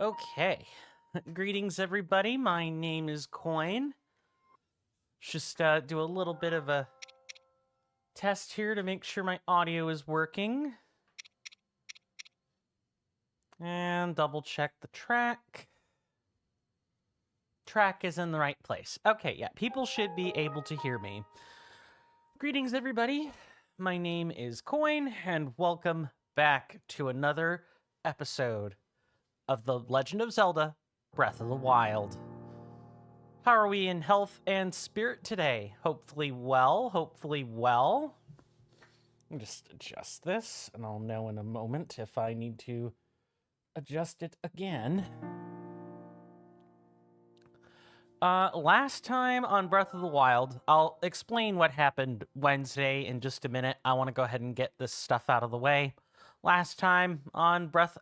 Okay. Greetings, everybody. My name is Coin. Just do a little bit of a test here to make sure my audio is working. And double check the track. Track is in the right place. Okay, yeah, people should be able to hear me. Greetings, everybody. My name is Coin, and welcome back to another episode of The Legend of Zelda Breath of the Wild. How are we in health and spirit today? Hopefully well, hopefully well. I'll just adjust this, and I'll know in a moment if I need to adjust it again. Last time on Breath of the Wild, I'll explain what happened Wednesday in just a minute. I want to go ahead and get this stuff out of the way. Last time on Breath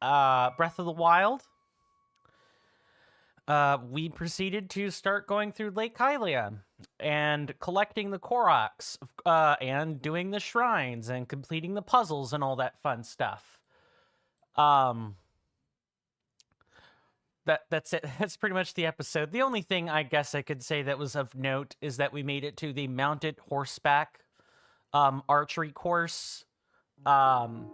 of the Wild, we proceeded to start going through Lake Hylia and collecting the Koroks, and doing the shrines and completing the puzzles and all that fun stuff. That's it. That's pretty much the episode. The only thing I guess I could say that was of note is that we made it to the mounted horseback archery course. And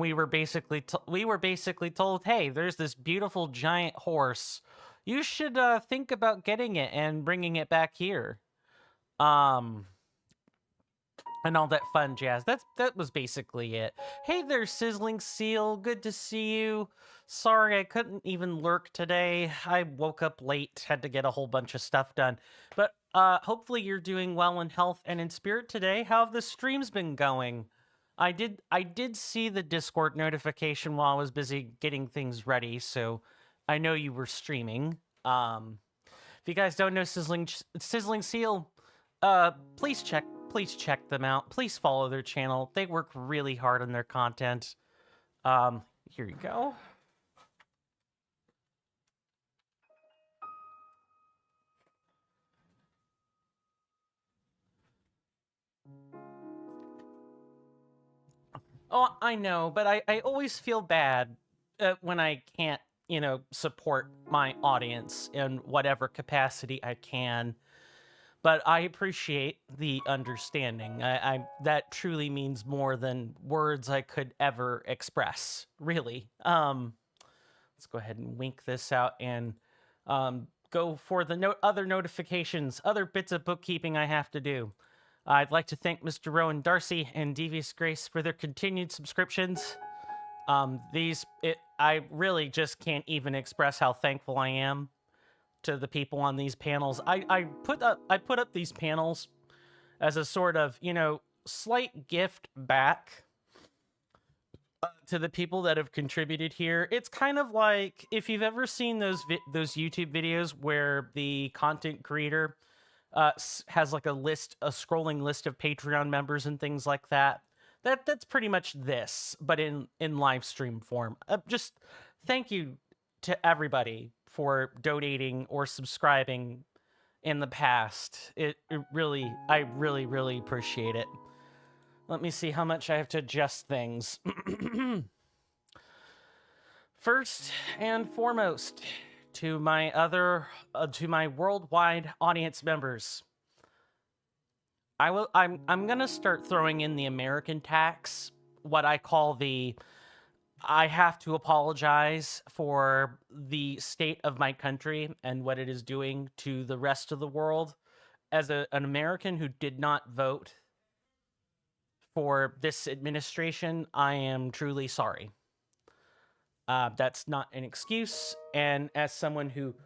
we were basically told, hey, there's this beautiful giant horse. You should think about getting it and bringing it back here. And all that fun jazz. That was basically it. Hey there, Sizzling Seal. Good to see you. Sorry I couldn't even lurk today. I woke up late, had to get a whole bunch of stuff done. But hopefully you're doing well in health and in spirit today. How have the streams been going? I did see the Discord notification while I was busy getting things ready, so I know you were streaming. If you guys don't know Sizzling Seal, please check them out. Please follow their channel. They work really hard on their content. Here you go. Oh, I know, but I always feel bad when I can't, support my audience in whatever capacity I can. But I appreciate the understanding. I that truly means more than words I could ever express. Really. Let's go ahead and wink this out and go for the other notifications, other bits of bookkeeping I have to do. I'd like to thank Mr. Rowan Darcy and Devious Grace for their continued subscriptions. I really just can't even express how thankful I am to the people on these panels. I put up these panels as a sort of, slight gift back to the people that have contributed here. It's kind of like if you've ever seen those YouTube videos where the content creator has like a scrolling list of Patreon members and things like that. That's pretty much this, but in live stream form. Just thank you to everybody for donating or subscribing in the past. I really appreciate it. Let me see how much I have to adjust things. First and foremost, to my worldwide audience members, I'm gonna start throwing in the American tax, what I call I have to apologize for the state of my country and what it is doing to the rest of the world. As an American who did not vote for this administration, I am truly sorry. That's not an excuse. And as someone who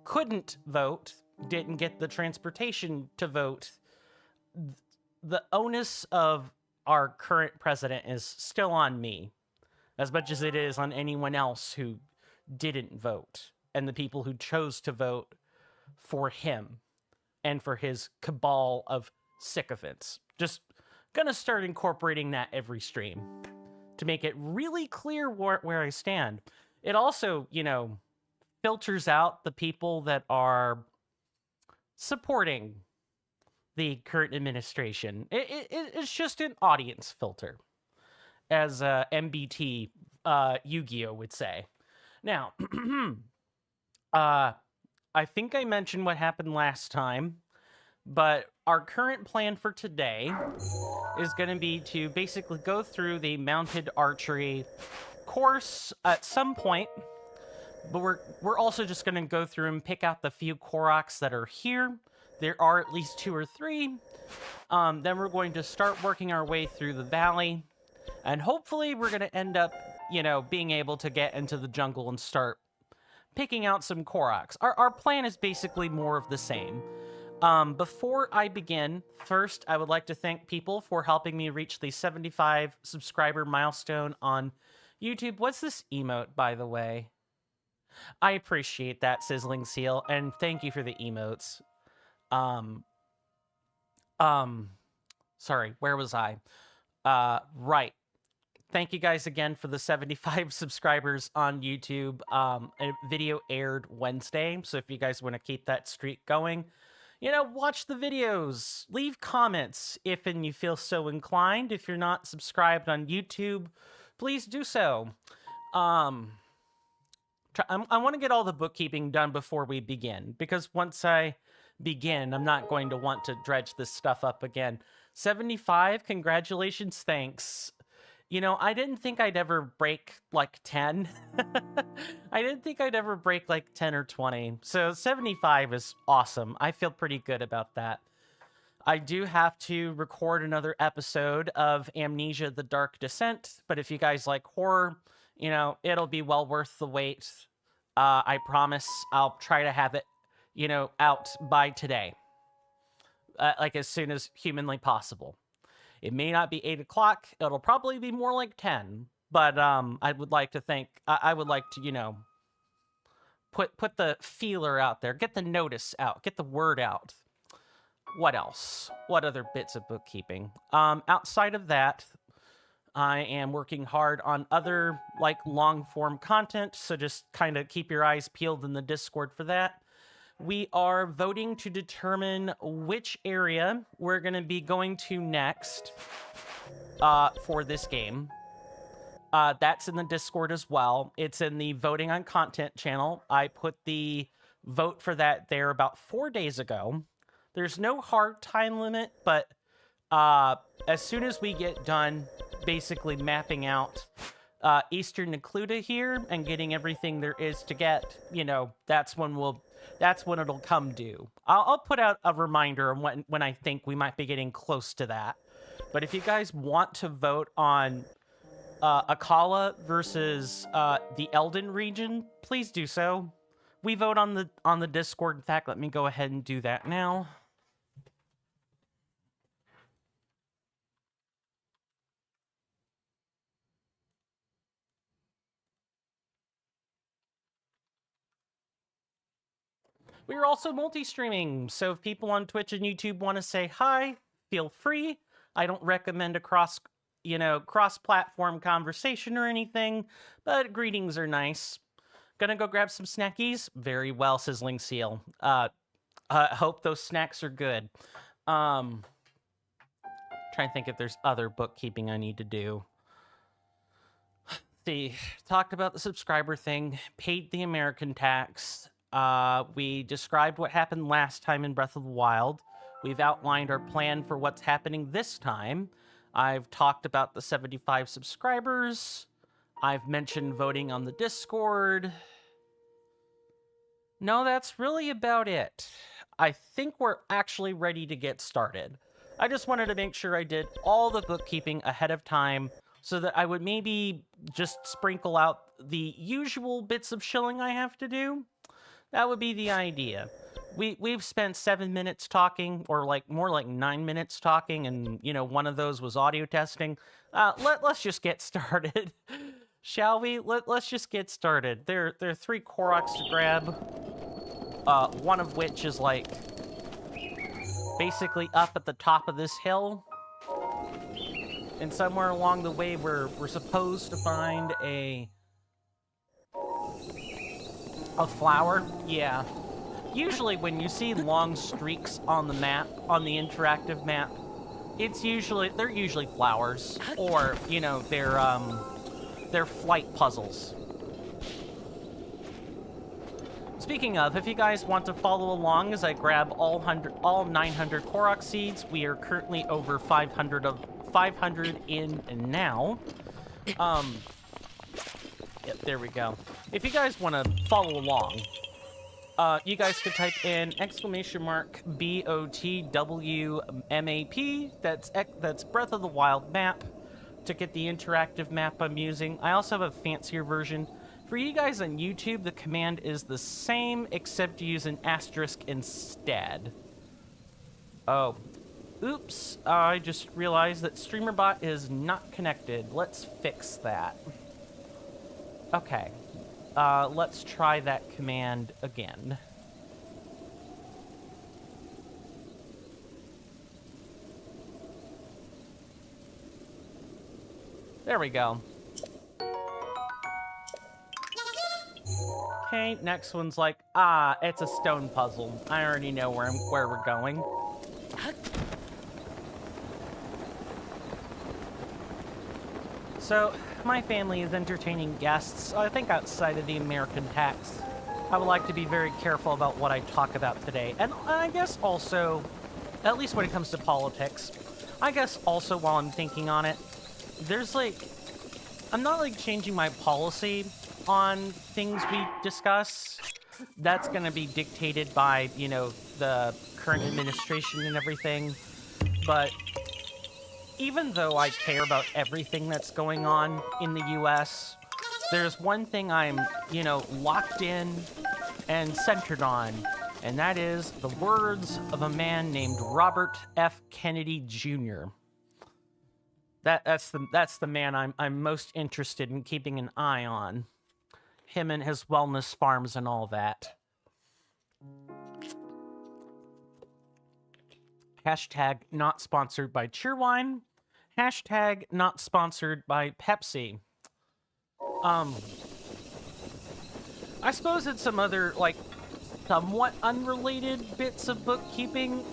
couldn't vote, didn't get the transportation to vote, the onus of our current president is still on me, as much as it is on anyone else who didn't vote and the people who chose to vote for him and for his cabal of sycophants. Just gonna start incorporating that every stream to make it really clear where I stand. It also, filters out the people that are supporting the current administration. It's just an audience filter, as MBT Yu-Gi-Oh would say. Now, I think I mentioned what happened last time, but our current plan for today is going to be to basically go through the mounted archery course at some point, but we're also just going to go through and pick out the few Koroks that are here. There are at least 2 or 3. Then we're going to start working our way through the valley, and hopefully we're going to end up, being able to get into the jungle and start picking out some Koroks. Our plan is basically more of the same. Before I begin, first, I would like to thank people for helping me reach the 75 subscriber milestone on YouTube. What's this emote, by the way? I appreciate that, Sizzling Seal, and thank you for the emotes. Sorry, where was I? Right. Thank you guys again for the 75 subscribers on YouTube. A video aired Wednesday, so if you guys want to keep that streak going, watch the videos, leave comments if and you feel so inclined. If you're not subscribed on YouTube, please do so. I want to get all the bookkeeping done before we begin, because once I begin, I'm not going to want to dredge this stuff up again. 75, congratulations, thanks. I didn't think I'd ever break, 10. I didn't think I'd ever break, 10 or 20. So 75 is awesome. I feel pretty good about that. I do have to record another episode of Amnesia: The Dark Descent, but if you guys like horror, it'll be well worth the wait. I promise I'll try to have it, out by today. As soon as humanly possible. It may not be 8 o'clock. It'll probably be more like 10. But I would like to put the feeler out there, get the notice out, get the word out. What else? What other bits of bookkeeping? Outside of that, I am working hard on other long form content. So just kind of keep your eyes peeled in the Discord for that. We are voting to determine which area we're going to be going to next for this game. That's in the Discord as well. It's in the voting on content channel. I put the vote for that there about 4 days ago. There's no hard time limit, but as soon as we get done basically mapping out Eastern Necluda here and getting everything there is to get, that's when it'll come due. I'll put out a reminder when I think we might be getting close to that. But if you guys want to vote on Akala versus the Elden region, please do so. We vote on the Discord. In fact, let me go ahead and do that now. We are also multi-streaming, so if people on Twitch and YouTube want to say hi, feel free. I don't recommend a cross-platform conversation or anything, but greetings are nice. Gonna go grab some snackies? Very well, Sizzling Seal. Hope those snacks are good. Trying to think if there's other bookkeeping I need to do. See, talked about the subscriber thing, paid the American tax. We described what happened last time in Breath of the Wild. We've outlined our plan for what's happening this time. I've talked about the 75 subscribers. I've mentioned voting on the Discord. No, that's really about it. I think we're actually ready to get started. I just wanted to make sure I did all the bookkeeping ahead of time so that I would maybe just sprinkle out the usual bits of shilling I have to do. That would be the idea. We've spent 7 minutes talking, or more like 9 minutes talking, and one of those was audio testing. Let's just get started, shall we? Let's just get started. There are 3 Koroks to grab. One of which is basically up at the top of this hill, and somewhere along the way we're supposed to find a flower. Yeah. Usually when you see long streaks on the map, on the interactive map, they're usually flowers, or they're flight puzzles. Speaking of, if you guys want to follow along as I grab all 900 Koroks seeds, we are currently over 500 in now. Yep, there we go. If you guys want to follow along, you guys could type in !BOTWMAP. That's Breath of the Wild map to get the interactive map I'm using. I also have a fancier version. For you guys on YouTube, the command is the same, except you use an asterisk instead. Oh. Oops. I just realized that StreamerBot is not connected. Let's fix that. Okay. Let's try that command again. There we go. Okay, next one's like, it's a stone puzzle. I already know where we're going. So, my family is entertaining guests, I think outside of the American tax. I would like to be very careful about what I talk about today. And I guess also, at least when it comes to politics, I guess also while I'm thinking on it, there's like, I'm not like changing my policy on things we discuss. That's gonna be dictated by, you know, the current administration and everything. But even though I care about everything that's going on in the US, there's one thing I'm, you know, locked in and centered on, and that is the words of a man named Robert F. Kennedy Jr. That's the man I'm most interested in keeping an eye on. Him and his wellness farms and all that. Hashtag not sponsored by Cheerwine. Hashtag not sponsored by Pepsi. I suppose it's some other, like, somewhat unrelated bits of bookkeeping.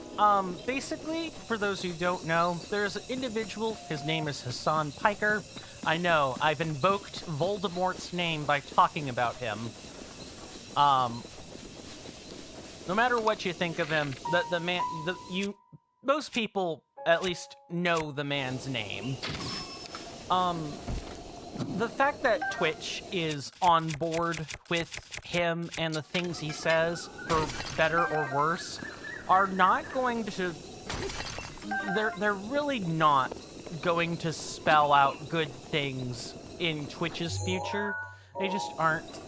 Basically, for those who don't know, there's an individual, his name is Hassan Piker. I know, I've invoked Voldemort's name by talking about him. No matter what you think of him, most people at least know the man's name. The fact that Twitch is on board with him and the things he says, for better or worse, are not going to... They're really not going to spell out good things in Twitch's future. They just aren't.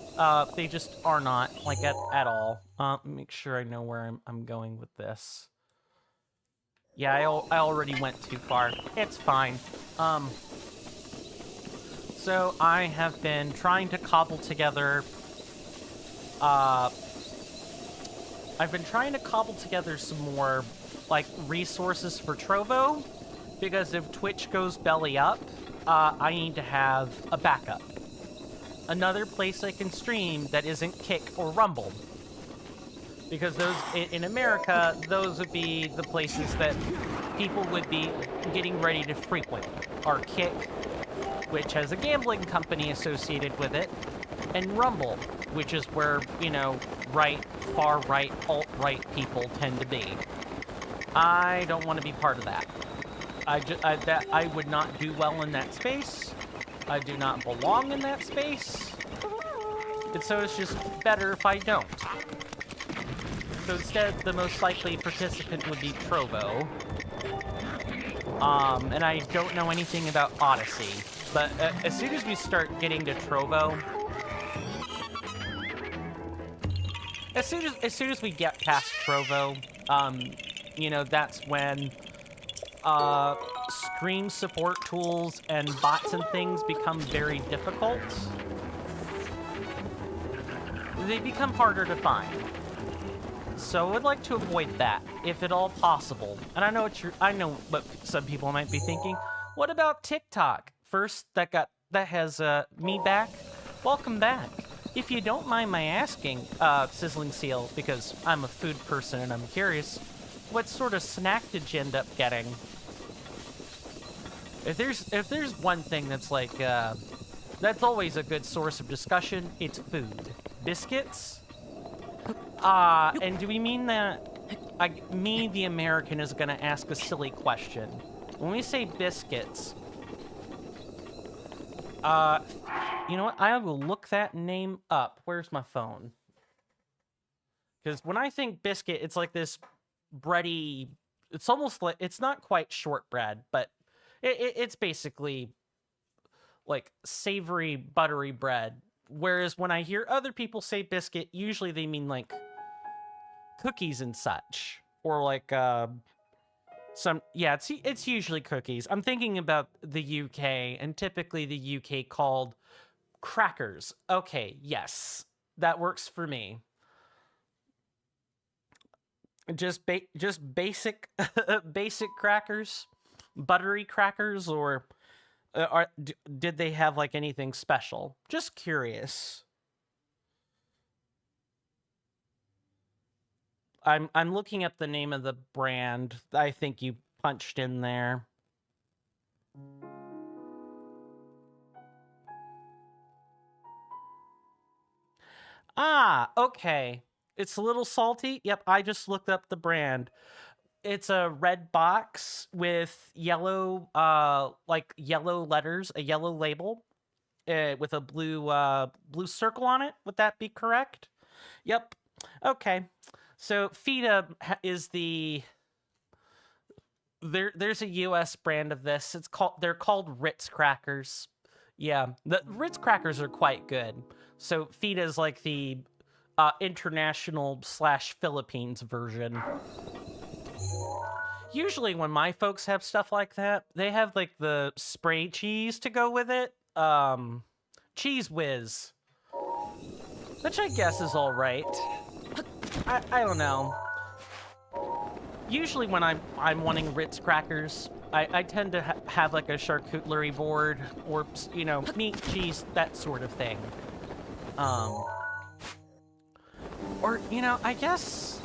They just are not, like, at all. Make sure I know where I'm going with this. Yeah, I already went too far. It's fine. So I have been trying to cobble together, some more, like, resources for Trovo, because if Twitch goes belly up, I need to have a backup. Another place I can stream that isn't Kick or Rumble. Because those, in America, those would be the places that people would be getting ready to frequent. Are Kick, which has a gambling company associated with it, and Rumble, which is where, you know, far right, alt-right people tend to be. I don't want to be part of that. I would not do well in that space. I do not belong in that space. And so it's just better if I don't. So instead, the most likely participant would be Trovo. And I don't know anything about Odyssey. But as soon as we start getting to Trovo, as soon as we get past Trovo, you know, that's when stream support tools and bots and things become very difficult. They become harder to find. So I would like to avoid that, if at all possible. And I know what some people might be thinking. What about TikTok? First, that has me back. Welcome back. If you don't mind my asking, Sizzling Seal, because I'm a food person and I'm curious, what sort of snack did you end up getting? If there's one thing that's like, that's always a good source of discussion, it's food. Biscuits? And do we mean that me, the American, is going to ask a silly question? When we say biscuits, you know what? I will look that name up. Where's my phone? Because when I think biscuit, it's like this bready. It's almost like it's not quite shortbread, but it's basically like savory, buttery bread. Whereas when I hear other people say biscuit, usually they mean like cookies and such, or like it's usually cookies. I'm thinking about the UK, and typically the UK called crackers. Okay, yes, that works for me. Just basic basic crackers, buttery crackers, or did they have like anything special? Just curious. I'm looking up the name of the brand. I think you punched in there. Ah, okay. It's a little salty. Yep, I just looked up the brand. It's a red box with yellow, like yellow letters, a yellow label, with a blue circle on it. Would that be correct? Yep. Okay. So Feta is there's a U.S. brand of this. They're called Ritz crackers. Yeah, the Ritz crackers are quite good. So Feta is like the international / Philippines version. Usually when my folks have stuff like that, they have like the spray cheese to go with it. Cheese whiz, which I guess is all right. I don't know. Usually when I'm wanting Ritz crackers, I tend to have like a charcuterie board, or meat, cheese, that sort of thing. Or I guess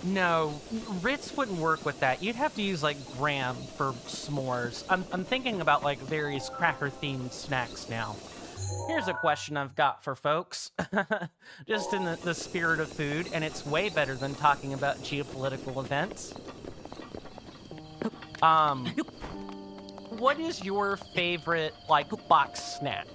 no, Ritz wouldn't work with that. You'd have to use like Graham for s'mores. I'm thinking about like various cracker themed snacks now. Here's a question I've got for folks, just in the spirit of food, and it's way better than talking about geopolitical events. What is your favorite, like, box snack?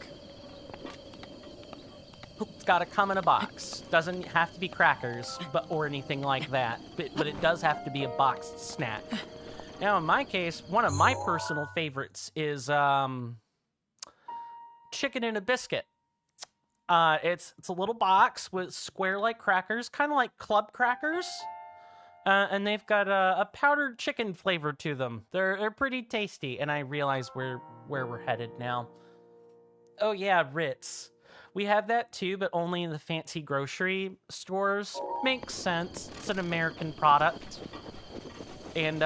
It's got to come in a box. Doesn't have to be crackers, or anything like that, but it does have to be a boxed snack. Now, in my case, one of my personal favorites is, chicken in a biscuit. It's a little box with square-like crackers, kind of like club crackers, and they've got a powdered chicken flavor to them. They're pretty tasty, and I realize where we're headed now. Oh yeah, Ritz. We have that too, but only in the fancy grocery stores. Makes sense. It's an American product, and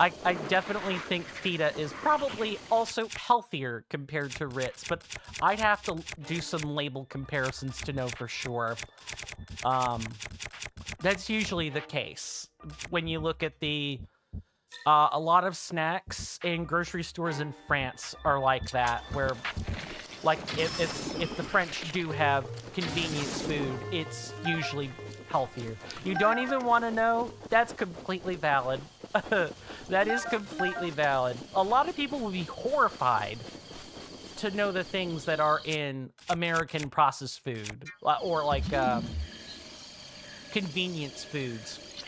I definitely think Feta is probably also healthier compared to Ritz, but I'd have to do some label comparisons to know for sure. That's usually the case when you look at a lot of snacks in grocery stores in France are like that, where like if the French do have convenience food, it's usually healthier. You don't even want to know? That's completely valid. That is completely valid. A lot of people will be horrified to know the things that are in American processed food, or like convenience foods.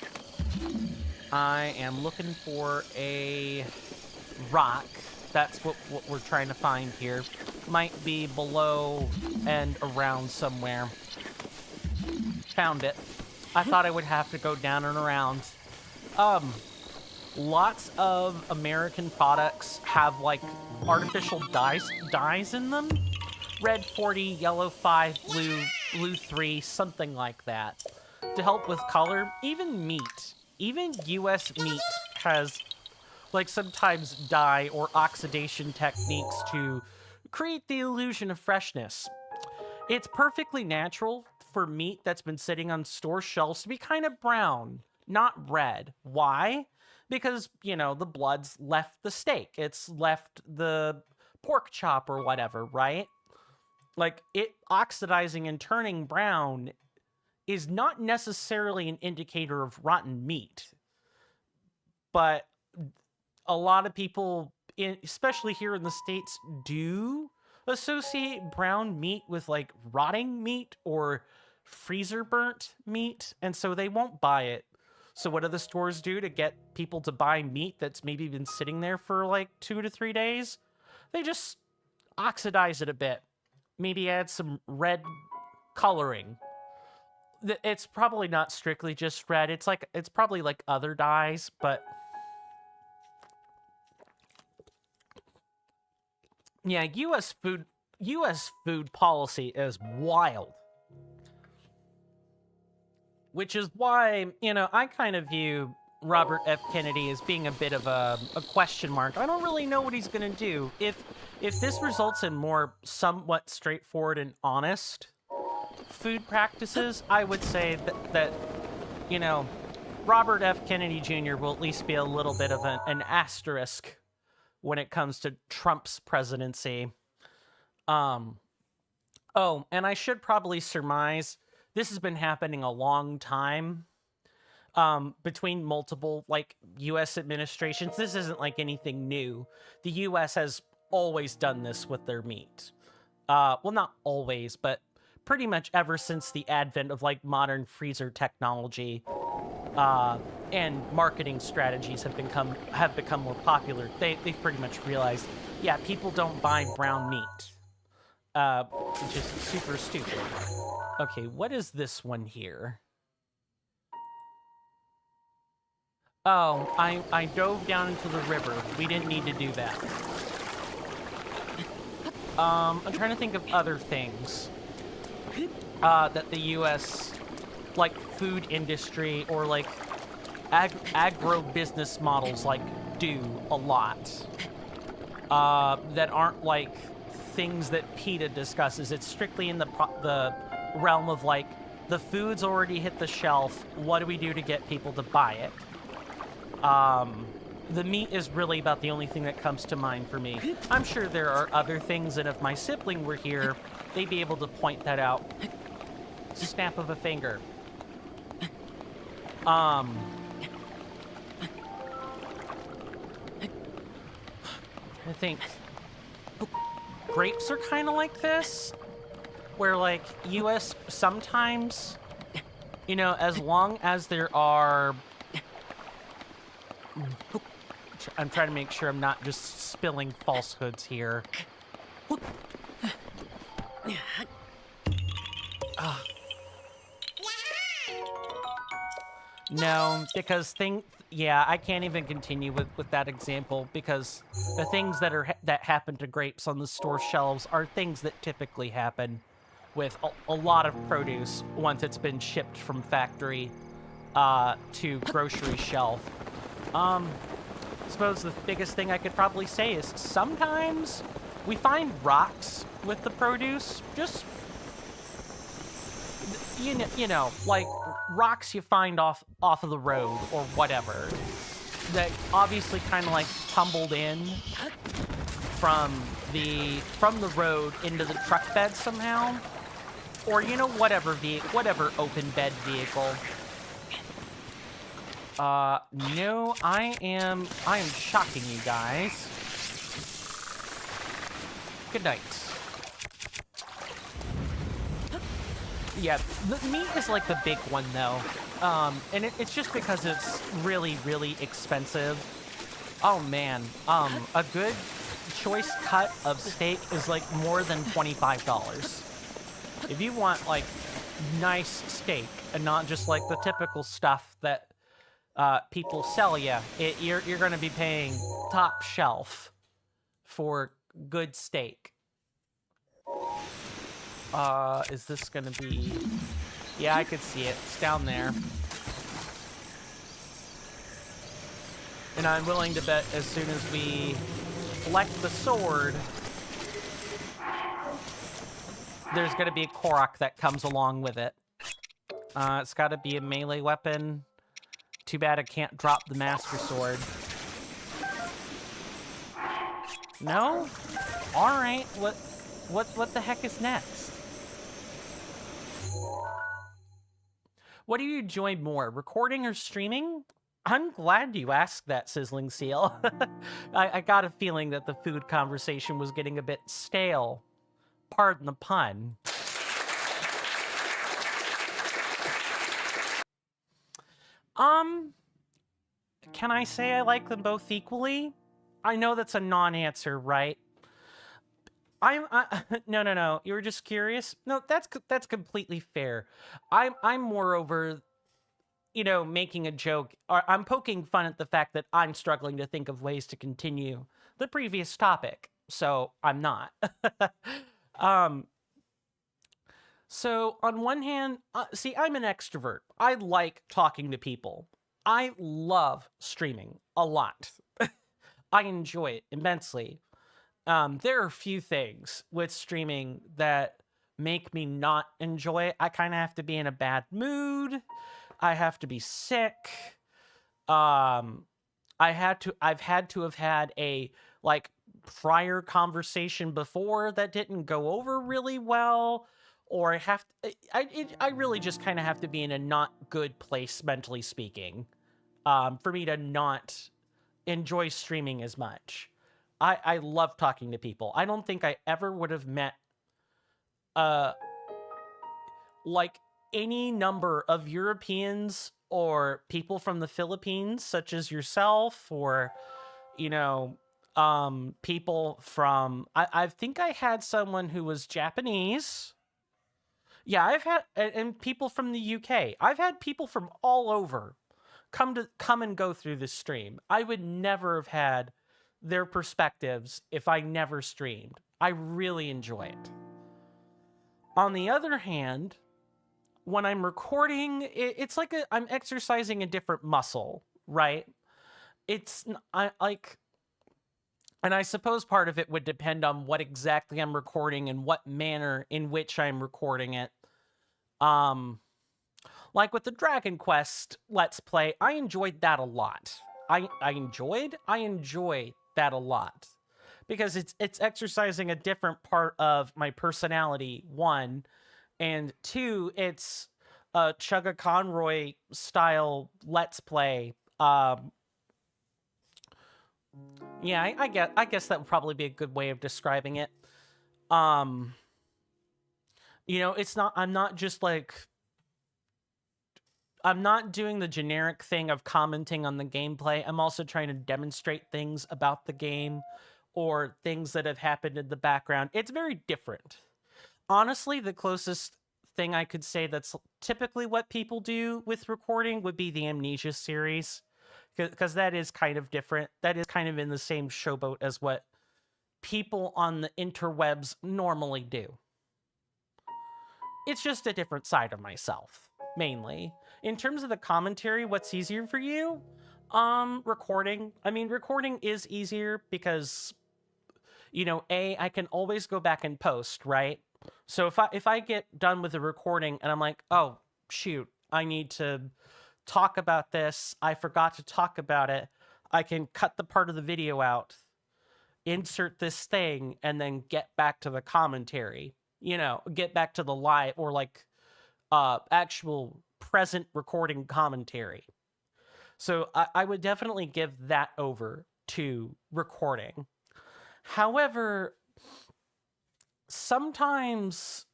I am looking for a rock. That's what we're trying to find here. Might be below and around somewhere. Found it. I thought I would have to go down and around. Lots of American products have like artificial dyes in them. Red 40, yellow 5, blue 3, something like that. To help with color. Even meat. Even US meat has like sometimes dye or oxidation techniques to create the illusion of freshness. It's perfectly natural for meat that's been sitting on store shelves to be kind of brown, not red. Why? Because, the blood's left the steak. It's left the pork chop or whatever, right? Like, it oxidizing and turning brown is not necessarily an indicator of rotten meat, but a lot of people, especially here in the States, do associate brown meat with like rotting meat or freezer burnt meat, and so they won't buy it. So what do the stores do to get people to buy meat that's maybe been sitting there for like 2 to 3 days? They just oxidize it a bit. Maybe add some red coloring. It's probably not strictly just red. It's probably like other dyes, but yeah, US food policy is wild. Which is why, I kind of view Robert F. Kennedy as being a bit of a question mark. I don't really know what he's going to do. If this results in more somewhat straightforward and honest food practices, I would say that Robert F. Kennedy Jr. will at least be a little bit of an asterisk when it comes to Trump's presidency. Oh, and I should probably surmise this has been happening a long time between multiple, U.S. administrations. This isn't like anything new. The U.S. has always done this with their meat. Well, not always, but pretty much ever since the advent of, modern freezer technology and marketing strategies have become more popular. They've pretty much realized, yeah, people don't buy brown meat, which is super stupid. Okay, what is this one here? Oh, I dove down into the river. We didn't need to do that. I'm trying to think of other things that the U.S. food industry or agro business models do a lot that aren't things that PETA discusses. It's strictly in the realm of the food's already hit the shelf. What do we do to get people to buy it? The meat is really about the only thing that comes to mind for me. I'm sure there are other things, and if my sibling were here, they'd be able to point that out. Snap of a finger. I think grapes are kind of like this, where US sometimes, as long as there are, I'm trying to make sure I'm not just spilling falsehoods here. No, because I can't even continue with that example, because the things that happen to grapes on the store shelves are things that typically happen with a lot of produce once it's been shipped from factory to grocery shelf. I suppose the biggest thing I could probably say is sometimes we find rocks with the produce, just rocks you find off of the road or whatever, that obviously kind of tumbled in from the road into the truck bed somehow, or whatever open bed vehicle. No, I am shocking you guys. Good night. Yeah, the meat is the big one though. And it's just because it's really, really expensive. Oh man, a good choice cut of steak is more than $25. If you want nice steak and not just the typical stuff that people sell you, you're going to be paying top shelf for good steak. Is this gonna be... Yeah, I could see it. It's down there. And I'm willing to bet as soon as we collect the sword, there's gonna be a Korok that comes along with it. It's gotta be a melee weapon. Too bad I can't drop the Master Sword. No? Alright, what the heck is next? What do you enjoy more, recording or streaming? I'm glad you asked that, Sizzling Seal. I got a feeling that the food conversation was getting a bit stale. Pardon the pun. Can I say I like them both equally? I know that's a non-answer, right? No. You were just curious? No, that's completely fair. I'm moreover, making a joke. Or I'm poking fun at the fact that I'm struggling to think of ways to continue the previous topic. So I'm not. So on one hand, see, I'm an extrovert. I like talking to people. I love streaming a lot. I enjoy it immensely. There are a few things with streaming that make me not enjoy it. I kind of have to be in a bad mood. I have to be sick. I've had to have had a prior conversation before that didn't go over really well, or I really just kind of have to be in a not good place mentally speaking, for me to not enjoy streaming as much. I love talking to people. I don't think I ever would have met any number of Europeans or people from the Philippines, such as yourself, or people from I think I had someone who was Japanese. Yeah, I've had and people from the UK. I've had people from all over come and go through this stream. I would never have had their perspectives if I never streamed. I really enjoy it. On the other hand, when I'm recording, it's like I'm exercising a different muscle, right? And I suppose part of it would depend on what exactly I'm recording and what manner in which I'm recording it. Like with the Dragon Quest Let's Play, I enjoyed that a lot. I enjoy that a lot because it's exercising a different part of my personality, one, and two, it's a Chugga Conroy style Let's Play. Yeah, I guess that would probably be a good way of describing it. It's not, I'm not doing the generic thing of commenting on the gameplay. I'm also trying to demonstrate things about the game or things that have happened in the background. It's very different. Honestly, the closest thing I could say that's typically what people do with recording would be the Amnesia series, because that is kind of different. That is kind of in the same showboat as what people on the interwebs normally do. It's just a different side of myself, mainly. In terms of the commentary, what's easier for you? Recording. I mean, recording is easier because, I can always go back and post, right? So if I get done with the recording and I'm like, oh, shoot, I need to talk about this, I forgot to talk about it, I can cut the part of the video out, insert this thing, and then get back to the commentary. Get back to the live or actual present recording commentary. So I would definitely give that over to recording. However, sometimes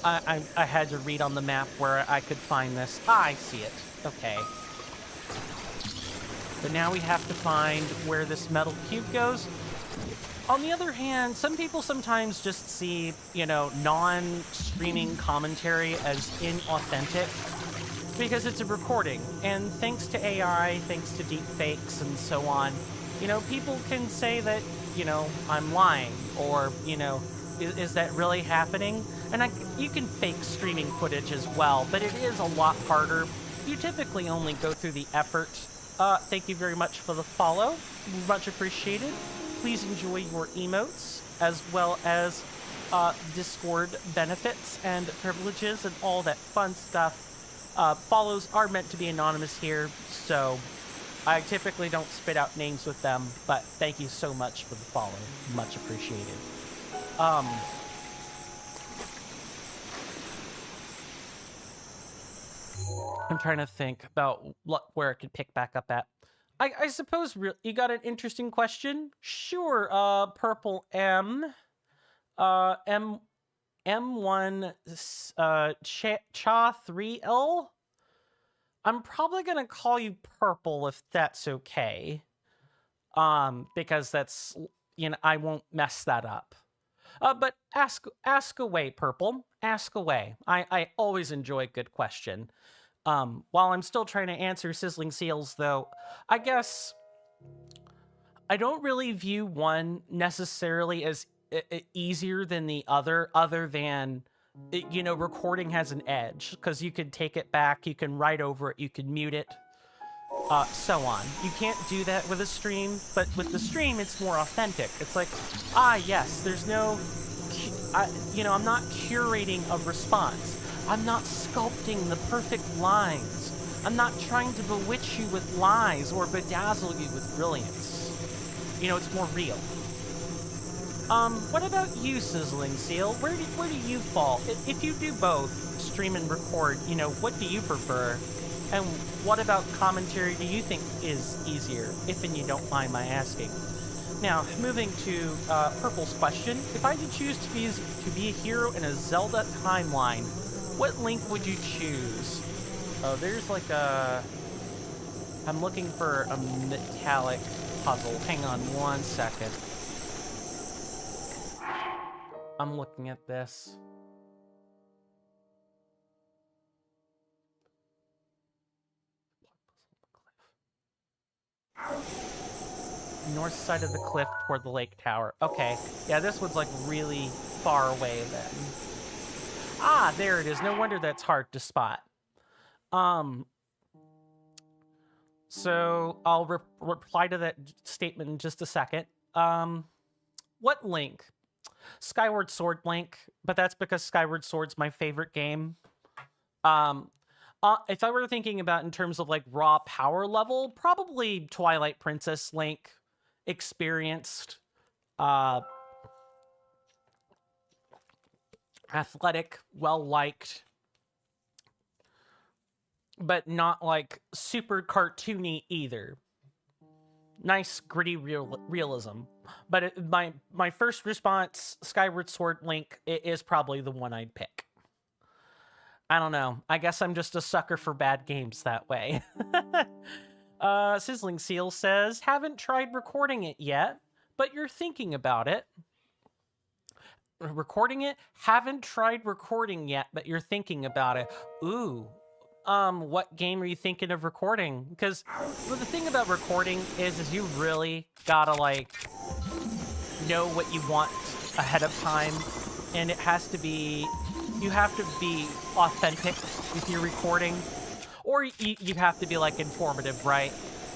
I had to read on the map where I could find this. I see it. Okay. But now we have to find where this metal cube goes. On the other hand, some people sometimes just see, non-streaming commentary as inauthentic because it's a recording. And thanks to AI, thanks to deep fakes and so on, people can say that, I'm lying or, is that really happening? And you can fake streaming footage as well, but it is a lot harder. You typically only go through the effort. Thank you very much for the follow. Much appreciated. Please enjoy your emotes, as well as Discord benefits and privileges and all that fun stuff. Follows are meant to be anonymous here, so I typically don't spit out names with them, but thank you so much for the follow. Much appreciated. I'm trying to think about where it could pick back up at. I suppose you got an interesting question. Sure, Purple M. M1 Cha 3L. I'm probably gonna call you Purple if that's okay. Because that's, I won't mess that up. But ask away, Purple. Ask away. I always enjoy a good question. While I'm still trying to answer Sizzling Seals, though, I guess I don't really view one necessarily as easier than the other than, recording has an edge, because you can take it back, you can write over it, you can mute it, so on. You can't do that with a stream, but with the stream, it's more authentic. It's like, yes, there's no, I'm not curating a response. I'm not sculpting the perfect lines. I'm not trying to bewitch you with lies or bedazzle you with brilliance. It's more real. What about you, Sizzling Seal? Where do you fall? If you do both, stream and record, what do you prefer? And what about commentary do you think is easier, if and you don't mind my asking? Now, moving to Purple's question, if I could choose to be a hero in a Zelda timeline, what Link would you choose? Oh, there's like a... I'm looking for a metallic puzzle. Hang on one second. I'm looking at this. North side of the cliff toward the lake tower. Okay. Yeah, this one's like really far away then. Ah, there it is. No wonder that's hard to spot. So I'll reply to that statement in just a second. What Link? Skyward Sword Link, but that's because Skyward Sword's my favorite game. If I were thinking about in terms of like raw power level, probably Twilight Princess Link. Experienced, athletic, well-liked, but not like super cartoony either. Nice, gritty realism. But my first response, Skyward Sword Link, is probably the one I'd pick. I don't know. I guess I'm just a sucker for bad games that way. Sizzling Seal says, haven't tried recording it yet, but you're thinking about it. Recording it? Haven't tried recording yet, but you're thinking about it. Ooh. What game are you thinking of recording? Because the thing about recording is you really gotta, like, know what you want ahead of time, and it has to be, you have to be authentic with your recording. Or you have to be, like, informative, right?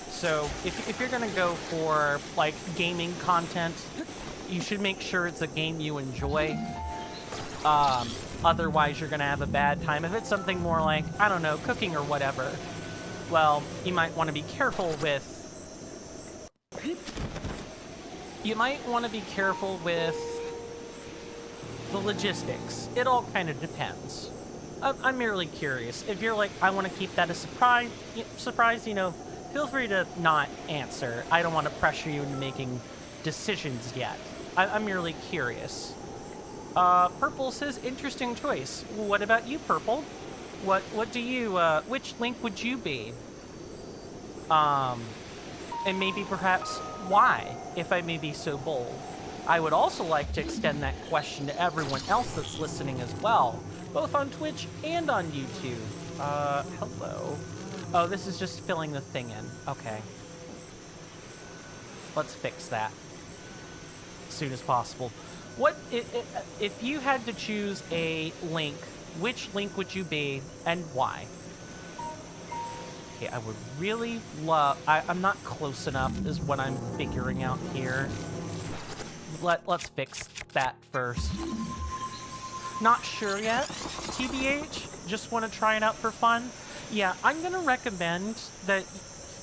So if you're going to go for, like, gaming content, you should make sure it's a game you enjoy. Otherwise, you're going to have a bad time. If it's something more like, I don't know, cooking or whatever, well, you might want to be careful with... You might want to be careful with the logistics. It all kind of depends. I'm merely curious. If you're like, I want to keep that a surprise, feel free to not answer. I don't want to pressure you into making decisions yet. I'm merely curious. Purple says, interesting choice. What about you, Purple? What do you, which Link would you be? And maybe perhaps why, if I may be so bold. I would also like to extend that question to everyone else that's listening as well. Both on Twitch and on YouTube. Hello. Oh, this is just filling the thing in. Okay. Let's fix that as soon as possible. What if you had to choose a Link, which Link would you be and why? Okay, I would really love... I'm not close enough is what I'm figuring out here. Let's fix that first. Not sure yet, TBH, just want to try it out for fun. Yeah, I'm gonna recommend that,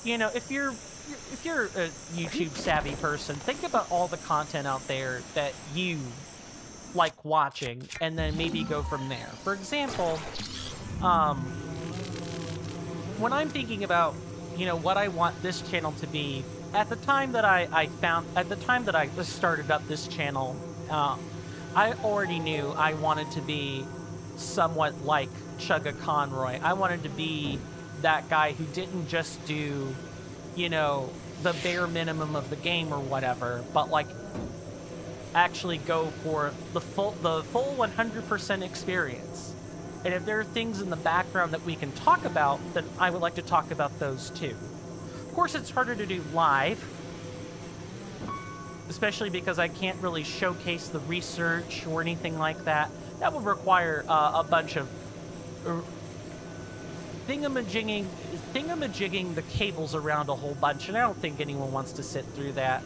if you're a YouTube savvy person, think about all the content out there that you like watching, and then maybe go from there. For example, when I'm thinking about, what I want this channel to be, at the time that at the time that I started up this channel, I already knew I wanted to be somewhat like Chugga Conroy. I wanted to be that guy who didn't just do, the bare minimum of the game or whatever, but like actually go for the full 100% experience. And if there are things in the background that we can talk about, then I would like to talk about those too. Of course, it's harder to do live, especially because I can't really showcase the research or anything like that. That would require a bunch of thingamajigging the cables around a whole bunch, and I don't think anyone wants to sit through that.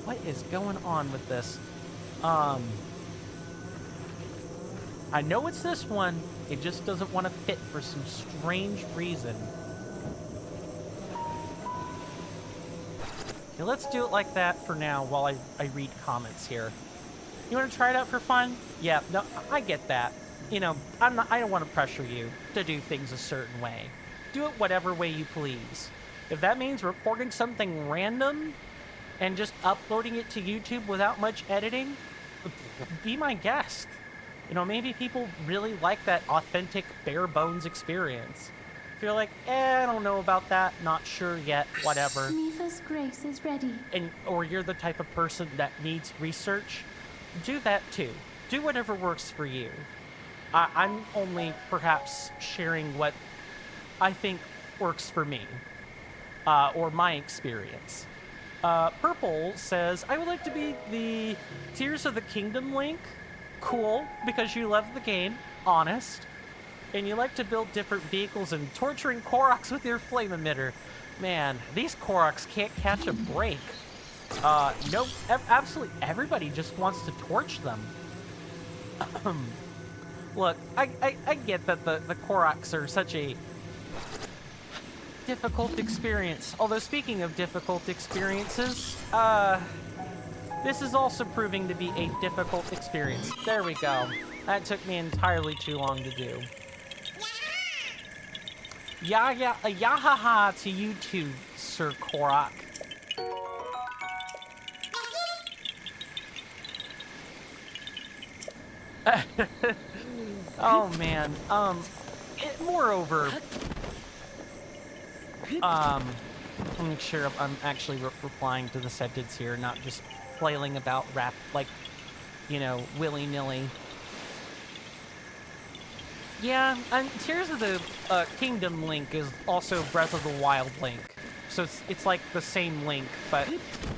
What is going on with this? I know it's this one. It just doesn't want to fit for some strange reason. Okay, let's do it like that for now while I read comments here. You want to try it out for fun? Yeah, no, I get that. I don't want to pressure you to do things a certain way. Do it whatever way you please. If that means recording something random and just uploading it to YouTube without much editing, be my guest. Maybe people really like that authentic, bare bones experience. If you're like, I don't know about that, not sure yet, whatever. Neva's grace is ready. Or you're the type of person that needs research, do that too. Do whatever works for you. I'm only perhaps sharing what I think works for me, or my experience. Purple says, I would like to be the Tears of the Kingdom Link. Cool, because you love the game, honest. And you like to build different vehicles and torturing Koroks with your flame emitter. Man, these Koroks can't catch a break. Nope, absolutely everybody just wants to torch them. Look, I get that the Koroks are such a difficult experience. Although, speaking of difficult experiences, this is also proving to be a difficult experience. There we go. That took me entirely too long to do. Yahaha to you too, Sir Korok. Oh man. Moreover, let me make sure I'm actually replying to the sentence here, not just flailing about willy-nilly. Yeah, and Tears of the Kingdom Link is also Breath of the Wild Link. So it's like the same Link, but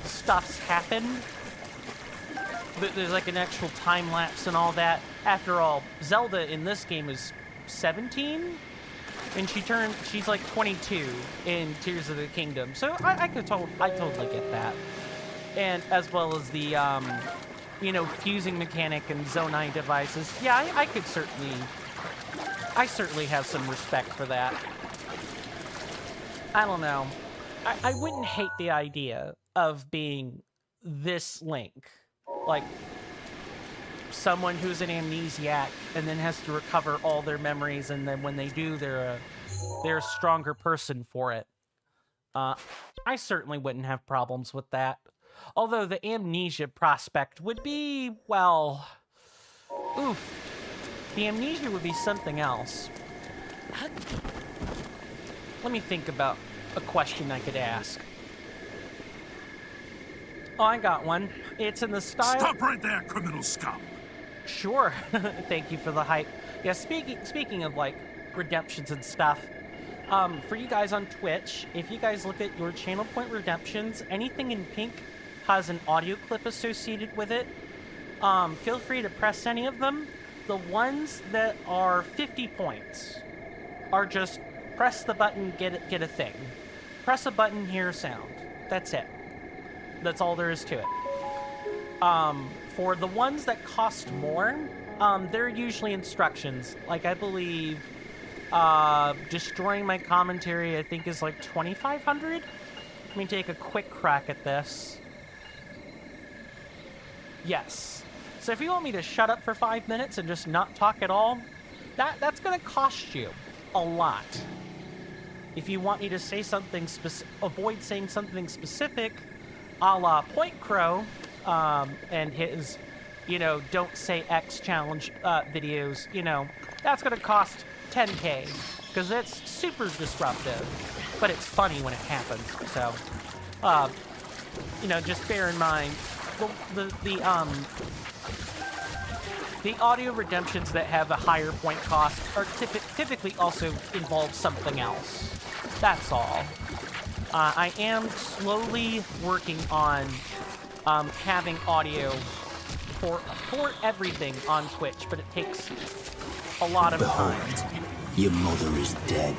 stuff's happened. There's like an actual time lapse and all that. After all, Zelda in this game is 17? And she's like 22 in Tears of the Kingdom. So I totally get that. And as well as the, fusing mechanic and Zonai devices. Yeah, I certainly have some respect for that. I don't know. I wouldn't hate the idea of being this Link. Like, someone who's an amnesiac and then has to recover all their memories, and then when they do, they're a stronger person for it. I certainly wouldn't have problems with that. Although the amnesia prospect would be, well, oof. The amnesia would be something else. Let me think about a question I could ask. Oh, I got one. It's in the style... Stop right there, criminal scum! Sure. Thank you for the hype. Yeah, speaking of, like, redemptions and stuff, for you guys on Twitch, if you guys look at your channel point redemptions, anything in pink has an audio clip associated with it. Feel free to press any of them. The ones that are 50 points are just press the button, get a thing. Press a button, hear a sound. That's it. That's all there is to it. For the ones that cost more, they're usually instructions. Like, I believe, destroying my commentary, I think, is like 2,500. Let me take a quick crack at this. Yes. So if you want me to shut up for 5 minutes and just not talk at all, that's gonna cost you a lot. If you want me to say something avoid saying something specific, a la Point Crow, and his, don't say X challenge videos, that's gonna cost 10K, because it's super disruptive, but it's funny when it happens. So, just bear in mind the audio redemptions that have a higher point cost are typically also involve something else. That's all. I am slowly working on having audio for everything on Twitch, but it takes a lot of time. Your mother is dead.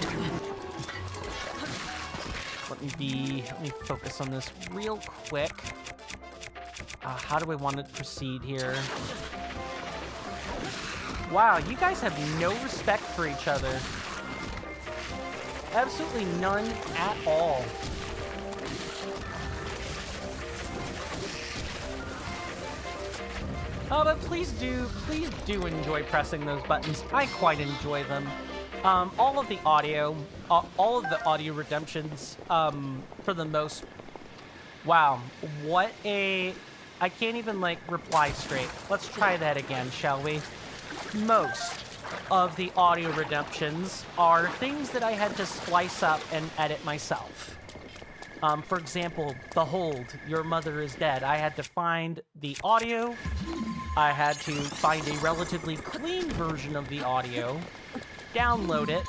Let me focus on this real quick. How do I want to proceed here? Wow, you guys have no respect for each other. Absolutely none at all. Oh, but please do enjoy pressing those buttons. I quite enjoy them. All of the audio redemptions, for the most... Wow, what a... I can't even, reply straight. Let's try that again, shall we? Most of the audio redemptions are things that I had to splice up and edit myself. For example, The Hold, Your Mother is Dead. I had to find the audio. I had to find a relatively clean version of the audio, download it,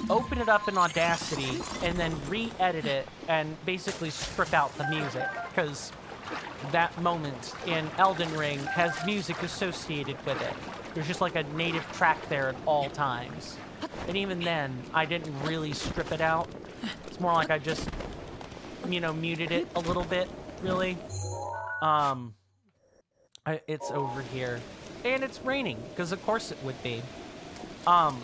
open it up in Audacity, and then re-edit it and basically strip out the music, because that moment in Elden Ring has music associated with it. There's just like a native track there at all times. And even then, I didn't really strip it out. It's more like I just, muted it a little bit, really. It's over here. And it's raining, because of course it would be. None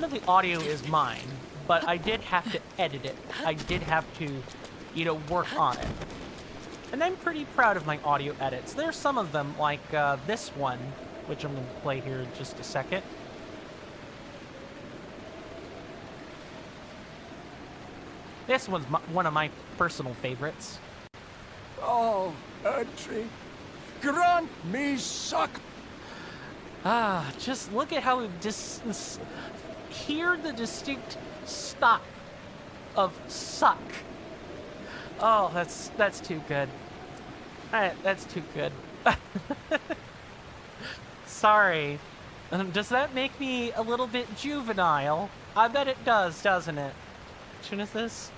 of the audio is mine, but I did have to edit it. I did have to, work on it. And I'm pretty proud of my audio edits. There's some of them, like this one, which I'm going to play here in just a second. This one's one of my personal favorites. Oh, Erdtree, grant me suck. Just look at how we hear the distinct stop of suck. Oh, that's too good. That's too good. Sorry. Does that make me a little bit juvenile? I bet it does, doesn't it? Which one is this?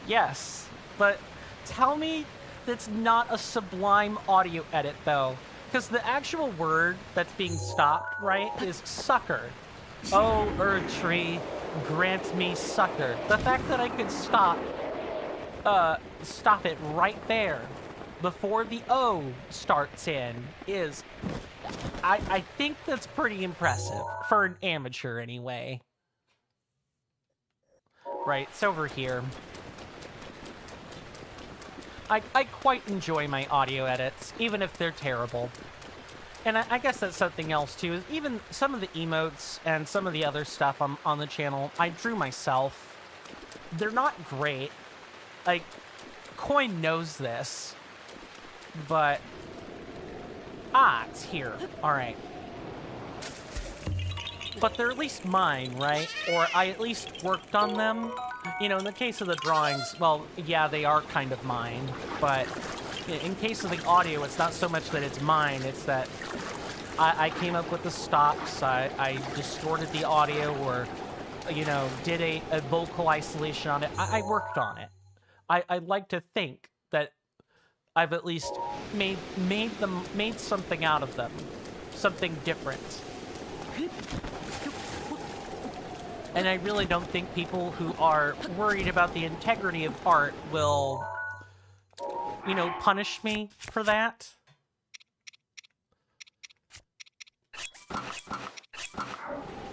Yes, but tell me that's not a sublime audio edit, though. Because the actual word that's being stopped, right, is sucker. Oh, Erdtree, grant me sucker. The fact that I could stop it right there before the O starts in is... I think that's pretty impressive. For an amateur, anyway. Right, it's over here. I quite enjoy my audio edits, even if they're terrible. And I guess that's something else, too, is even some of the emotes and some of the other stuff on the channel, I drew myself. They're not great. Like, Coin knows this. But... it's here. Alright. But they're at least mine, right? Or I at least worked on them. In the case of the drawings, well, yeah, they are kind of mine. But in case of the audio, it's not so much that it's mine, it's that I came up with the stops, I distorted the audio, or, did a vocal isolation on it. I worked on it. I'd like to think that I've at least made something out of them. Something different. And I really don't think people who are worried about the integrity of art will, punish me for that.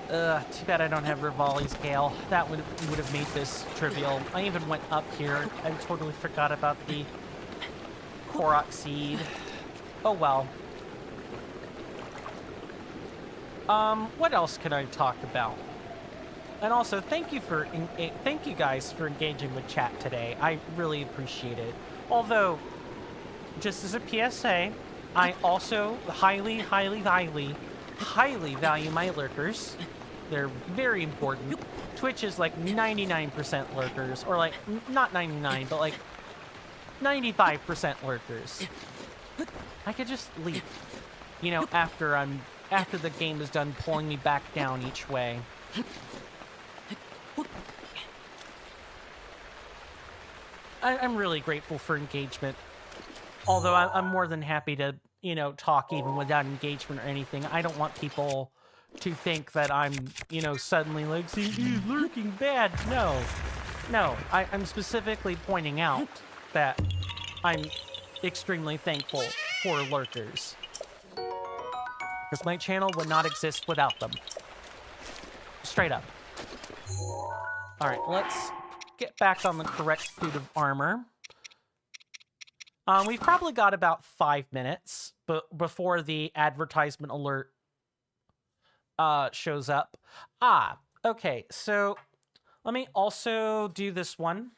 Too bad I don't have Rivali scale. That would have made this trivial. I even went up here. I totally forgot about the Koroks seed. Oh well. What else can I talk about? And also, thank you guys for engaging with chat today. I really appreciate it. Although, just as a PSA, I also highly value my lurkers. They're very important. Twitch is like 99% lurkers, or like, not 99, but like 95% lurkers. I could just leave, you know, after the game is done pulling me back down each way. I'm really grateful for engagement. Although I'm more than happy to, you know, talk even without engagement or anything. I don't want people to think that I'm, you know, suddenly like, see, he's lurking bad. No, I'm specifically pointing out that I'm extremely thankful for lurkers. Because my channel would not exist without them. Straight up. Alright, let's get back on the correct suit of armor. We've probably got about 5 minutes before the advertisement alert shows up. Okay, so let me also do this one.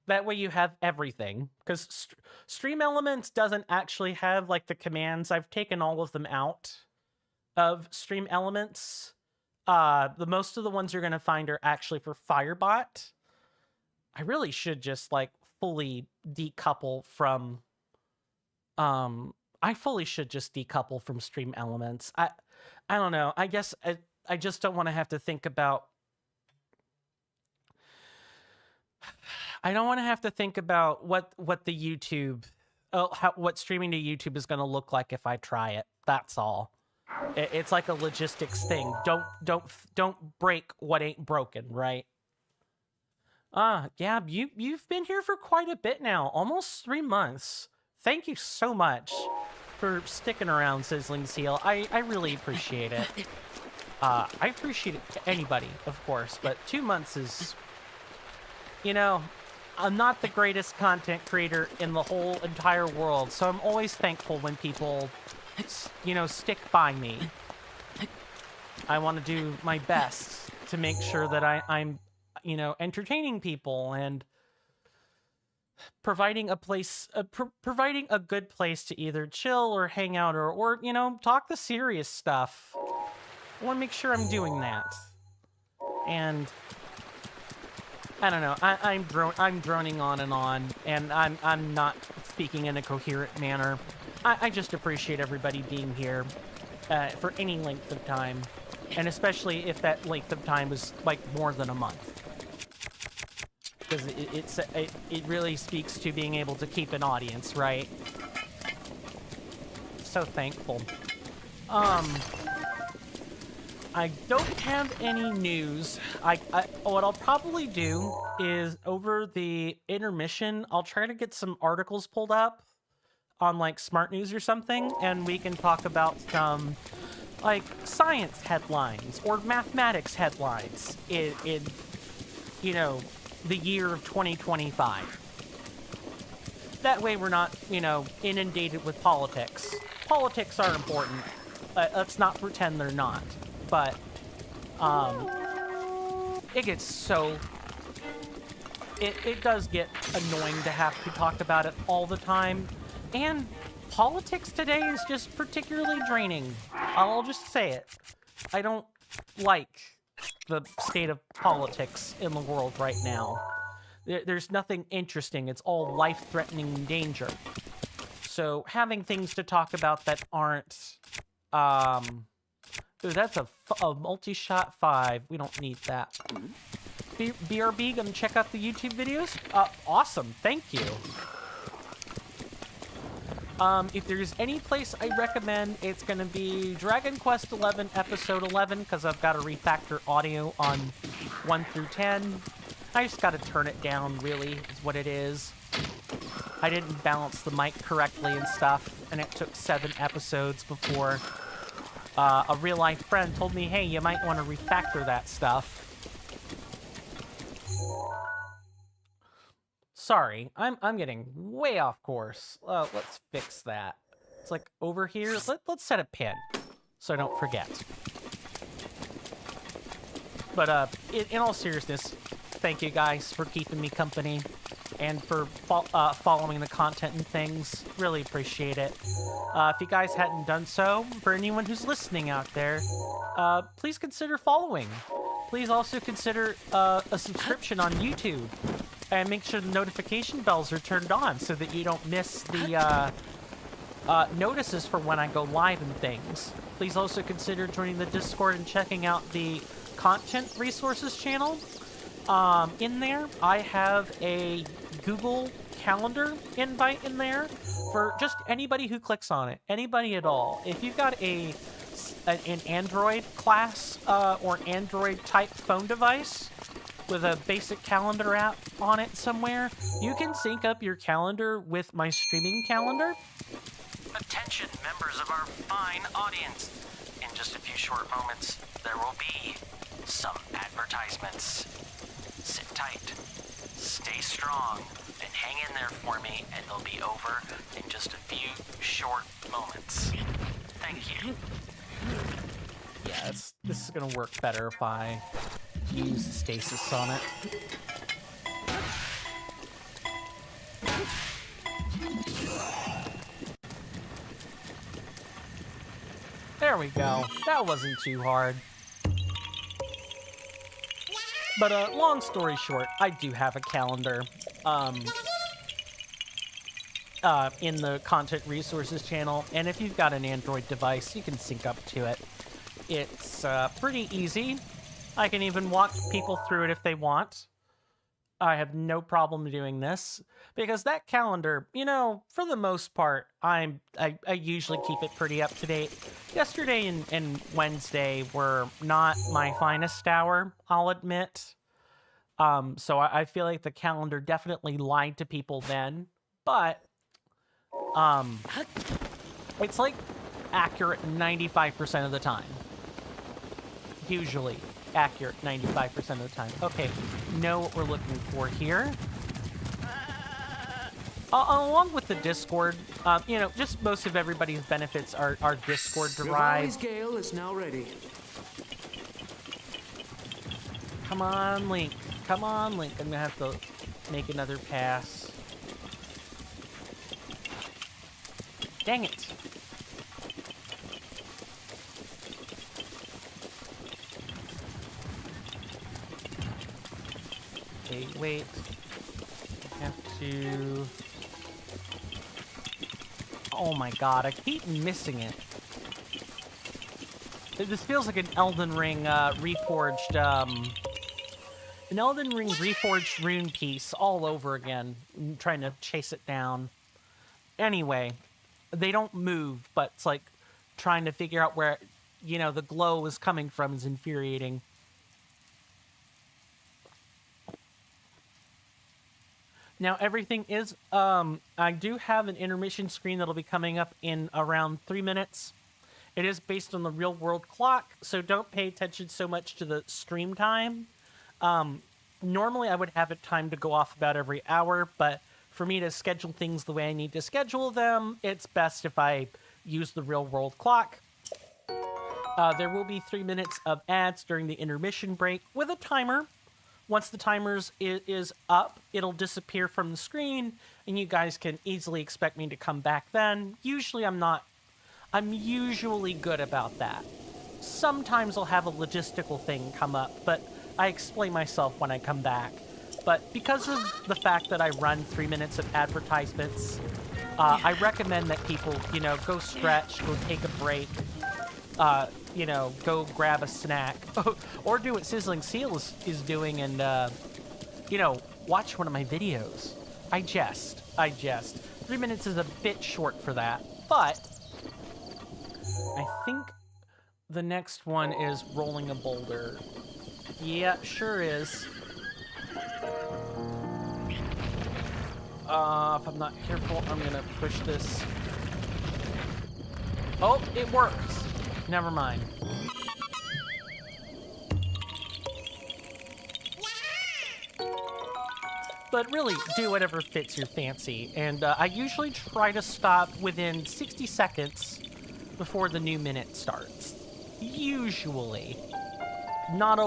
That way you have everything, because Stream Elements doesn't actually have, like, the commands. I've taken all of them out of Stream Elements. The most of the ones you're going to find are actually for Firebot. I really should just, like, fully decouple from... I fully should just decouple from Stream Elements. I don't know. I guess I just don't want to have to think about... I don't want to have to think about what the YouTube, what streaming to YouTube is going to look like if I try it. That's all. It's like a logistics thing. Don't break what ain't broken, right? Gab, you've been here for quite a bit now, almost 3 months. Thank you so much for sticking around, Sizzling Seal. I really appreciate it. I appreciate it to anybody, of course, but 2 months is, you know, I'm not the greatest content creator in the whole entire world, so I'm always thankful when people, you know, stick by me. I want to do my best to make sure that I'm, you know, entertaining people and providing a place, providing a good place to either chill or hang out or you know, talk the serious stuff. I want to make sure I'm doing that. And I don't know. I'm droning on, and I'm not speaking in a coherent manner. I just appreciate everybody being here for any length of time, and especially if that length of time is like more than a month, because it really speaks to being able to keep an audience, right? So thankful. I don't have any news. What I'll probably do is over the intermission, I'll try to get some articles pulled up on like Smart News or something, and we can talk about some like science headlines or mathematics headlines in you know, the year of 2025. That way we're not, you know, inundated with politics. Politics are important. Let's not pretend they're not. But, it gets so... It does get annoying to have to talk about it all the time. And politics today is just particularly draining. I'll just say it. I don't like the state of politics in the world right now. There's nothing interesting. It's all life-threatening danger. So having things to talk about that aren't... Dude, that's a multi-shot 5. We don't need that. BRB, gonna check out the YouTube videos? Awesome. Thank you. If there's any place I recommend, it's gonna be Dragon Quest XI Episode 11, because I've got to refactor audio on 1 through 10. I just gotta turn it down, really, is what it is. I didn't balance the mic correctly and stuff, and it took 7 episodes before... a real-life friend told me, hey, you might want to refactor that stuff. Sorry, I'm getting way off course. Let's fix that. It's like over here. Let's set a pin so I don't forget. But in all seriousness, thank you guys for keeping me company and for following the content and things. Really appreciate it. If you guys hadn't done so, for anyone who's listening out there, please consider following. Please also consider a subscription on YouTube. And make sure the notification bells are turned on so that you don't miss the notices for when I go live and things. Please also consider joining the Discord and checking out the content resources channel. In there, I have a Google Calendar invite in there for just anybody who clicks on it. Anybody at all. If you've got an Android class or Android type phone device with a basic calendar app on it somewhere, you can sync up your calendar with my streaming calendar. Attention, members of our fine audience. In just a few short moments, there will be some advertisements. Sit tight, stay strong, and hang in there for me, and they'll be over in just a few short moments. Thank you. Yeah, this is gonna work better if I use stasis on it. There we go. That wasn't too hard. But long story short, I do have a calendar in the content resources channel, and if you've got an Android device, you can sync up to it. It's pretty easy. I can even walk people through it if they want. I have no problem doing this because that calendar, you know, for the most part, I usually keep it pretty up to date. Yesterday and Wednesday were not my finest hour, I'll admit. So I feel like the calendar definitely lied to people then, but it's like accurate 95% of the time. Usually accurate 95% of the time. Okay, know what we're looking for here. Along with the Discord, you know, just most of everybody's benefits are Discord derived. Gale is now ready. Come on, Link. Come on, Link. I'm gonna have to make another pass. Dang it. Okay, wait. I have to... Oh my god, I keep missing it. This feels like an Elden Ring reforged, an Elden Ring reforged rune piece all over again. I'm trying to chase it down. Anyway, they don't move, but it's like trying to figure out where, you know, the glow is coming from is infuriating. Now, everything is, I do have an intermission screen that'll be coming up in around 3 minutes. It is based on the real world clock, so don't pay attention so much to the stream time. Normally, I would have it timed to go off about every hour, but for me to schedule things the way I need to schedule them, it's best if I use the real world clock. There will be 3 minutes of ads during the intermission break with a timer. Once the timer is up, it'll disappear from the screen, and you guys can easily expect me to come back then. Usually I'm usually good about that. Sometimes I'll have a logistical thing come up, but I explain myself when I come back. But because of the fact that I run 3 minutes of advertisements, I recommend that people, you know, go stretch, go take a break, you know, go grab a snack, or do what Sizzling Seal is doing and, you know, watch one of my videos. I jest. 3 minutes is a bit short for that, but I think the next one is rolling a boulder. Yeah, sure is. If I'm not careful, I'm gonna push this. Oh, it works. Never mind. But really, do whatever fits your fancy. And I usually try to stop within 60 seconds before the new minute starts. Usually. Not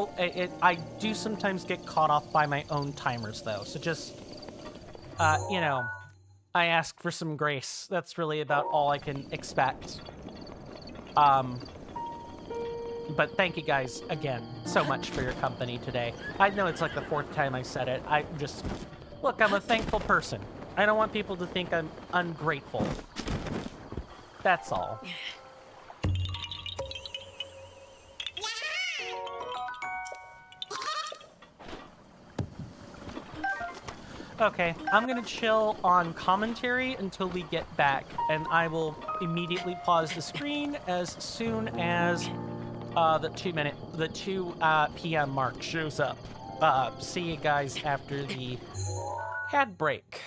I do sometimes get caught off by my own timers, though. So just, you know, I ask for some grace. That's really about all I can expect. But thank you guys again so much for your company today. I know it's like the 4th time I said it. Look, I'm a thankful person. I don't want people to think I'm ungrateful. That's all. Okay, I'm gonna chill on commentary until we get back, and I will immediately pause the screen as soon as the 2 p.m. mark shows up. See you guys after the ad break.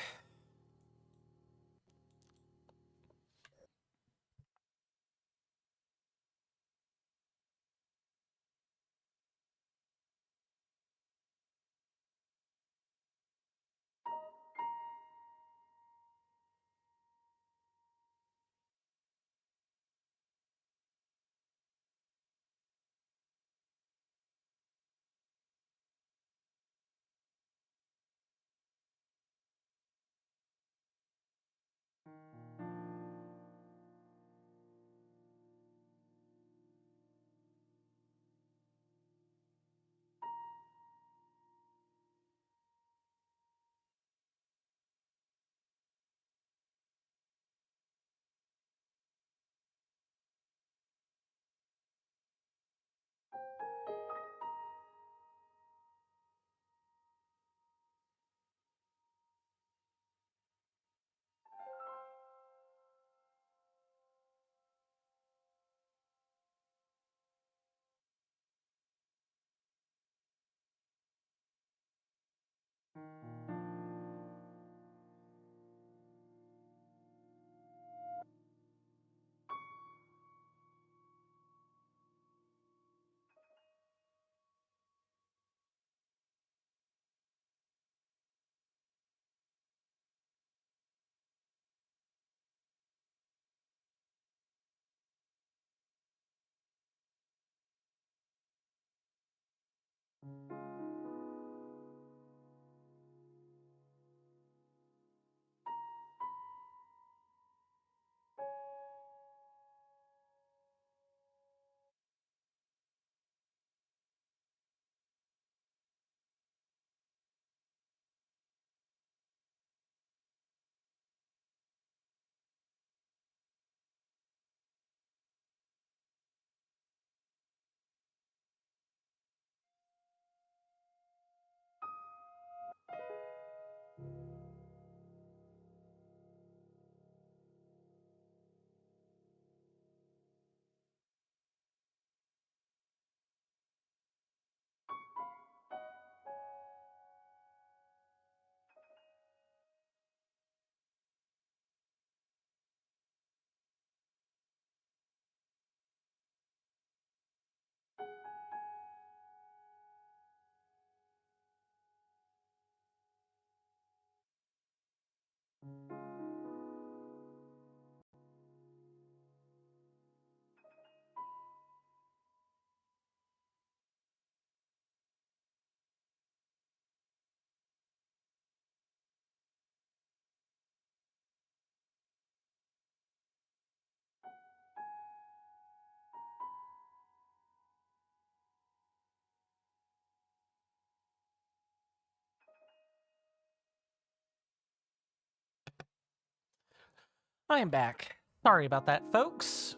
I am back. Sorry about that, folks.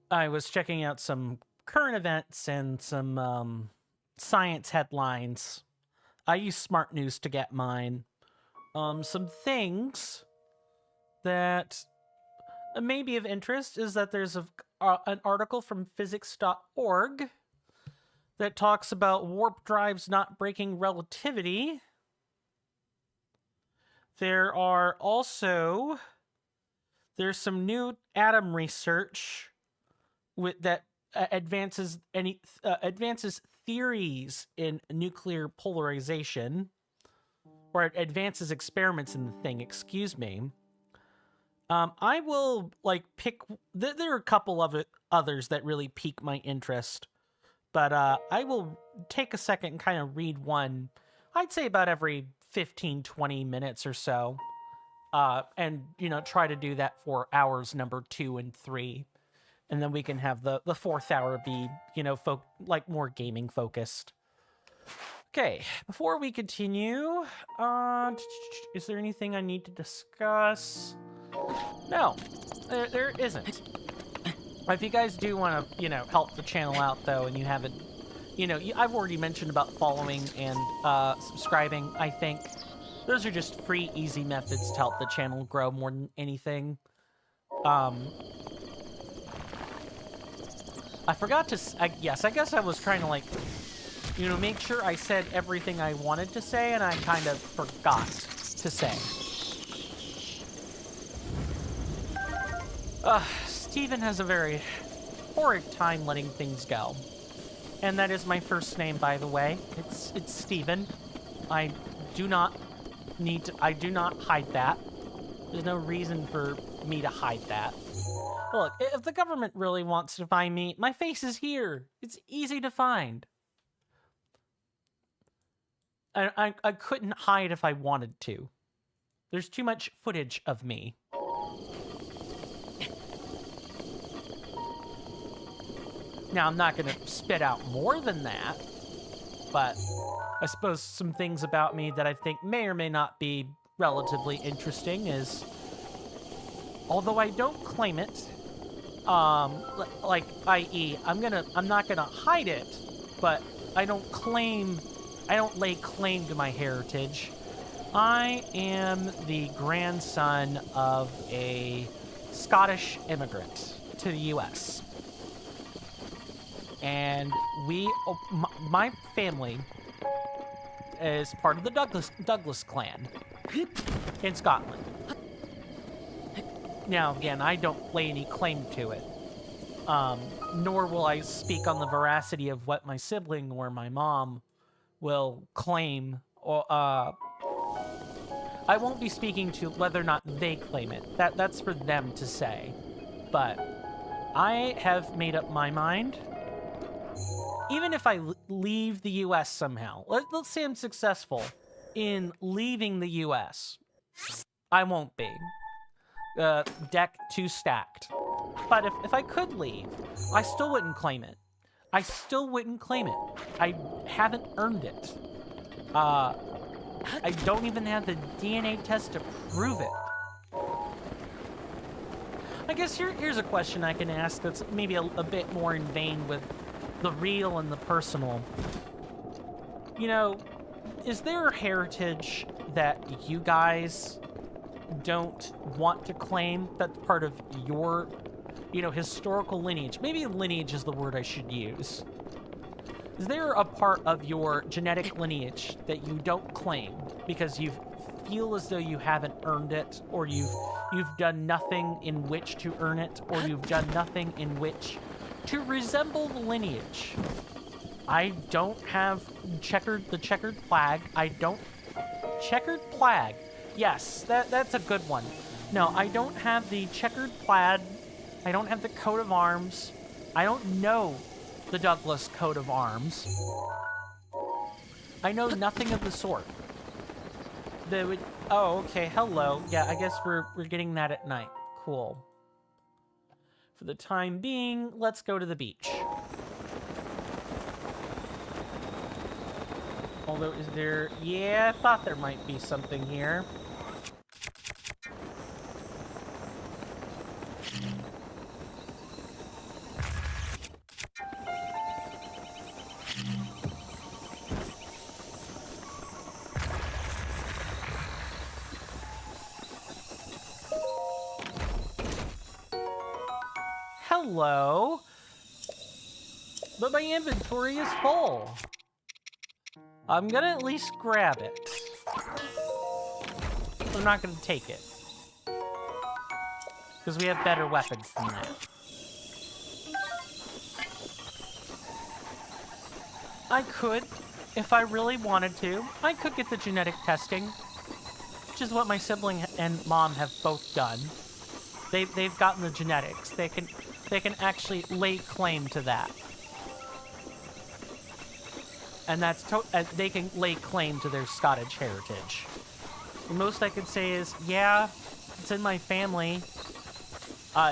I was checking out some current events and some science headlines. I use Smart News to get mine. Some things that may be of interest is that there's an article from physics.org that talks about warp drives not breaking relativity. There's some new atom research that advances theories in nuclear polarization. or it advances experiments in the thing, excuse me. I will, like, pick... There are a couple of others that really pique my interest. But I will take a second and kind of read one, I'd say about every 15, 20 minutes or so. And, try to do that for hours number 2 and 3. And then we can have the 4th hour be, more gaming focused. Okay, before we continue, is there anything I need to discuss? No, there isn't. If you guys do want to, help the channel out, though, and you haven't, I've already mentioned about following and subscribing, I think. Those are just free, easy methods to help the channel grow more than anything. I forgot to, yes, I guess I was trying to, like, make sure I said everything I wanted to say, and I kind of forgot to say. Steven has a very horrid time letting things go. And that is my first name, by the way. It's Steven. I do not hide that. There's no reason for me to hide that. Look, if the government really wants to find me, my face is here. It's easy to find. I couldn't hide if I wanted to. There's too much footage of me. Now, I'm not going to spit out more than that, but I suppose some things about me that I think may or may not be relatively interesting is, although I don't claim it, like, i.e., I'm not gonna hide it, but I don't lay claim to my heritage. I am the grandson of a Scottish immigrant to the U.S. And my family is part of the Douglas clan in Scotland. Now, again, I don't lay any claim to it, nor will I speak on the veracity of what my sibling or my mom will claim, or I won't be speaking to whether or not they claim it. That's for them to say. But I have made up my mind. Even if I leave the U.S. somehow, let's say I'm successful in leaving the U.S., I won't be. Deck 2 stacked. But if I could leave, I still wouldn't claim it. I still wouldn't claim it. I haven't earned it. I don't even have the DNA test to prove it. I guess here's a question I can ask that's maybe a bit more in vein with the real and the personal. Is there a heritage that you guys don't want to claim that's part of your, historical lineage? Maybe lineage is the word I should use. Is there a part of your genetic lineage that you don't claim because you feel as though you haven't earned it, or you've done nothing in which to earn it, or you've done nothing in which to resemble the lineage? I don't have the checkered flag. Checkered flag. Yes, that's a good one. No, I don't have the checkered plaid. I don't have the coat of arms. I don't know the Douglas coat of arms. I know nothing of the sort. Oh, okay, hello. Yeah, I guess we're getting that at night. Cool. For the time being, let's go to the beach. Although, is there... Yeah, I thought there might be something here. Hello. But my inventory is full. I'm gonna at least grab it. I'm not gonna take it, because we have better weapons than that. I could, if I really wanted to, I could get the genetic testing which is what my sibling and mom have both done. They've gotten the genetics. They can actually lay claim to that. And they can lay claim to their Scottish heritage. The most I could say is, yeah, it's in my family.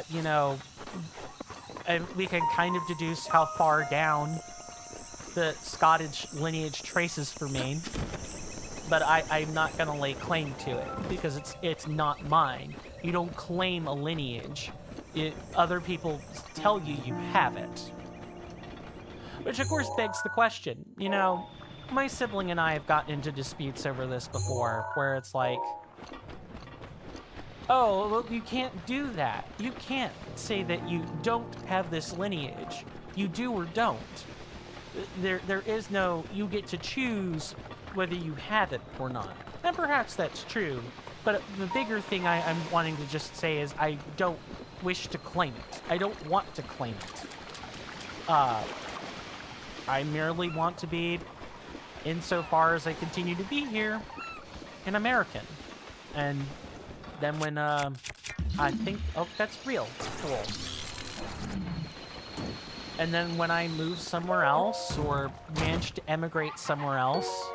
You know, and we can kind of deduce how far down the Scottish lineage traces for me. But I'm not gonna lay claim to it because it's not mine. You don't claim a lineage. Other people tell you you have it. Which, of course, begs the question, you know, my sibling and I have gotten into disputes over this before, where it's like, oh, well, you can't do that. You can't say that you don't have this lineage. You do or don't. There is no, you get to choose whether you have it or not. And perhaps that's true, but the bigger thing I'm wanting to just say is I don't wish to claim it. I don't want to claim it. I merely want to be, insofar as I continue to be here, an American. And then when, I think, oh, that's real. It's cool. And then when I move somewhere else, or manage to emigrate somewhere else,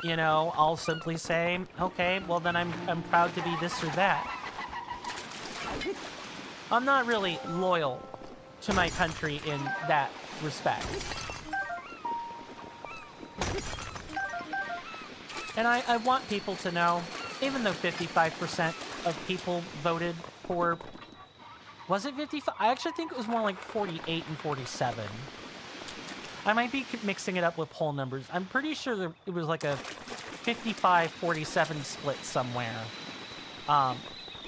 you know, I'll simply say, okay, well then I'm proud to be this or that. I'm not really loyal to my country in that respect. And I want people to know, even though 55% of people voted for, was it 55? I actually think it was more like 48 and 47. I might be mixing it up with poll numbers. I'm pretty sure it was like a 55-47 split somewhere.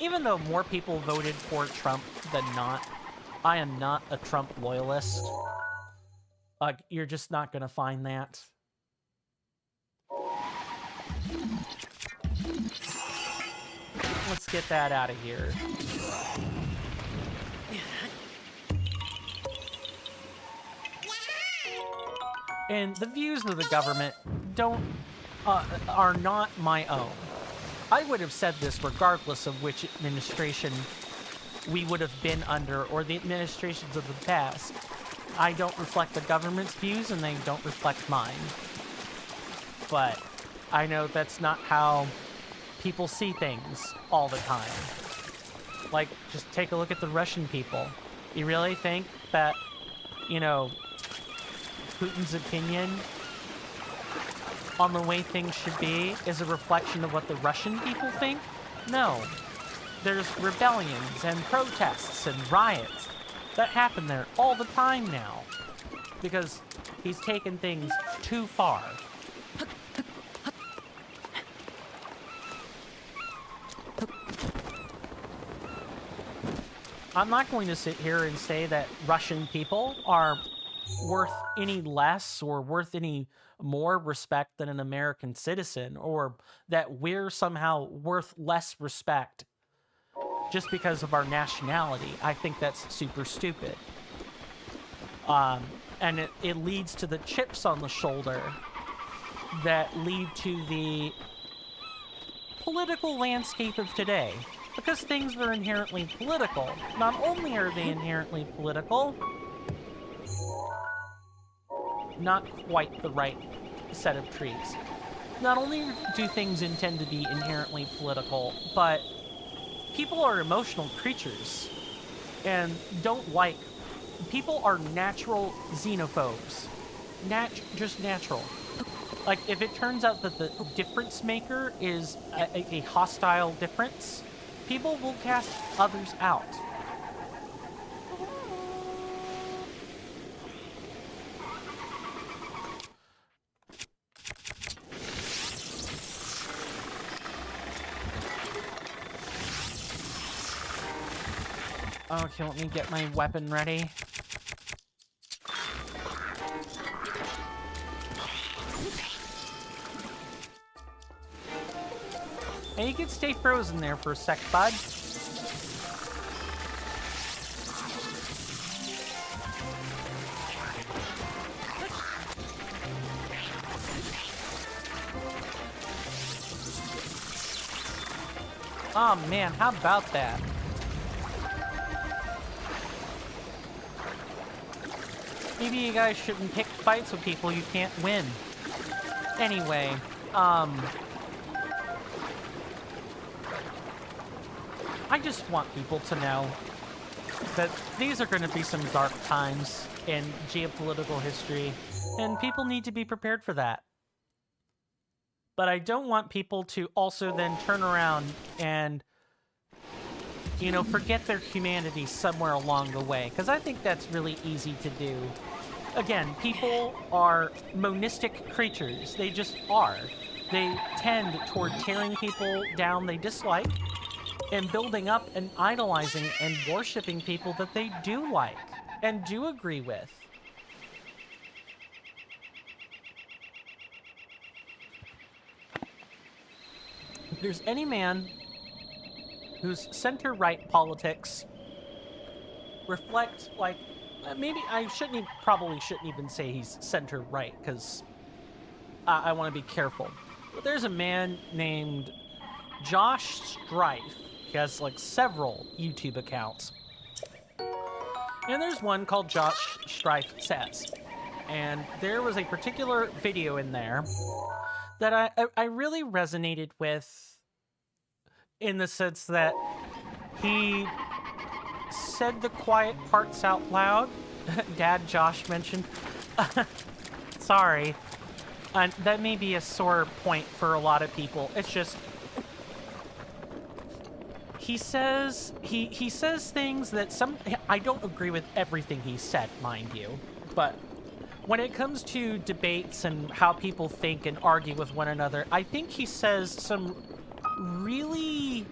Even though more people voted for Trump than not, I am not a Trump loyalist. You're just not gonna find that. Let's get that out of here. And the views of the government are not my own. I would have said this regardless of which administration we would have been under, or the administrations of the past. I don't reflect the government's views, and they don't reflect mine. But I know that's not how people see things all the time. Like, just take a look at the Russian people. You really think that, you know, Putin's opinion on the way things should be is a reflection of what the Russian people think? No. There's rebellions and protests and riots that happen there all the time now because he's taken things too far. I'm not going to sit here and say that Russian people are worth any less or worth any more respect than an American citizen, or that we're somehow worth less respect just because of our nationality. I think that's super stupid. And it leads to the chips on the shoulder that lead to the political landscape of today. Because things are inherently political. Not only are they inherently political, not quite the right set of trees. Not only do things intend to be inherently political, but people are emotional creatures and don't like... People are natural xenophobes. Just natural. Like, if it turns out that the difference maker is a hostile difference, people will cast others out. Okay, let me get my weapon ready. And you can stay frozen there for a sec, bud. Oh man, how about that? Maybe you guys shouldn't pick fights with people you can't win. Anyway, I just want people to know that these are going to be some dark times in geopolitical history, and people need to be prepared for that. But I don't want people to also then turn around and, you know, forget their humanity somewhere along the way, because I think that's really easy to do. Again, people are monistic creatures. They just are. They tend toward tearing people down they dislike and building up and idolizing and worshiping people that they do like and do agree with. If there's any man whose center-right politics reflect, like, maybe I probably shouldn't even say he's center-right, because I want to be careful. But there's a man named Josh Strife. He has, like, several YouTube accounts. And there's one called Josh Strife Says. And there was a particular video in there that I really resonated with, in the sense that he said the quiet parts out loud. Dad Josh mentioned. Sorry. That may be a sore point for a lot of people. It's just, he says things that I don't agree with everything he said, mind you, but when it comes to debates and how people think and argue with one another, I think he says some really,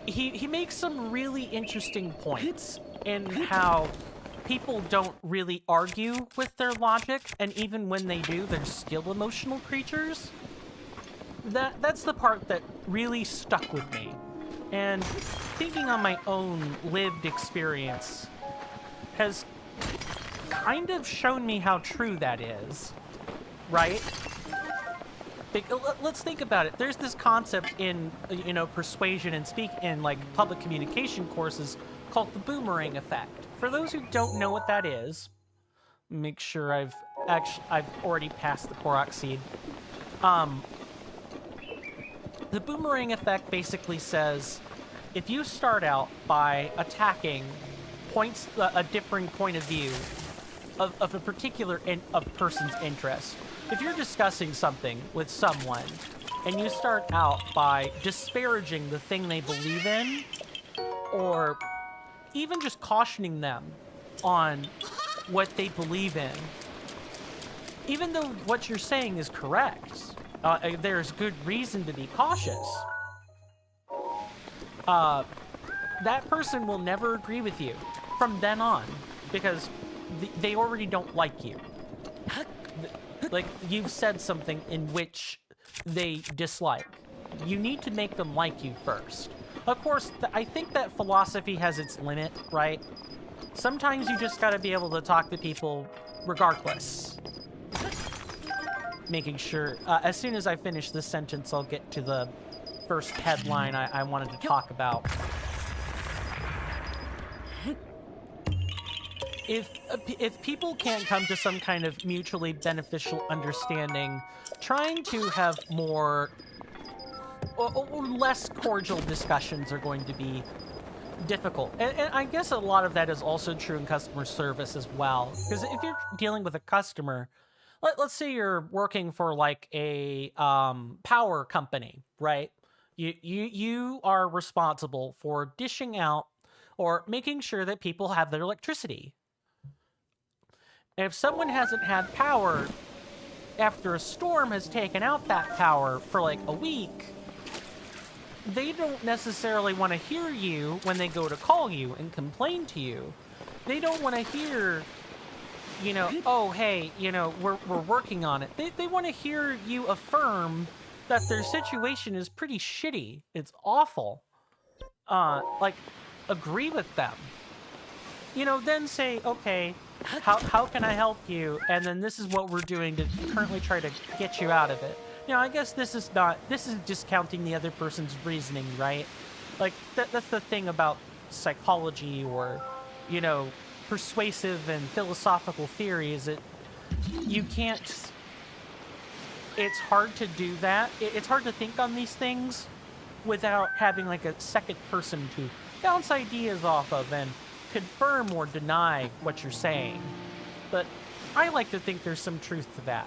he makes some really interesting points in how people don't really argue with their logic, and even when they do, they're still emotional creatures. That's the part that really stuck with me. And thinking on my own lived experience has kind of shown me how true that is, right? Let's think about it. There's this concept in, you know, persuasion and in like public communication courses called the boomerang effect. For those who don't know what that is, make sure I've already passed the Koroks seed. The boomerang effect basically says, if you start out by attacking a differing point of view of a particular person's interest, if you're discussing something with someone and you start out by disparaging the thing they believe in, or even just cautioning them on what they believe in, even though what you're saying is correct, there's good reason to be cautious. That person will never agree with you from then on, because they already don't like you. Like, you've said something in which they dislike. You need to make them like you first. Of course, I think that philosophy has its limit, right? Sometimes you just gotta be able to talk to people regardless. Making sure, as soon as I finish this sentence, I'll get to the first headline I wanted to talk about. If people can't come to some kind of mutually beneficial understanding, trying to have more or less cordial discussions are going to be difficult. And I guess a lot of that is also true in customer service as well. Because if you're dealing with a customer, let's say you're working for like a power company, right? You are responsible for dishing out or making sure that people have their electricity. If someone hasn't had power after a storm has taken out that power for like a week, they don't necessarily want to hear you when they go to call you and complain to you. They don't want to hear, you know, oh, hey, you know, we're working on it. They want to hear you affirm that their situation is pretty shitty. It's awful. Like, agree with them. You know, then say, okay, how can I help you? And then this is what we're doing to currently try to get you out of it. I guess this is discounting the other person's reasoning, right? Like, that's the thing about psychology or, you know, persuasive and philosophical theories. You can't, it's hard to do that. It's hard to think on these things without having, like, a second person to bounce ideas off of and confirm or deny what you're saying. But I like to think there's some truth to that.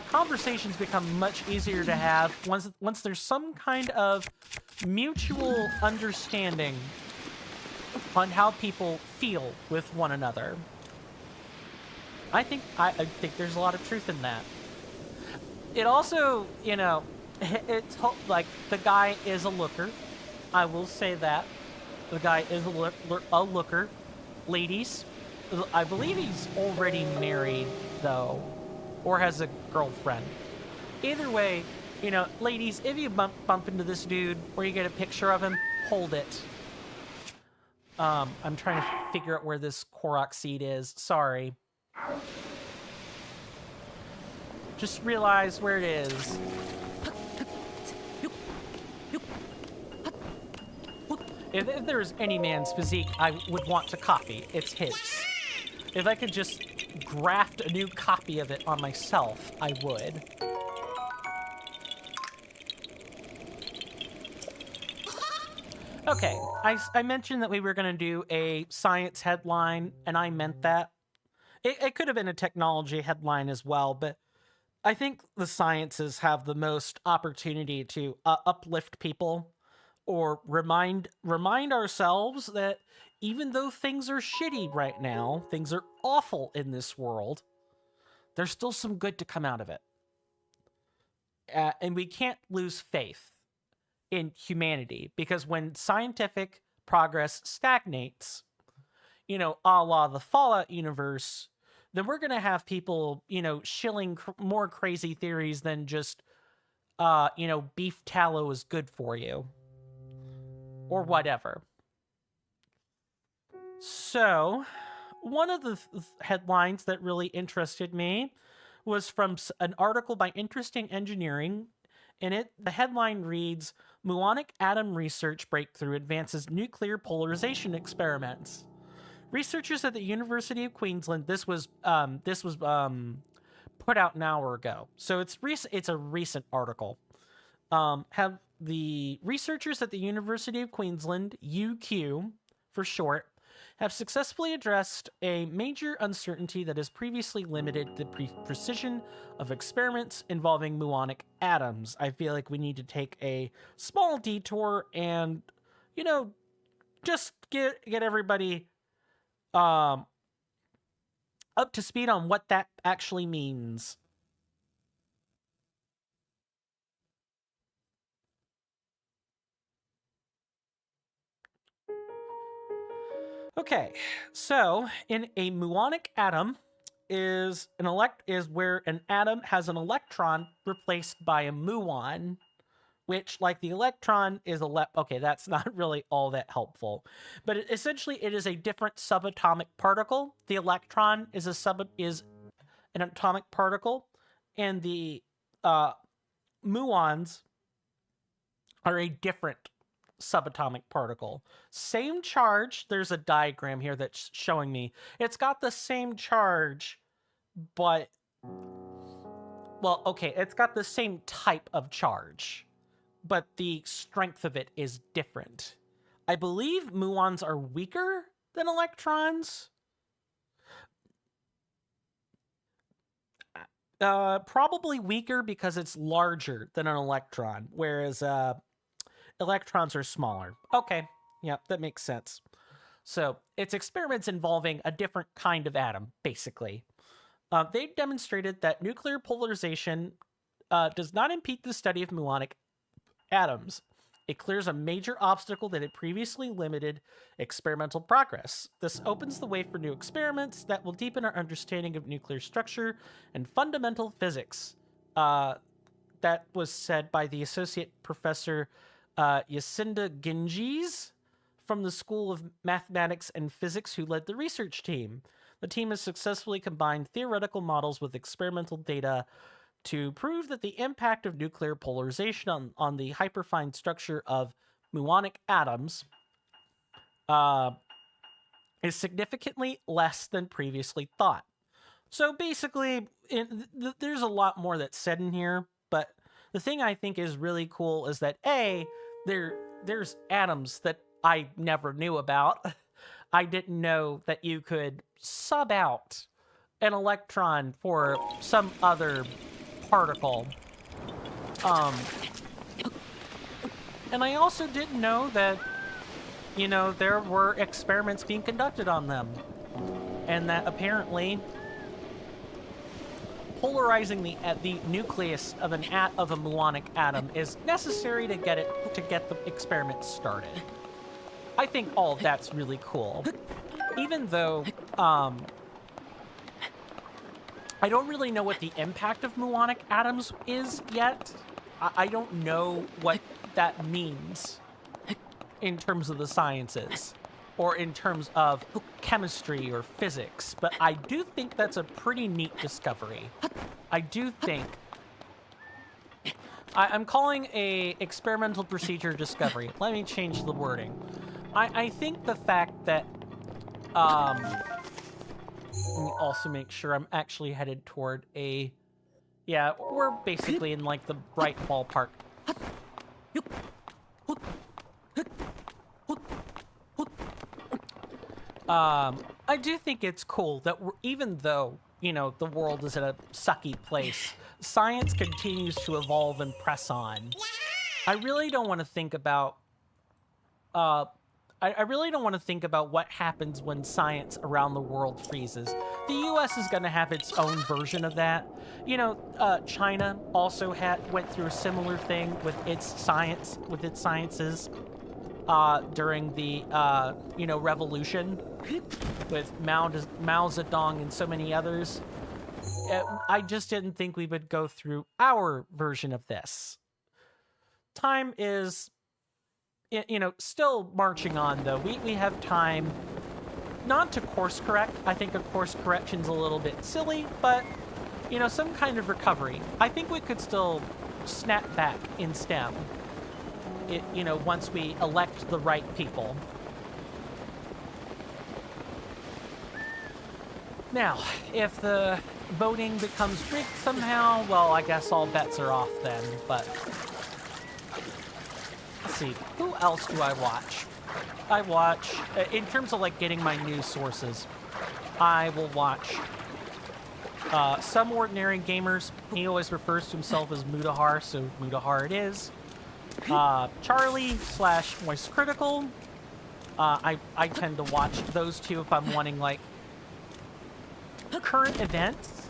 Conversations become much easier to have once there's some kind of mutual understanding on how people feel with one another. I think there's a lot of truth in that. It also, you know, it's like the guy is a looker. I will say that the guy is a looker. Ladies, I believe he's already married though, or has a girlfriend. Either way, you know, ladies, if you bump into this dude or you get a picture of him, hold it. I'm trying to figure out where this Korok seed is. Sorry. Just realize where it is. If there's any man's physique I would want to copy, it's his. If I could just graft a new copy of it on myself, I would. Okay, I mentioned that we were going to do a science headline, and I meant that. It could have been a technology headline as well, but I think the sciences have the most opportunity to uplift people or remind ourselves that even though things are shitty right now, things are awful in this world, there's still some good to come out of it. And we can't lose faith in humanity, because when scientific progress stagnates, you know, a la the Fallout universe, then we're going to have people, you know, shilling more crazy theories than just, you know, beef tallow is good for you. Or whatever. So, one of the headlines that really interested me was from an article by Interesting Engineering. In it, the headline reads, "Muonic atom research breakthrough advances nuclear polarization experiments." Researchers at the University of Queensland, this was put out an hour ago, so it's a recent article. Have the researchers at the University of Queensland, UQ for short, have successfully addressed a major uncertainty that has previously limited the precision of experiments involving muonic atoms. I feel like we need to take a small detour and, you know, just get everybody up to speed on what that actually means. Okay, so in a muonic atom is where an atom has an electron replaced by a muon, which, like the electron, is okay, that's not really all that helpful, but essentially it is a different subatomic particle. The electron is an atomic particle, and the muons are a different subatomic particle. Same charge. There's a diagram here that's showing me. It's got the same charge, but, well, okay, it's got the same type of charge, but the strength of it is different. I believe muons are weaker than electrons. Probably weaker because it's larger than an electron, whereas electrons are smaller. Okay, yeah, that makes sense. So it's experiments involving a different kind of atom, basically. They demonstrated that nuclear polarization does not impede the study of muonic atoms. It clears a major obstacle that had previously limited experimental progress. This opens the way for new experiments that will deepen our understanding of nuclear structure and fundamental physics. That was said by the Associate Professor Yacinda Gingies from the School of Mathematics and Physics, who led the research team. The team has successfully combined theoretical models with experimental data to prove that the impact of nuclear polarization on the hyperfine structure of muonic atoms is significantly less than previously thought. So basically, there's a lot more that's said in here, but the thing I think is really cool is that there's atoms that I never knew about. I didn't know that you could sub out an electron for some other particle. And I also didn't know that, there were experiments being conducted on them. And that apparently polarizing the nucleus of a muonic atom is necessary to get the experiment started. I think all of that's really cool. Even though I don't really know what the impact of muonic atoms is yet. I don't know what that means in terms of the sciences or in terms of chemistry or physics, but I do think that's a pretty neat discovery. I do think I'm calling a experimental procedure discovery. Let me change the wording. I think the fact that let me also make sure I'm actually headed toward yeah, we're basically in like the right ballpark. I do think it's cool that even though, the world is in a sucky place, science continues to evolve and press on. I really don't want to think about I really don't want to think about what happens when science around the world freezes. The US is going to have its own version of that. China also went through a similar thing with its sciences during the revolution with Mao Zedong and so many others. I just didn't think we would go through our version of this. Time is still marching on, though. We have time not to course correct. I think a course correction's a little bit silly, but, some kind of recovery. I think we could still snap back in STEM, once we elect the right people. Now, if the voting becomes rigged somehow, well, I guess all bets are off then, but let's see, who else do I watch? I watch, in terms of like getting my news sources, I will watch Some Ordinary Gamers. He always refers to himself as Mudahar, so Mudahar it is. Charlie/Voice Critical. I tend to watch those two if I'm wanting like current events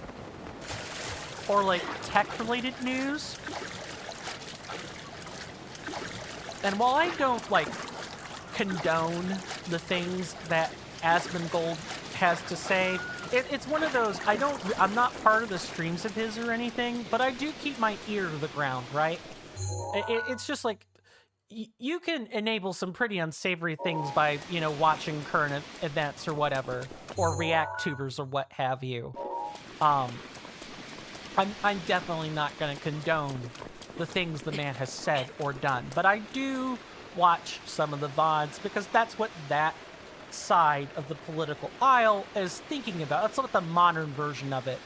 or like tech-related news. And while I don't like condone the things that Asmongold has to say, it's one of those, I'm not part of the streams of his or anything, but I do keep my ear to the ground, right? It's just like, you can enable some pretty unsavory things by, watching current events or whatever, or react tubers or what have you. I'm definitely not going to condone the things the man has said or done, but I do watch some of the VODs because that's what that side of the political aisle is thinking about. That's what the modern version of it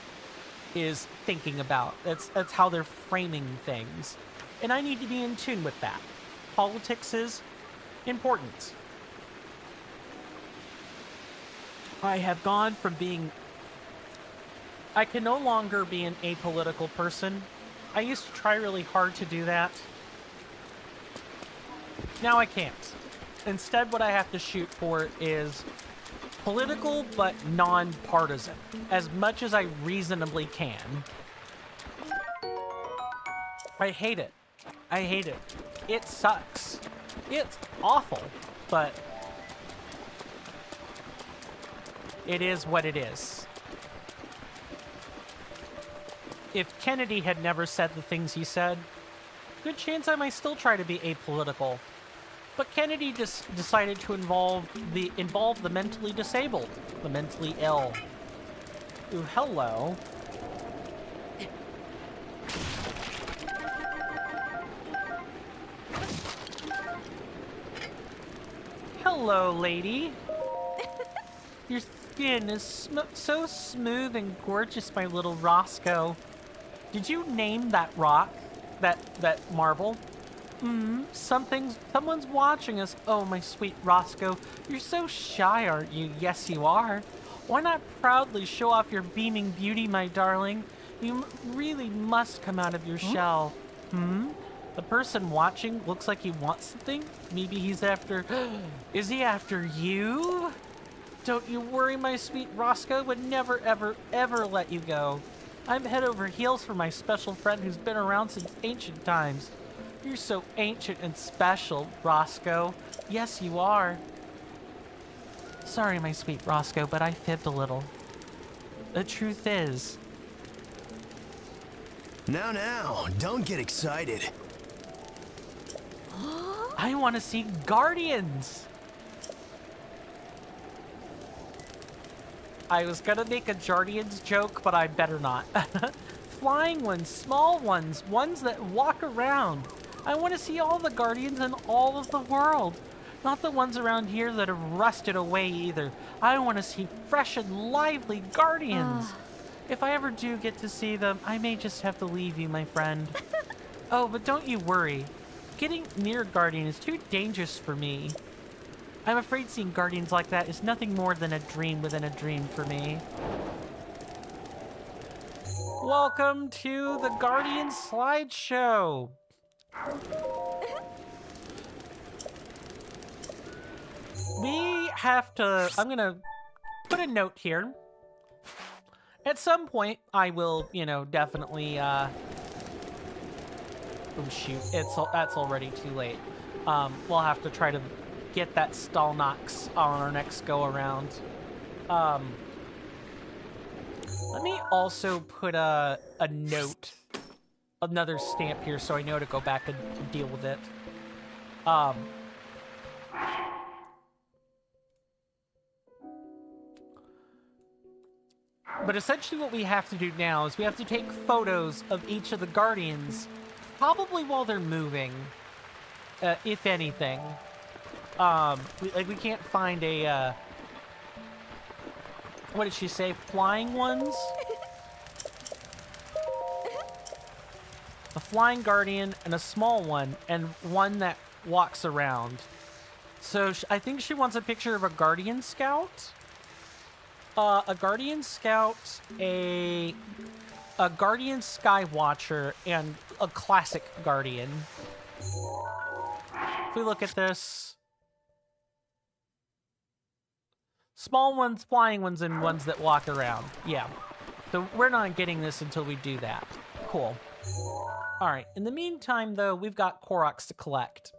is thinking about. That's how they're framing things. And I need to be in tune with that. Politics is important. I have gone from being... I can no longer be an apolitical person. I used to try really hard to do that. Now I can't. Instead, what I have to shoot for is political but non-partisan, as much as I reasonably can. I hate it. I hate it. It sucks. It's awful, but it is what it is. If Kennedy had never said the things he said, good chance I might still try to be apolitical. But Kennedy just decided to involve the mentally disabled, the mentally ill. Ooh, hello. Hello, lady. Your skin is so smooth and gorgeous, my little Roscoe. Did you name that rock? That marble? Someone's watching us. Oh, my sweet Roscoe. You're so shy, aren't you? Yes, you are. Why not proudly show off your beaming beauty, my darling? You really must come out of your shell. The person watching looks like he wants something. Maybe he's after... Is he after you? Don't you worry, my sweet Roscoe. Would never, ever, ever let you go. I'm head over heels for my special friend who's been around since ancient times. You're so ancient and special, Roscoe. Yes, you are. Sorry, my sweet Roscoe, but I fibbed a little. The truth is... Now, don't get excited. I want to see Guardians! I was gonna make a Guardians joke, but I better not. Flying ones, small ones, ones that walk around. I want to see all the Guardians in all of the world. Not the ones around here that have rusted away either. I want to see fresh and lively Guardians. If I ever do get to see them, I may just have to leave you, my friend. Oh, but don't you worry. Getting near Guardian is too dangerous for me. I'm afraid seeing Guardians like that is nothing more than a dream within a dream for me. Welcome to the Guardian slideshow. We have to... I'm gonna put a note here. At some point, I will, definitely, Oh shoot, that's already too late. We'll have to try to get that Stalnox on our next go-around. Let me also put a note, another stamp here so I know to go back and deal with it. But essentially what we have to do now is we have to take photos of each of the Guardians, probably while they're moving, if anything. We can't find a, what did she say? Flying ones? A flying Guardian and a small one, and one that walks around. So I think she wants a picture of a Guardian Scout. A Guardian Scout, a Guardian Skywatcher, and a classic Guardian. If we look at this... Small ones, flying ones, and ones that walk around. Yeah. So we're not getting this until we do that. Cool. Alright, in the meantime, though, we've got Koroks to collect.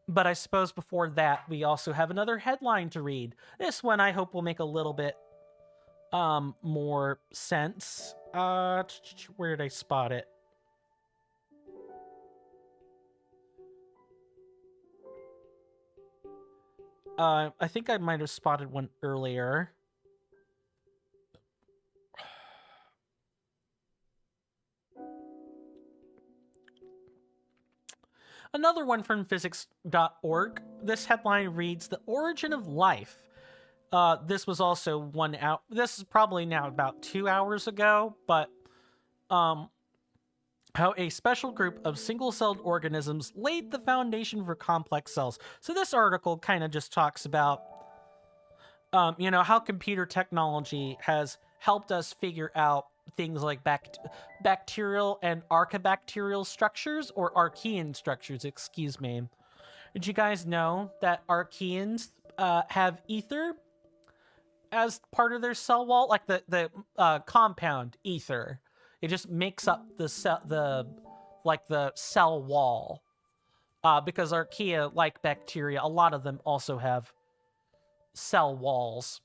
But I suppose before that, we also have another headline to read. This one I hope will make a little bit more sense. Where did I spot it? I think I might have spotted one earlier. Another one from physics.org. This headline reads, "The Origin of Life." This was also 1 hour. This is probably now about 2 hours ago, but how a special group of single-celled organisms laid the foundation for complex cells. So this article kind of just talks about, how computer technology has helped us figure out things like bacterial and archaebacterial structures, or archaean structures, excuse me. Did you guys know that archaeans have ether as part of their cell wall? Like the compound ether. It just makes up the cell wall. Because archaea, like bacteria, a lot of them also have cell walls.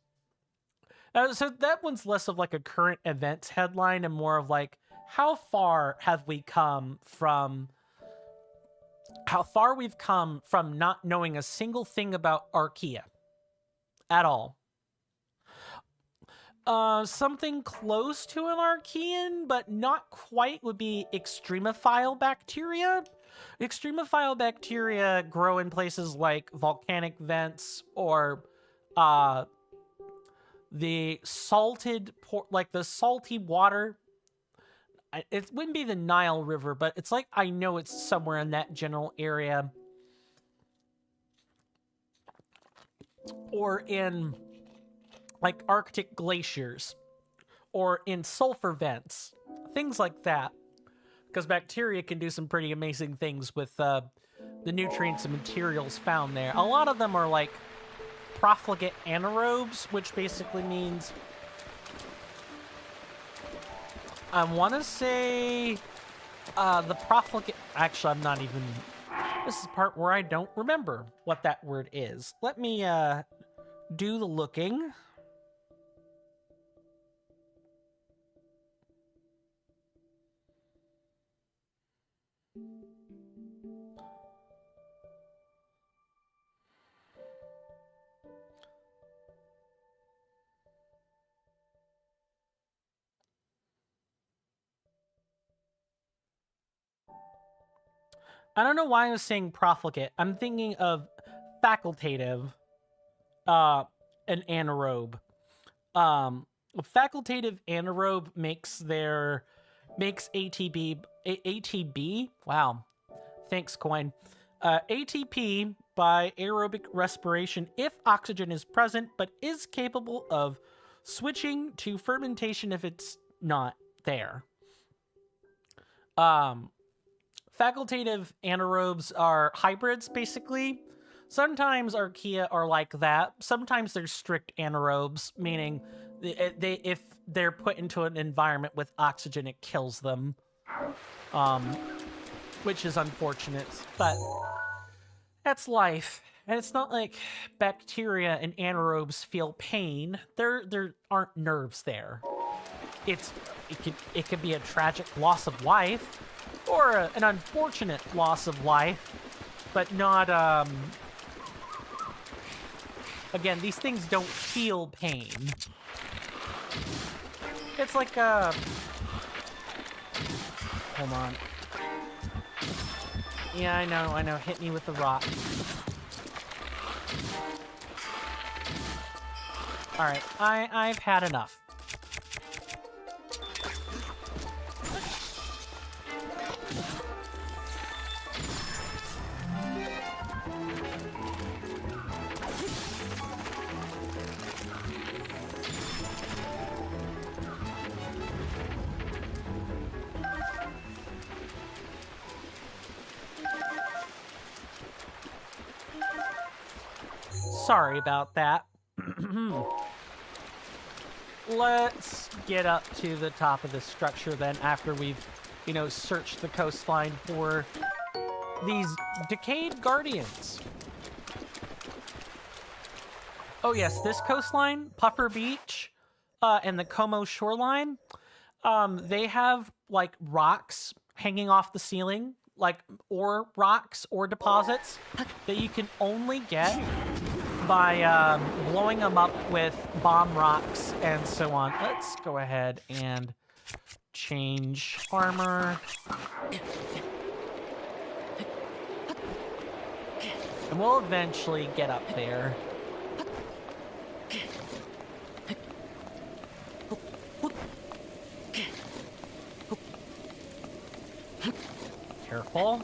So that one's less of like a current events headline and more of like, how far we've come from not knowing a single thing about archaea at all. Something close to an archaean, but not quite, would be extremophile bacteria. Extremophile bacteria grow in places like volcanic vents or the salted, like the salty water. It wouldn't be the Nile River, but it's like I know it's somewhere in that general area. Or in like Arctic glaciers. Or in sulfur vents. Things like that. Because bacteria can do some pretty amazing things with the nutrients and materials found there. A lot of them are like profligate anaerobes, which basically means... I want to say the profligate... Actually, I'm not even... This is the part where I don't remember what that word is. Let me do the looking. I don't know why I was saying profligate. I'm thinking of facultative, an anaerobe. A facultative anaerobe makes ATB. Wow, thanks, coin. ATP by aerobic respiration if oxygen is present, but is capable of switching to fermentation if it's not there. Facultative anaerobes are hybrids, basically. Sometimes archaea are like that. Sometimes they're strict anaerobes, meaning if they're put into an environment with oxygen, it kills them. Which is unfortunate, but that's life. And it's not like bacteria and anaerobes feel pain. There aren't nerves there. It could be a tragic loss of life, or an unfortunate loss of life, but not, again, these things don't feel pain. It's like, hold on. Yeah, I know, hit me with the rock. Alright, I've had enough. Sorry about that. Let's get up to the top of the structure then after we've, searched the coastline for these decayed guardians. Oh yes, this coastline, Puffer Beach, and the Como shoreline, they have like rocks hanging off the ceiling, like ore rocks or deposits that you can only get by blowing them up with bomb rocks and so on. Let's go ahead and change armor. And we'll eventually get up there. Careful.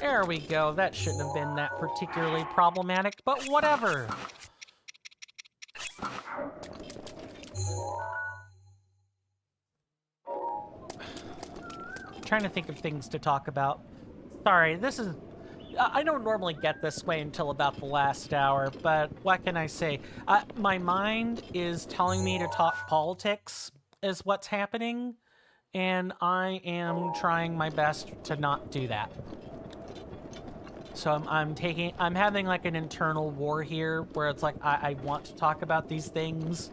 There we go. That shouldn't have been that particularly problematic, but whatever. Trying to think of things to talk about. Sorry, this is... I don't normally get this way until about the last hour, but what can I say? My mind is telling me to talk politics is what's happening, and I am trying my best to not do that. So I'm having like an internal war here where it's like I want to talk about these things,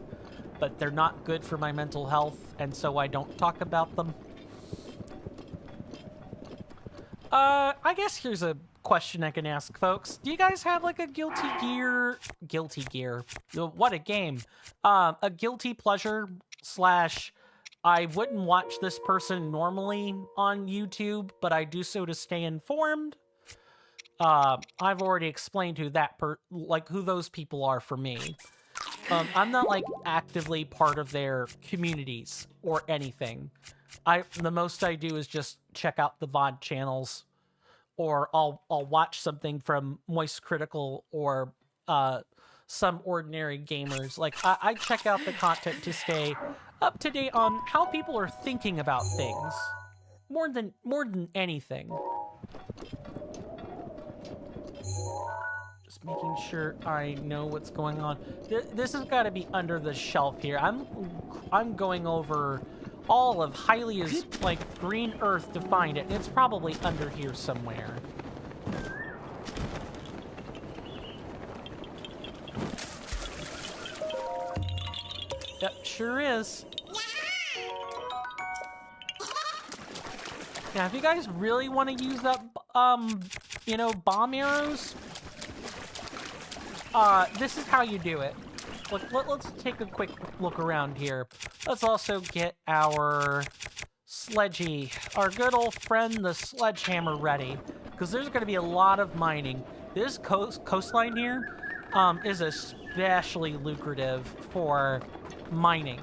but they're not good for my mental health, and so I don't talk about them. I guess here's a question I can ask folks. Do you guys have like a guilty gear? What a game. A guilty pleasure slash I wouldn't watch this person normally on YouTube, but I do so to stay informed. I've already explained who who those people are for me. I'm not like actively part of their communities or anything. The most I do is just check out the VOD channels, or I'll watch something from Moist Critical or some ordinary gamers. Like I check out the content to stay up to date on how people are thinking about things, more than anything. Just making sure I know what's going on. This has got to be under the shelf here. I'm going over all of Hylia's like green earth to find it. It's probably under here somewhere. Yep, sure is. Now, if you guys really want to use up, you know, bomb arrows, this is how you do it. Let's take a quick look around here. Let's also get our sledgy, our good old friend, the sledgehammer, ready, because there's going to be a lot of mining. This coastline here is especially lucrative for mining.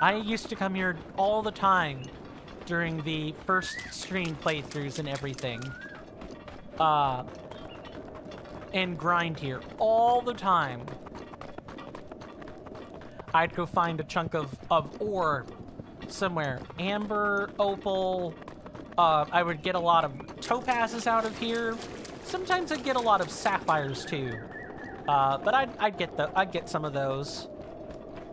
I used to come here all the time during the first stream playthroughs and everything. And grind here all the time. I'd go find a chunk of ore somewhere. Amber, opal. I would get a lot of topazes out of here. Sometimes I'd get a lot of sapphires too. But I'd get some of those.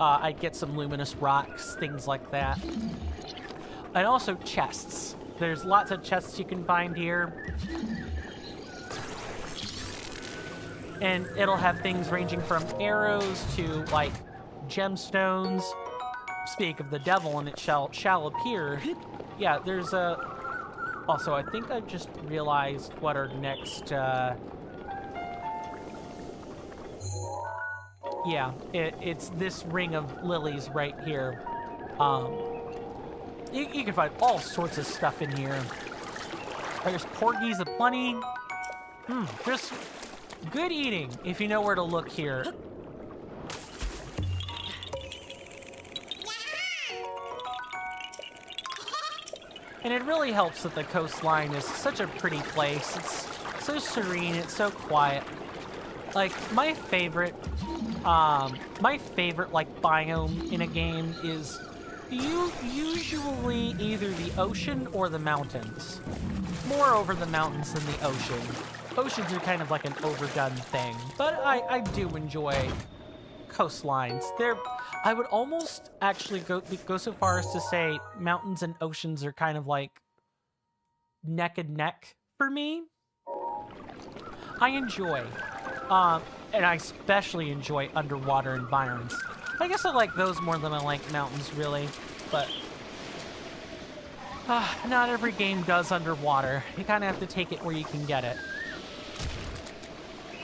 I'd get some luminous rocks, things like that. And also chests. There's lots of chests you can find here. And it'll have things ranging from arrows to, like, gemstones. Speak of the devil, and it shall appear. Yeah, there's a... Also, I think I've just realized what our next, Yeah, it's this ring of lilies right here. You can find all sorts of stuff in here. There's porgies aplenty. Just good eating, if you know where to look here. And it really helps that the coastline is such a pretty place. It's so serene, it's so quiet. Like, my favorite, like, biome in a game is usually either the ocean or the mountains. More over the mountains than the ocean. Oceans are kind of like an overdone thing, but I do enjoy coastlines. I would almost actually go so far as to say mountains and oceans are kind of like neck and neck for me. I enjoy, and I especially enjoy underwater environs. I guess I like those more than I like mountains, really, but not every game does underwater. You kind of have to take it where you can get it.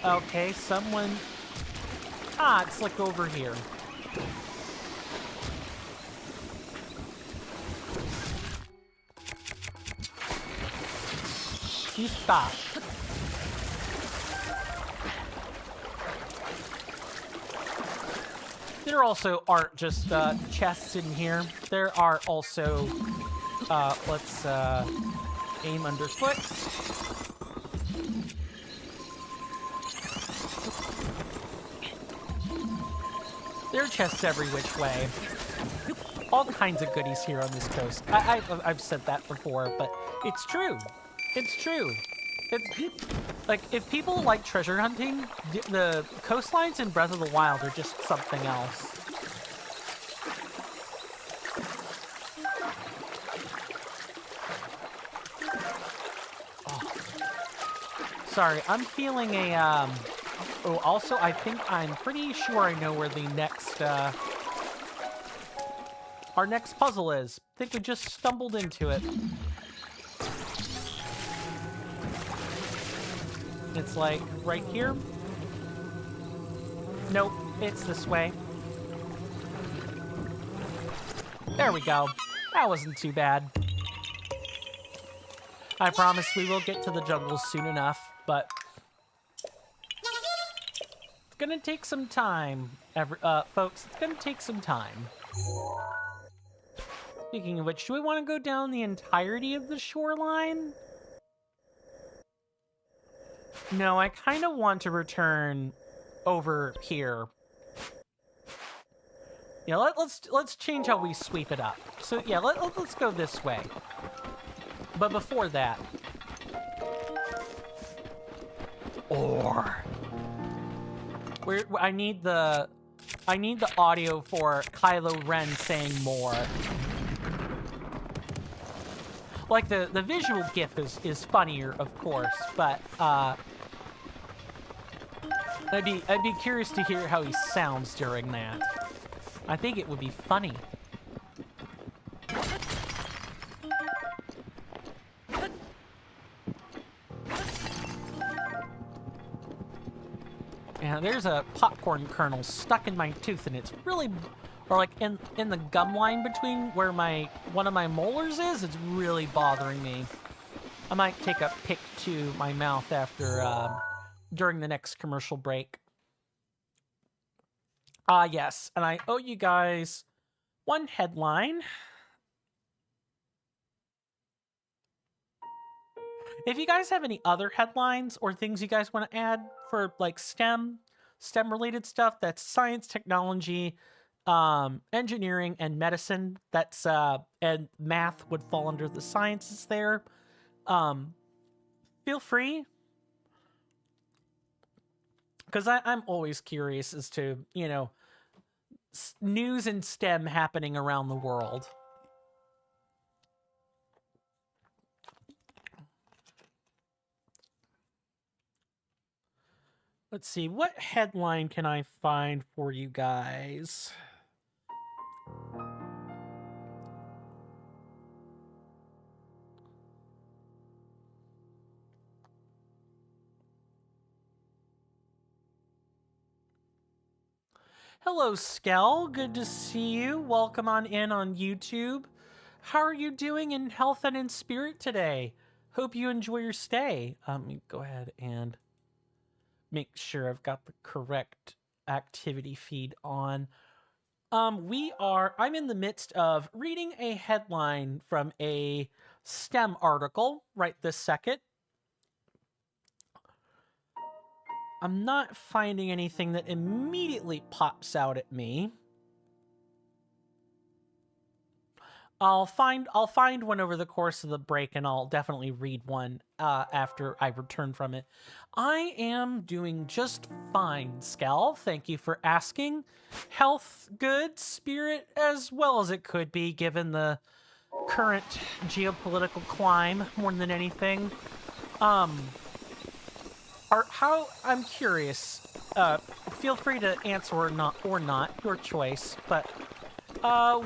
Okay, someone... it's like over here. You stop. There also aren't just chests in here. There are also, let's aim underfoot. There are chests every which way. All kinds of goodies here on this coast. I've said that before, but it's true. It's true. It's like, if people like treasure hunting, the coastlines in Breath of the Wild are just something else. Oh. Sorry, I'm feeling a, Oh, also, I'm pretty sure I know where the next, our next puzzle is. I think we just stumbled into it. It's like right here. Nope, it's this way. There we go. That wasn't too bad. I promise we will get to the jungle soon enough, but it's gonna take some time, folks. It's gonna take some time. Speaking of which, do we want to go down the entirety of the shoreline? No, I kind of want to return over here. Yeah, let's change how we sweep it up. So yeah, let's go this way. But before that, I need the audio for Kylo Ren saying more. Like the visual GIF is funnier, of course, but I'd be curious to hear how he sounds during that. I think it would be funny. Yeah, there's a popcorn kernel stuck in my tooth, and it's really, or like in the gum line between where one of my molars is. It's really bothering me. I might take a pick to my mouth after during the next commercial break. Yes, and I owe you guys one headline. If you guys have any other headlines or things you guys want to add for like STEM related stuff, that's science, technology, engineering, and medicine, that's and math would fall under the sciences there. Feel free, because I'm always curious as to, you know, news and STEM happening around the world. Let's see, what headline can I find for you guys? Hello, Skell. Good to see you. Welcome on in on YouTube. How are you doing in health and in spirit today? Hope you enjoy your stay. Let me go ahead and make sure I've got the correct activity feed on. I'm in the midst of reading a headline from a STEM article right this second. I'm not finding anything that immediately pops out at me. I'll find one over the course of the break, and I'll definitely read one after I return from it. I am doing just fine, Skell. Thank you for asking. Health good, spirit as well as it could be, given the current geopolitical climb more than anything. I'm curious. Feel free to answer or not, your choice. But how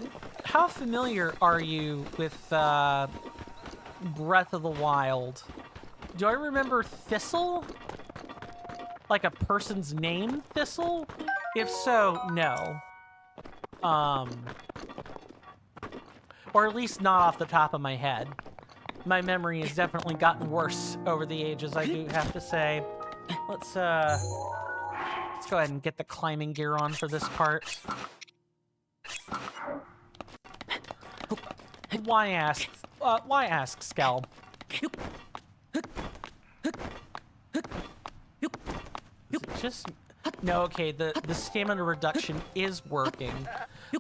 familiar are you with Breath of the Wild? Do I remember Thistle? Like a person's name, Thistle? If so, no. Or at least not off the top of my head. My memory has definitely gotten worse over the ages, I do have to say. Let's go ahead and get the climbing gear on for this part. Why ask, Skell? Just no. Okay, the stamina reduction is working.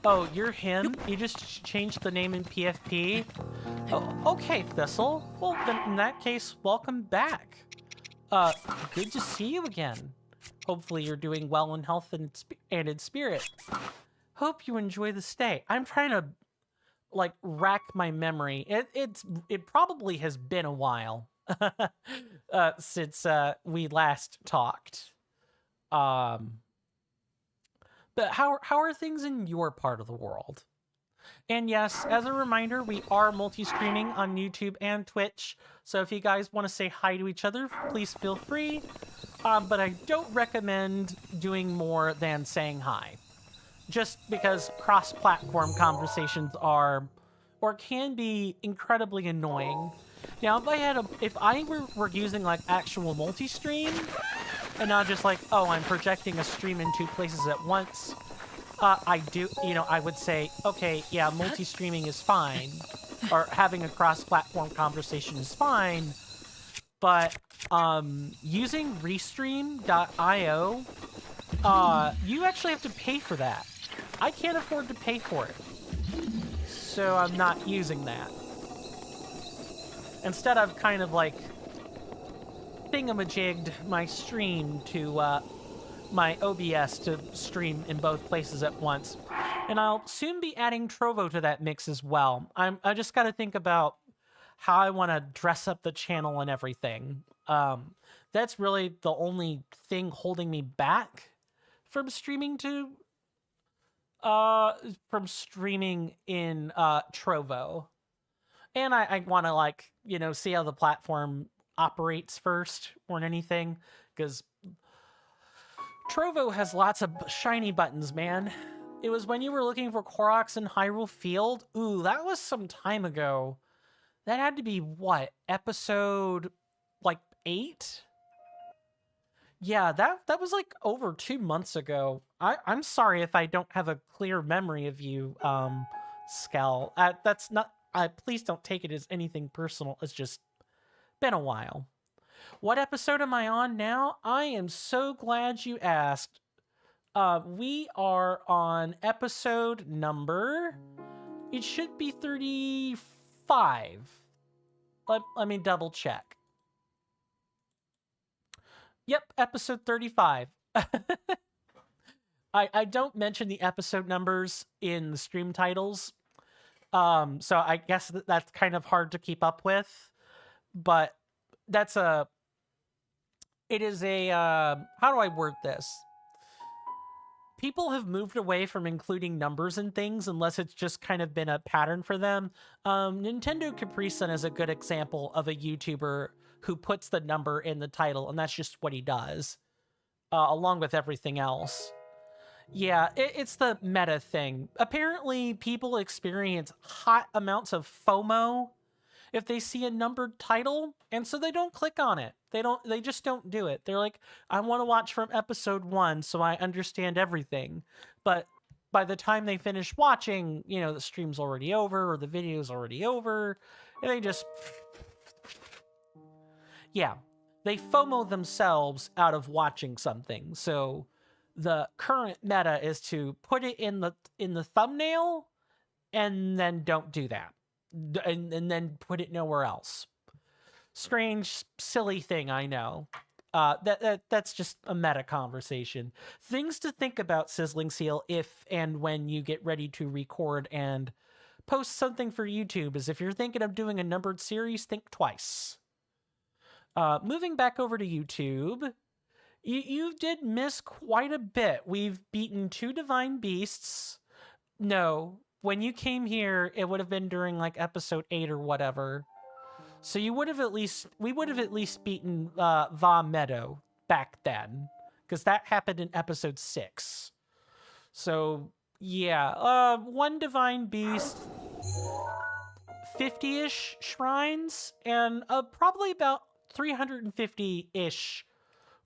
Oh, you're him? You just changed the name in PFP? Oh, okay, Thistle. Well, then in that case, welcome back. Good to see you again. Hopefully you're doing well in health and in spirit. Hope you enjoy the stay. I'm trying to, like, rack my memory. It probably has been a while since we last talked. But how are things in your part of the world? And yes, as a reminder, we are multi-streaming on YouTube and Twitch. So if you guys want to say hi to each other, please feel free. But I don't recommend doing more than saying hi. Just because cross-platform conversations are, or can be, incredibly annoying. Now, if I were using like actual multi-stream, and not just like, oh, I'm projecting a stream in 2 places at once, I would say, okay, yeah, multi-streaming is fine, or having a cross-platform conversation is fine, but using Restream.io, you actually have to pay for that. I can't afford to pay for it, so I'm not using that. Instead, I've kind of like thingamajigged my stream to my OBS to stream in both places at once. And I'll soon be adding Trovo to that mix as well. I just got to think about how I want to dress up the channel and everything. That's really the only thing holding me back from streaming in Trovo. And I want to, like, see how the platform operates first more than anything, because Trovo has lots of shiny buttons, man. It was when you were looking for Koroks in Hyrule Field. Ooh, that was some time ago. That had to be, what, episode, like, 8? Yeah, that was, like, over 2 months ago. I'm sorry if I don't have a clear memory of you, Skel. That's not... please don't take it as anything personal. It's just been a while. What episode am I on now? I am so glad you asked. We are on episode number... It should be 35. Let me double check. Yep, episode 35. I don't mention the episode numbers in the stream titles. So I guess that's kind of hard to keep up with, but how do I word this? People have moved away from including numbers in things unless it's just kind of been a pattern for them. Nintendo Capri Sun is a good example of a YouTuber who puts the number in the title, and that's just what he does, along with everything else. Yeah, it's the meta thing. Apparently, people experience hot amounts of FOMO if they see a numbered title, and so they don't click on it. They just don't do it. They're like, I want to watch from episode 1 so I understand everything. But by the time they finish watching, the stream's already over or the video's already over, and they just... Yeah, they FOMO themselves out of watching something, so... The current meta is to put it in the thumbnail, and then don't do that, and then put it nowhere else. Strange, silly thing, I know. That's just a meta conversation. Things to think about, Sizzling Seal, if and when you get ready to record and post something for YouTube, is if you're thinking of doing a numbered series, think twice. Moving back over to YouTube. You did miss quite a bit. We've beaten 2 Divine Beasts. No, when you came here, it would have been during like episode 8 or whatever. So we would have at least beaten Va Meadow back then, because that happened in episode 6. So yeah, 1 Divine Beast, 50-ish shrines, and probably about 350-ish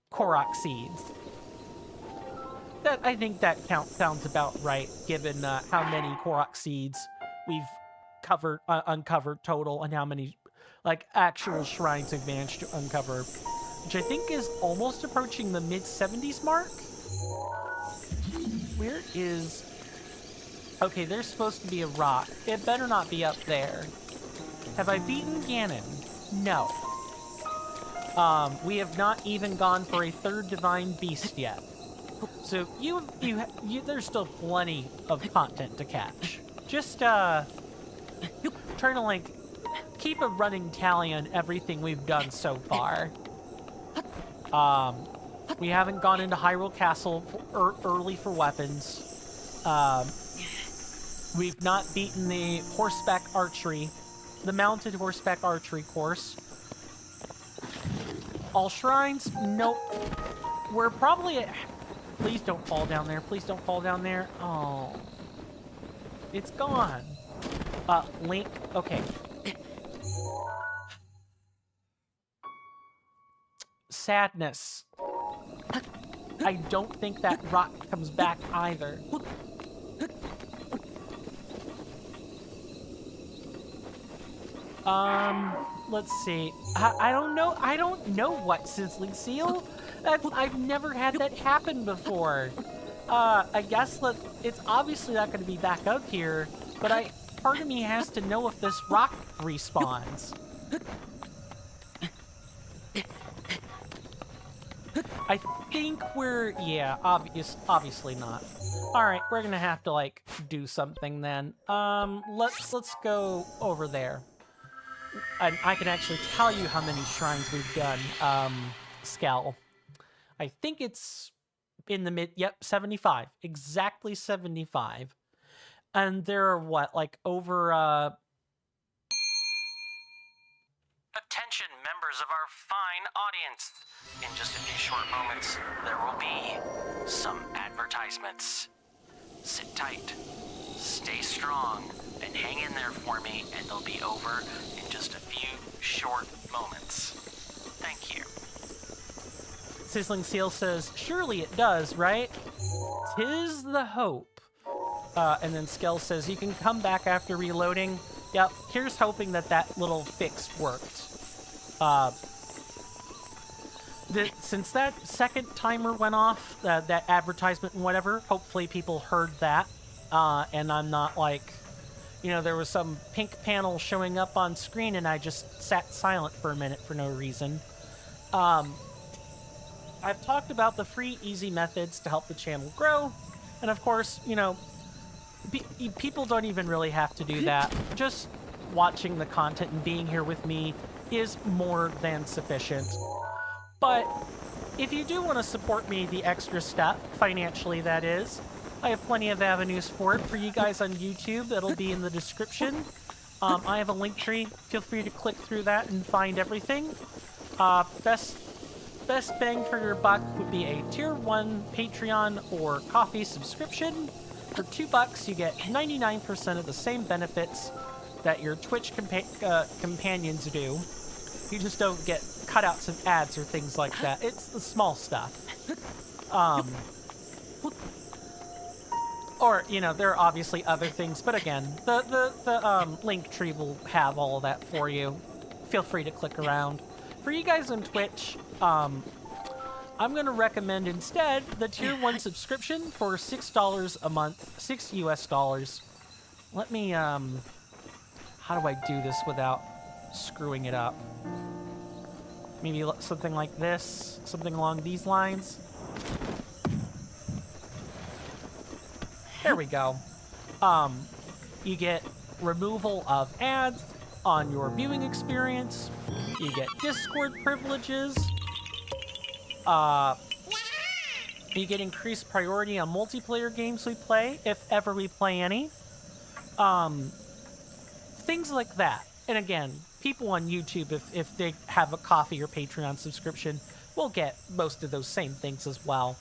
Korok seeds. I think that count sounds about right, given how many Korok seeds we've uncovered total, and how many actual shrines we've managed to uncover, which I think is almost approaching the mid-70s mark. Where is... Okay, there's supposed to be a rock. It better not be up there. Have I beaten Ganon? No. We have not even gone for a 3rd Divine Beast yet. So there's still plenty of content to catch. Just trying to keep a running tally on everything we've done so far. We haven't gone into Hyrule Castle early for weapons. We've not beaten the horseback archery, the mounted horseback archery course. All shrines? Nope. We're probably at... Please don't fall down there. Please don't fall down there. Oh. It's gone. Link. Okay. Sadness. I don't think that rock comes back either. Let's see. I don't know. I don't know what Sizzling Seal. I've never had that happen before. I guess that it's obviously not going to be back up here, but part of me has to know if this rock respawns. I think yeah, obviously not. All right, we're gonna have to like do something then. Let's go over there. And I can actually tell you how many shrines we've done. Skell. I think it's in the mid, 75. Exactly 75. And there are what, like over, Attention, members of our fine audience. In just a few short moments, there will be some advertisements. Sit tight, stay strong, and hang in there for me, and they'll be over in just a few short moments. Thank you. Sizzling Seal says, surely it does, right? 'Tis the hope. And then Skell says, you can come back after reloading. Yep, here's hoping that little fix worked. Since that second timer went off, that advertisement and whatever, hopefully people heard that. And I'm not like, there was some pink panel showing up on screen and I just sat silent for a minute for no reason. I've talked about the free, easy methods to help the channel grow. And of course, people don't even really have to do that. Just watching the content and being here with me is more than sufficient. But if you do want to support me the extra step, financially that is, I have plenty of avenues for it. For you guys on YouTube, that'll be in the description. I have a link tree. Feel free to click through that and find everything. Best bang for your buck would be a Tier 1 Patreon or Coffee subscription. For $2, you get 99% of the same benefits that your Twitch companions do. You just don't get cutouts of ads or things like that. It's the small stuff. Or, there are obviously other things, but again, the link tree will have all of that for you. Feel free to click around. For you guys on Twitch, I'm going to recommend instead the Tier 1 subscription for $6 a month, $6 US. Let me, how do I do this without screwing it up? Maybe something like this, something along these lines. There we go. You get removal of ads on your viewing experience. You get Discord privileges. You get increased priority on multiplayer games we play, if ever we play any. Things like that. And again, people on YouTube, if they have a Coffee or Patreon subscription, will get most of those same things as well.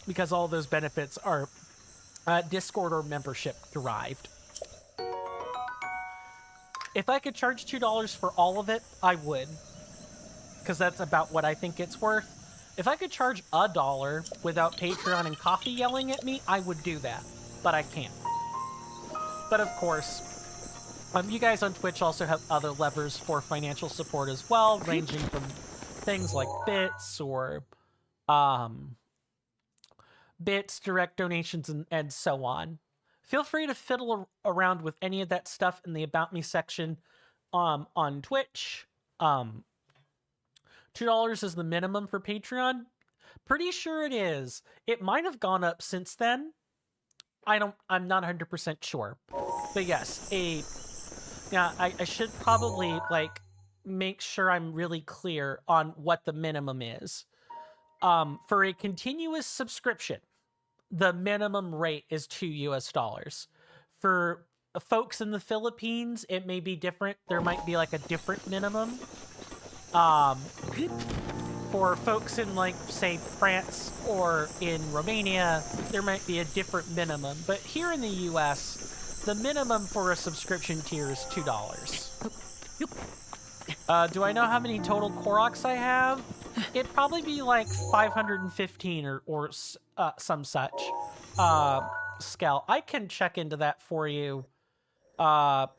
Because all those benefits are Discord or membership derived. If I could charge $2 for all of it, I would. Because that's about what I think it's worth. If I could charge $1 without Patreon and Coffee yelling at me, I would do that. But I can't. But of course, you guys on Twitch also have other levers for financial support as well, ranging from things like bits or direct donations, and so on. Feel free to fiddle around with any of that stuff in the About Me section on Twitch. $2 is the minimum for Patreon. Pretty sure it is. It might have gone up since then. I'm not 100% sure. But yes, I should probably make sure I'm really clear on what the minimum is. For a continuous subscription, the minimum rate is $2 US. For folks in the Philippines, it may be different. There might be like a different minimum. For folks in, like, say, France or in Romania, there might be a different minimum. But here in the US, the minimum for a subscription tier is $2. Do I know how many total Koroks I have? It'd probably be like 515 or some such. Scal, I can check into that for you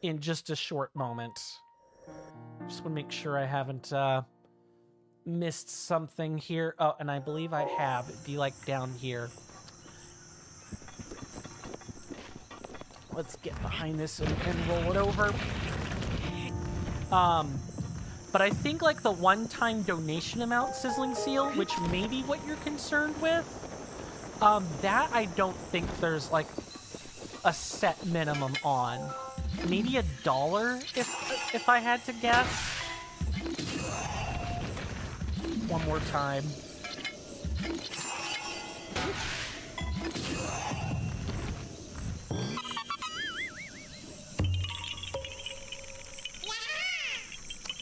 in just a short moment. Just want to make sure I haven't missed something here. Oh, and I believe I have. It'd be like down here. Let's get behind this and roll it over. But I think like the one-time donation amount, Sizzling Seal, which may be what you're concerned with, that I don't think there's like a set minimum on. Maybe $1 if I had to guess. One more time.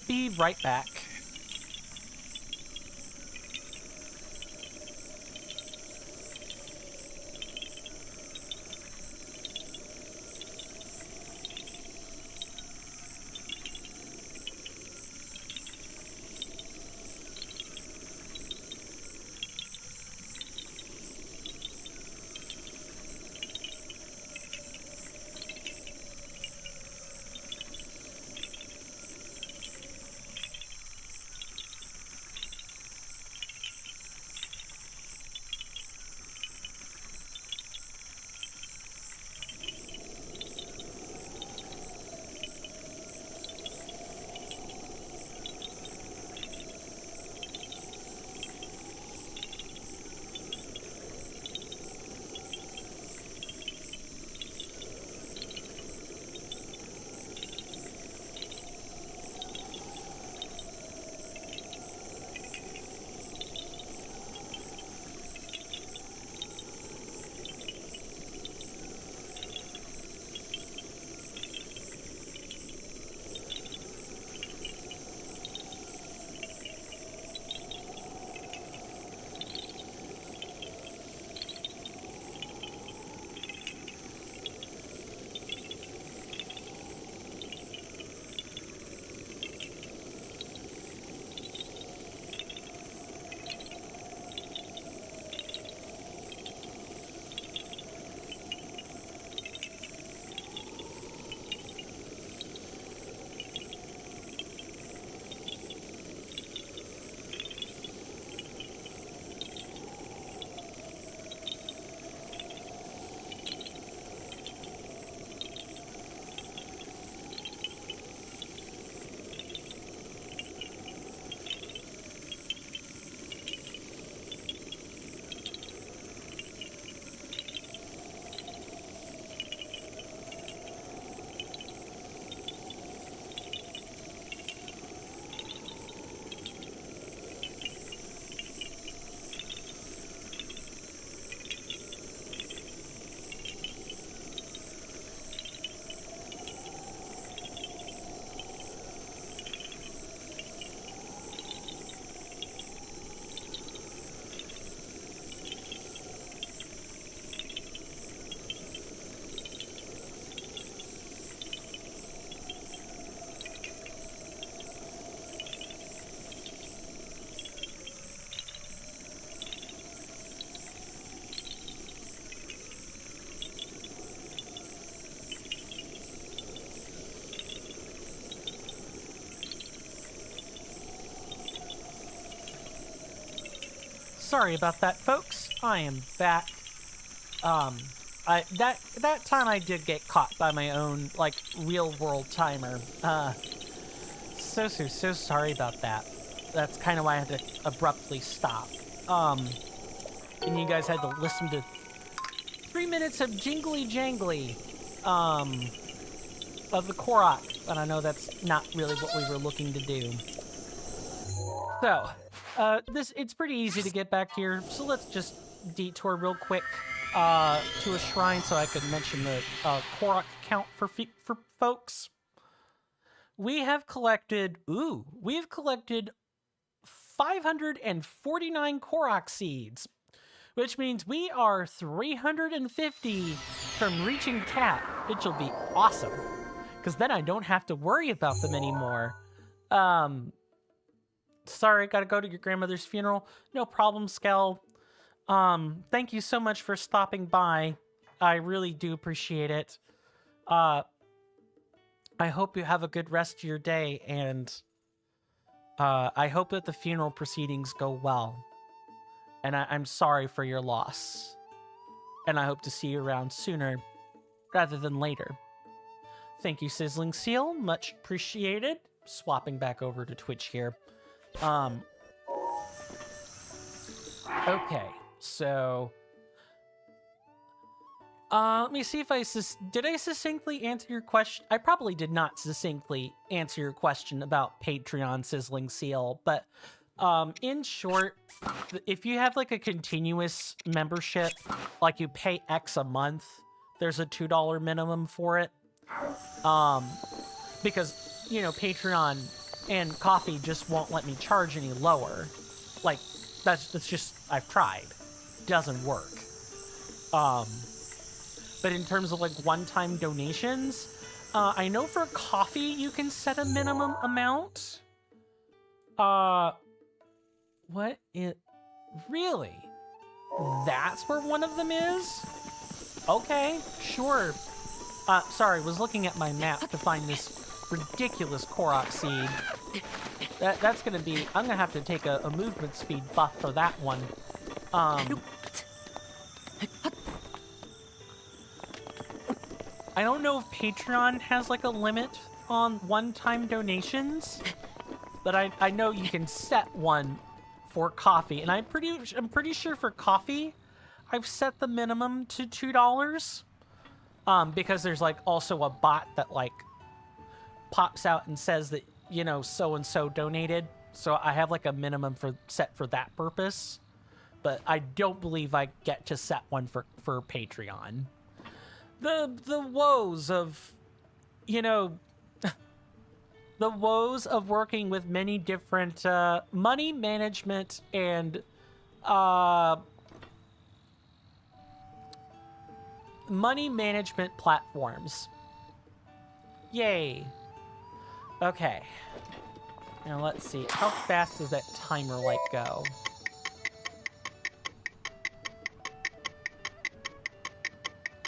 Be right back. Sorry about that, folks. I am back. That time I did get caught by my own, like, real-world timer. So sorry about that. That's kind of why I had to abruptly stop. And you guys had to listen to 3 minutes of jingly-jangly, of the Korok. And I know that's not really what we were looking to do. So, it's pretty easy to get back here, so let's just detour real quick. to a shrine so I could mention the Korok count for folks. We've collected 549 Korok seeds, which means we are 350 from reaching cap, which will be awesome, because then I don't have to worry about them anymore. Sorry, gotta go to your grandmother's funeral. No problem, Skell. Thank you so much for stopping by. I really do appreciate it. I hope you have a good rest of your day, and I hope that the funeral proceedings go well. And I'm sorry for your loss. And I hope to see you around sooner rather than later. Thank you, Sizzling Seal. Much appreciated. Swapping back over to Twitch here. Okay, so... let me see if did I succinctly answer your question? I probably did not succinctly answer your question about Patreon, Sizzling Seal, but in short, if you have like a continuous membership, like you pay X a month, there's a $2 minimum for it. Because, you know, Patreon and Coffee just won't let me charge any lower. Like, that's just, I've tried. Doesn't work. But in terms of like one-time donations, I know for Coffee you can set a minimum amount. What it really? That's where one of them is? Okay, sure. Sorry, was looking at my map to find this ridiculous Korok seed. That's gonna be, I'm gonna have to take a movement speed buff for that one. I don't know if Patreon has like a limit on one-time donations, but I know you can set one for Coffee, and I'm pretty sure for Coffee, I've set the minimum to $2. Because there's like also a bot that like pops out and says that, you know, so and so donated. So I have like a minimum set for that purpose, but I don't believe I get to set one for Patreon. The woes of, you know, the woes of working with many different money management and money management platforms. Yay. Okay. Now let's see. How fast does that timer like go?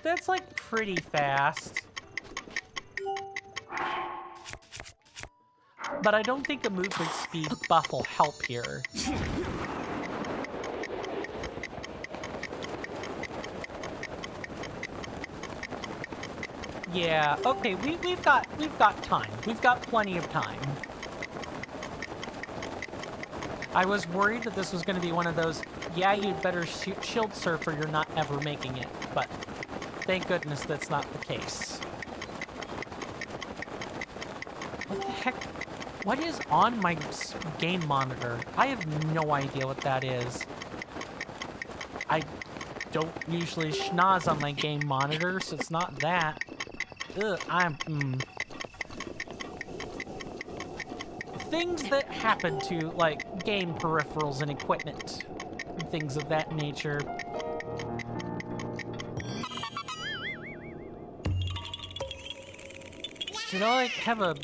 That's like pretty fast. But I don't think a movement speed buff will help here. Yeah, okay, we've got time. We've got plenty of time. I was worried that this was going to be one of those, yeah, you'd better shield surf or you're not ever making it, but thank goodness that's not the case. What the heck? What is on my game monitor? I have no idea what that is. I don't usually schnoz on my game monitor, so it's not that. Ugh, Things that happen to, like, game peripherals and equipment. And things of that nature. Did I, like, have a...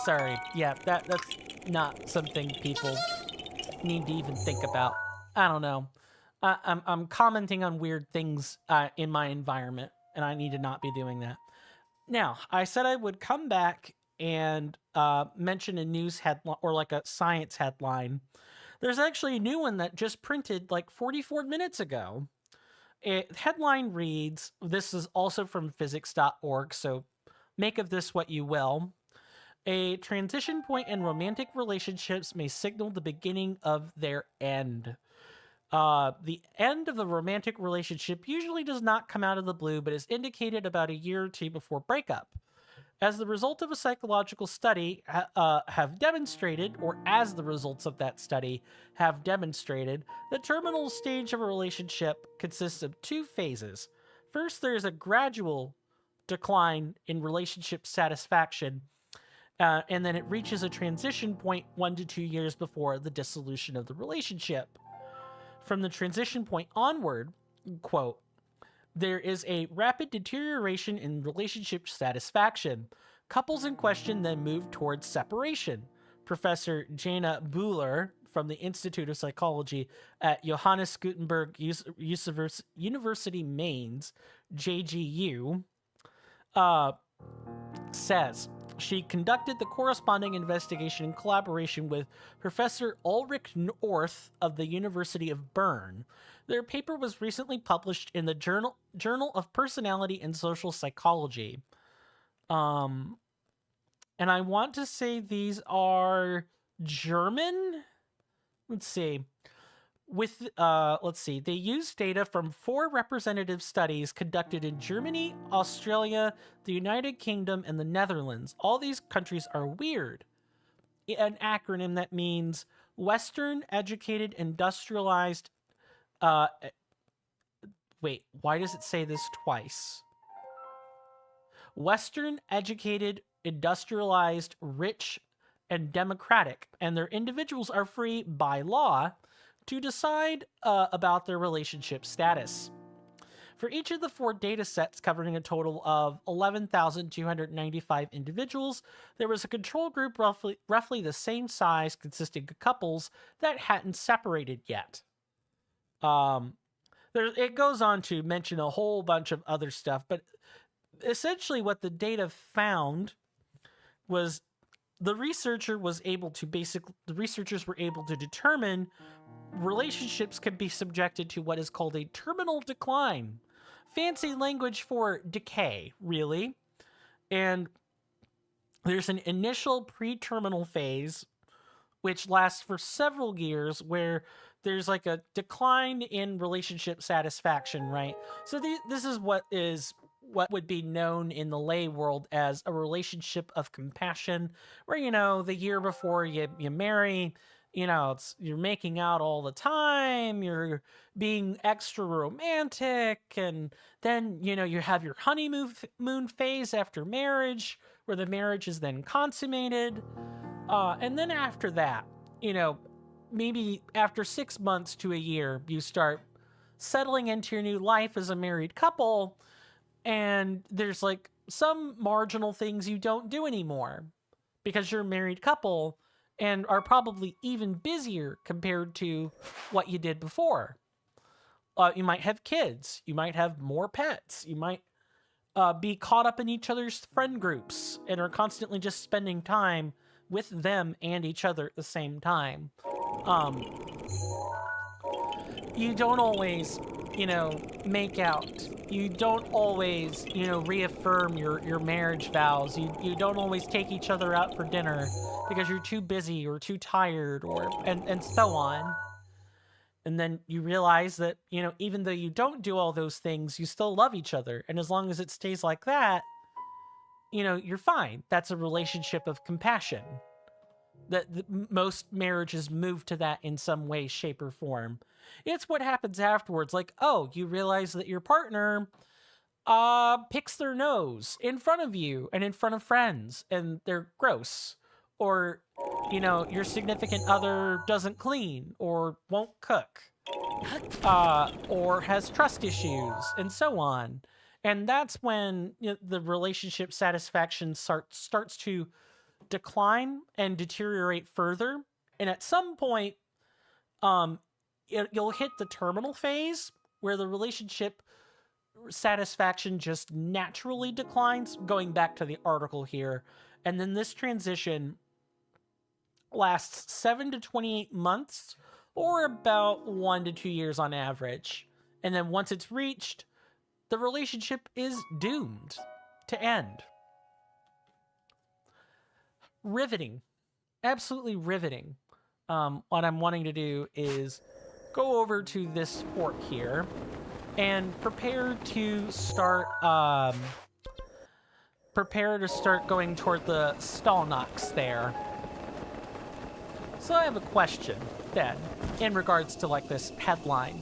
Sorry, yeah, that's not something people need to even think about. I don't know. I'm commenting on weird things in my environment, and I need to not be doing that. Now, I said I would come back and mention a news headline, or like a science headline. There's actually a new one that just printed like 44 minutes ago. Headline reads, this is also from physics.org, so make of this what you will. A transition point in romantic relationships may signal the beginning of their end. The end of the romantic relationship usually does not come out of the blue, but is indicated about a year or two before breakup. As the result of a psychological study have demonstrated, or as the results of that study have demonstrated, the terminal stage of a relationship consists of two phases. First, there is a gradual decline in relationship satisfaction, and then it reaches a transition point 1 to 2 years before the dissolution of the relationship. From the transition point onward, quote, there is a rapid deterioration in relationship satisfaction. Couples in question then move towards separation. Professor Jana Buhler from the Institute of Psychology at Johannes Gutenberg University Mainz, JGU, says she conducted the corresponding investigation in collaboration with Professor Ulrich Orth of the University of Bern. Their paper was recently published in the Journal of Personality and Social Psychology. And I want to say these are German. Let's see. They used data from 4 representative studies conducted in Germany, Australia, the United Kingdom, and the Netherlands. All these countries are weird. An acronym that means Western, Educated, Industrialized. Wait, why does it say this twice? Western, Educated, Industrialized, Rich, and Democratic, and their individuals are free by law to decide about their relationship status. For each of the 4 data sets covering a total of 11,295 individuals, there was a control group roughly the same size consisting of couples that hadn't separated yet. It goes on to mention a whole bunch of other stuff, but essentially what the data found was the researchers were able to determine relationships can be subjected to what is called a terminal decline. Fancy language for decay, really. And there's an initial pre-terminal phase, which lasts for several years, where there's like a decline in relationship satisfaction, right? So this is what would be known in the lay world as a relationship of compassion, where, the year before you marry, you're making out all the time, you're being extra romantic, and then, you have your honeymoon phase after marriage, where the marriage is then consummated. And then after that, maybe after 6 months to a year, you start settling into your new life as a married couple, and there's like some marginal things you don't do anymore because you're a married couple and are probably even busier compared to what you did before. You might have kids. You might have more pets. You might be caught up in each other's friend groups and are constantly just spending time with them and each other at the same time. You don't always, make out. You don't always, reaffirm your marriage vows. You don't always take each other out for dinner because you're too busy or too tired and so on. And then you realize that, even though you don't do all those things, you still love each other. And as long as it stays like that, you're fine. That's a relationship of compassion. That most marriages move to that in some way, shape, or form. It's what happens afterwards. Like, you realize that your partner picks their nose in front of you and in front of friends, and they're gross. Or, your significant other doesn't clean or won't cook, or has trust issues, and so on. And that's when the relationship satisfaction starts to decline and deteriorate further. And at some point, you'll hit the terminal phase where the relationship satisfaction just naturally declines, going back to the article here. And then this transition lasts 7 to 28 months, or about 1 to 2 years on average. And then once it's reached, the relationship is doomed to end. Riveting. Absolutely riveting. What I'm wanting to do is go over to this fork here and prepare to start prepare to start going toward the stall knocks there. So I have a question then, in regards to like this headline.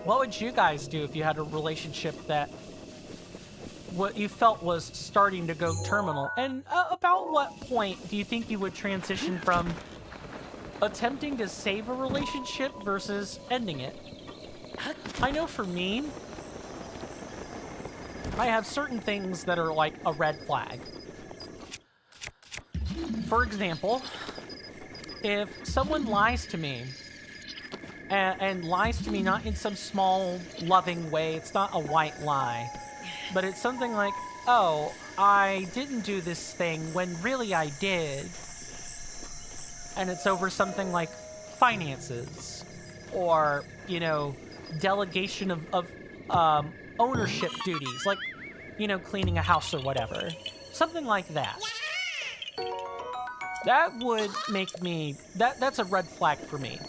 What would you guys do if you had a relationship that what you felt was starting to go terminal? And about what point do you think you would transition from attempting to save a relationship versus ending it? I know for me, I have certain things that are like a red flag. For example, if someone lies to me, and lies to me not in some small, loving way, it's not a white lie, but it's something like, oh, I didn't do this thing when really I did, and it's over something like finances, or, you know, delegation of ownership duties, like, you know, cleaning a house or whatever. Something like that. That would make me... That's a red flag for me.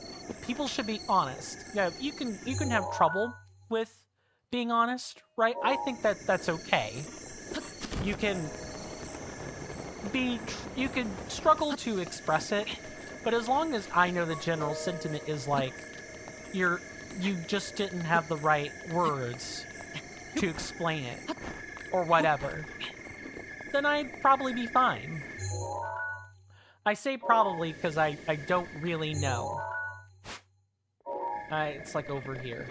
People should be honest. Yeah, you can have trouble with being honest, right? I think that's okay. You can struggle to express it, but as long as I know the general sentiment is like, you just didn't have the right words to explain it, or whatever, then I'd probably be fine. I say probably because I don't really know. It's like over here.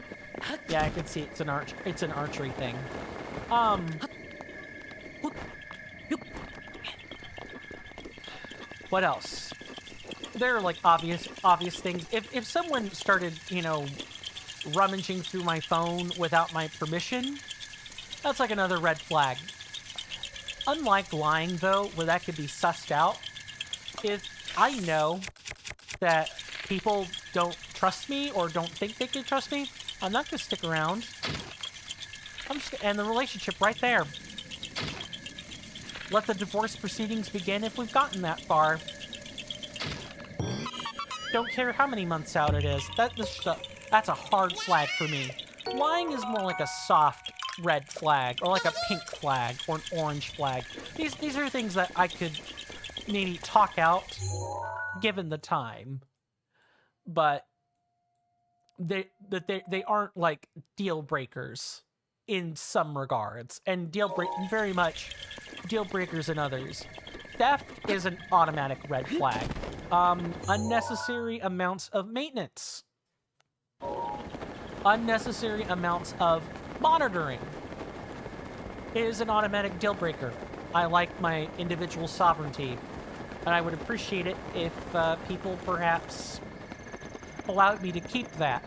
Yeah, I can see it's an archery thing. What else? There are like obvious things. If someone started, you know, rummaging through my phone without my permission, that's like another red flag. Unlike lying though, where that could be sussed out, if I know that people don't trust me or don't think they can trust me, I'm not gonna stick around. I'm just gonna end the relationship right there. Let the divorce proceedings begin if we've gotten that far. Don't care how many months out it is. That's a hard flag for me. Lying is more like a soft red flag, or like a pink flag, or an orange flag. These are things that I could maybe talk out, given the time. But they aren't like deal breakers in some regards, and very much deal breakers in others. Theft is an automatic red flag. Unnecessary amounts of maintenance. Unnecessary amounts of monitoring is an automatic deal breaker. I like my individual sovereignty, and I would appreciate it if people perhaps allowed me to keep that.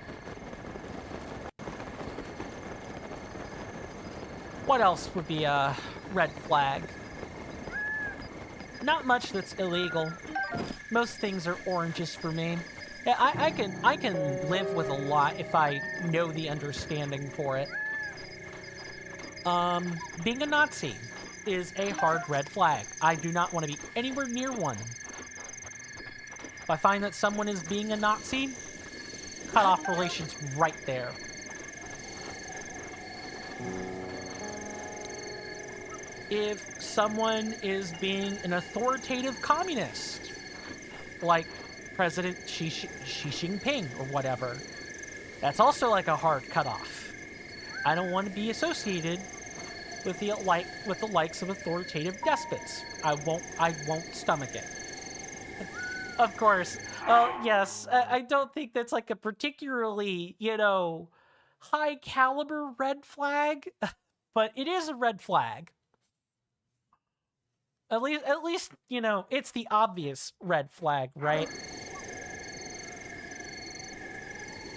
What else would be a red flag? Not much that's illegal. Most things are oranges for me. Yeah, I can live with a lot if I know the understanding for it. Being a Nazi is a hard red flag. I do not want to be anywhere near one. If I find that someone is being a Nazi, cut off relations right there. If someone is being an authoritative communist, like President Xi Jinping or whatever, that's also like a hard cutoff. I don't want to be associated with the likes of authoritative despots. I won't stomach it. Of course. Oh yes, I don't think that's like a particularly, you know, high caliber red flag, but it is a red flag. At least, you know, it's the obvious red flag, right?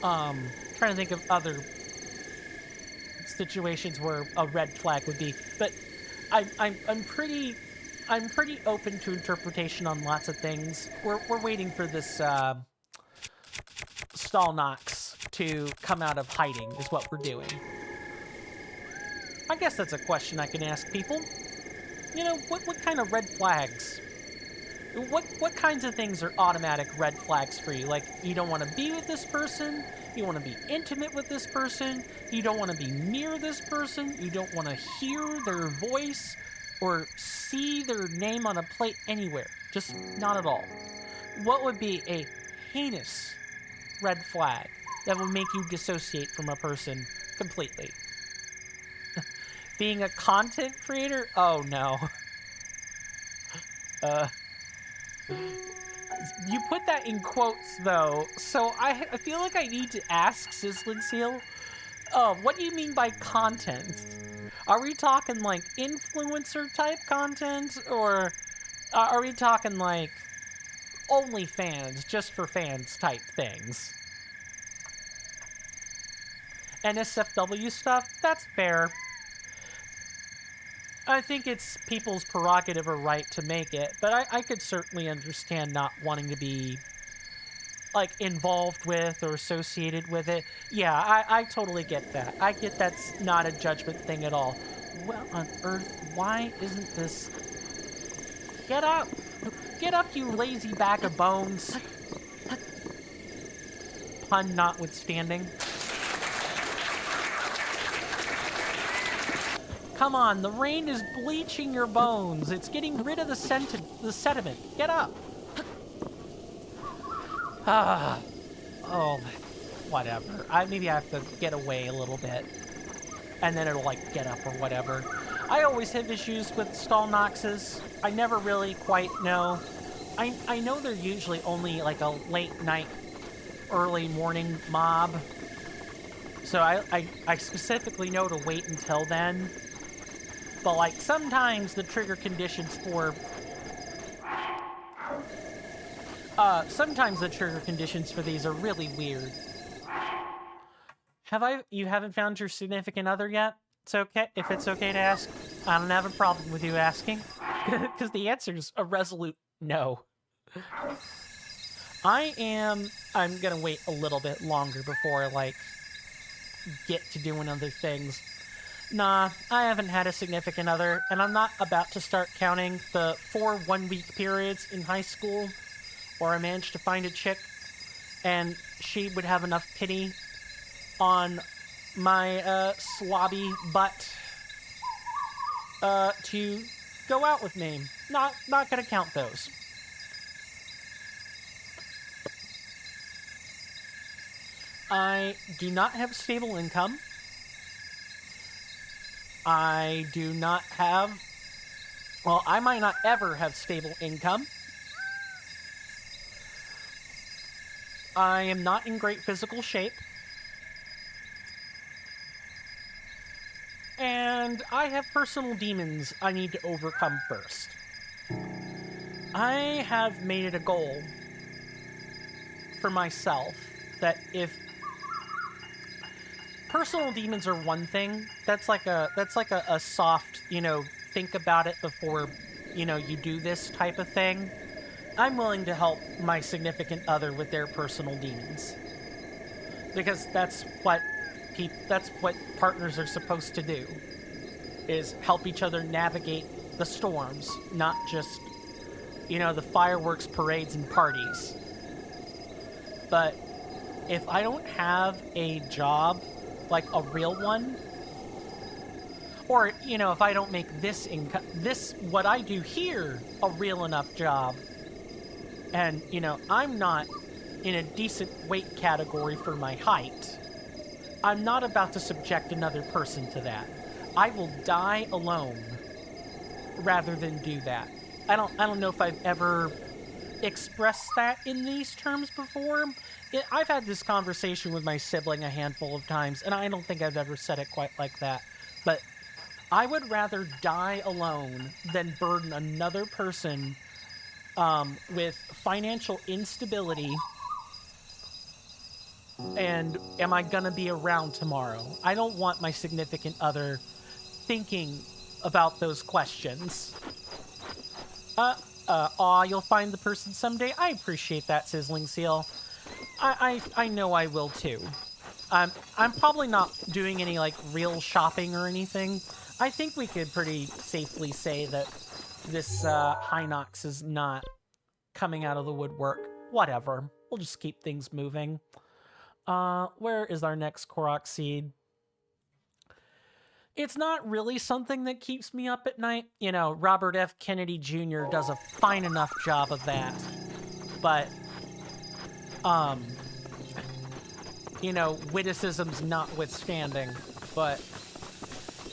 Trying to think of other situations where a red flag would be, but I'm pretty open to interpretation on lots of things. We're waiting for this stall knocks to come out of hiding is what we're doing. I guess that's a question I can ask people. You know, what kind of red flags? What kinds of things are automatic red flags for you? Like, you don't want to be with this person, you want to be intimate with this person, you don't want to be near this person, you don't want to hear their voice or see their name on a plate anywhere. Just not at all. What would be a heinous red flag that would make you dissociate from a person completely? Being a content creator? Oh no. You put that in quotes though, so I feel like I need to ask Sizzling Seal, what do you mean by content? Are we talking like influencer type content, or are we talking like OnlyFans, just for fans type things? NSFW stuff? That's fair. I think it's people's prerogative or right to make it, but I could certainly understand not wanting to be, like, involved with or associated with it. Yeah, I totally get that. I get that's not a judgment thing at all. What on earth? Why isn't this... Get up! Get up, you lazy bag of bones! Pun notwithstanding. Come on, the rain is bleaching your bones. It's getting rid of the sediment. Get up. Oh, whatever. Maybe I have to get away a little bit. And then it'll, like, get up or whatever. I always have issues with stall noxes. I never really quite know. I know they're usually only, like, a late night, early morning mob. So I specifically know to wait until then. But, like, sometimes the trigger conditions for... these are really weird. You haven't found your significant other yet? It's okay, if it's okay to ask. I don't have a problem with you asking. Because the answer's a resolute no. I'm gonna wait a little bit longer before I, like, get to doing other things. Nah, I haven't had a significant other, and I'm not about to start counting the 4 one-week periods in high school where I managed to find a chick, and she would have enough pity on my slobby butt to go out with me. Not gonna count those. I do not have stable income. I do not have... Well, I might not ever have stable income. I am not in great physical shape. And I have personal demons I need to overcome first. I have made it a goal for myself that if personal demons are one thing, that's like a soft, think about it before, you do this type of thing. I'm willing to help my significant other with their personal demons. Because that's what partners are supposed to do, is help each other navigate the storms, not just, the fireworks, parades, and parties. But if I don't have a job, like a real one, or, if I don't make this income, what I do here, a real enough job, and, I'm not in a decent weight category for my height, I'm not about to subject another person to that. I will die alone rather than do that. I don't know if I've ever expressed that in these terms before. I've had this conversation with my sibling a handful of times, and I don't think I've ever said it quite like that. But I would rather die alone than burden another person with financial instability. And am I gonna be around tomorrow? I don't want my significant other thinking about those questions. You'll find the person someday. I appreciate that, Sizzling Seal. I know I will too. I'm probably not doing any, like, real shopping or anything. I think we could pretty safely say that this Hinox is not coming out of the woodwork. Whatever. We'll just keep things moving. Where is our next Koroks seed? It's not really something that keeps me up at night. You know, Robert F. Kennedy Jr. does a fine enough job of that. But, you know, witticisms notwithstanding. But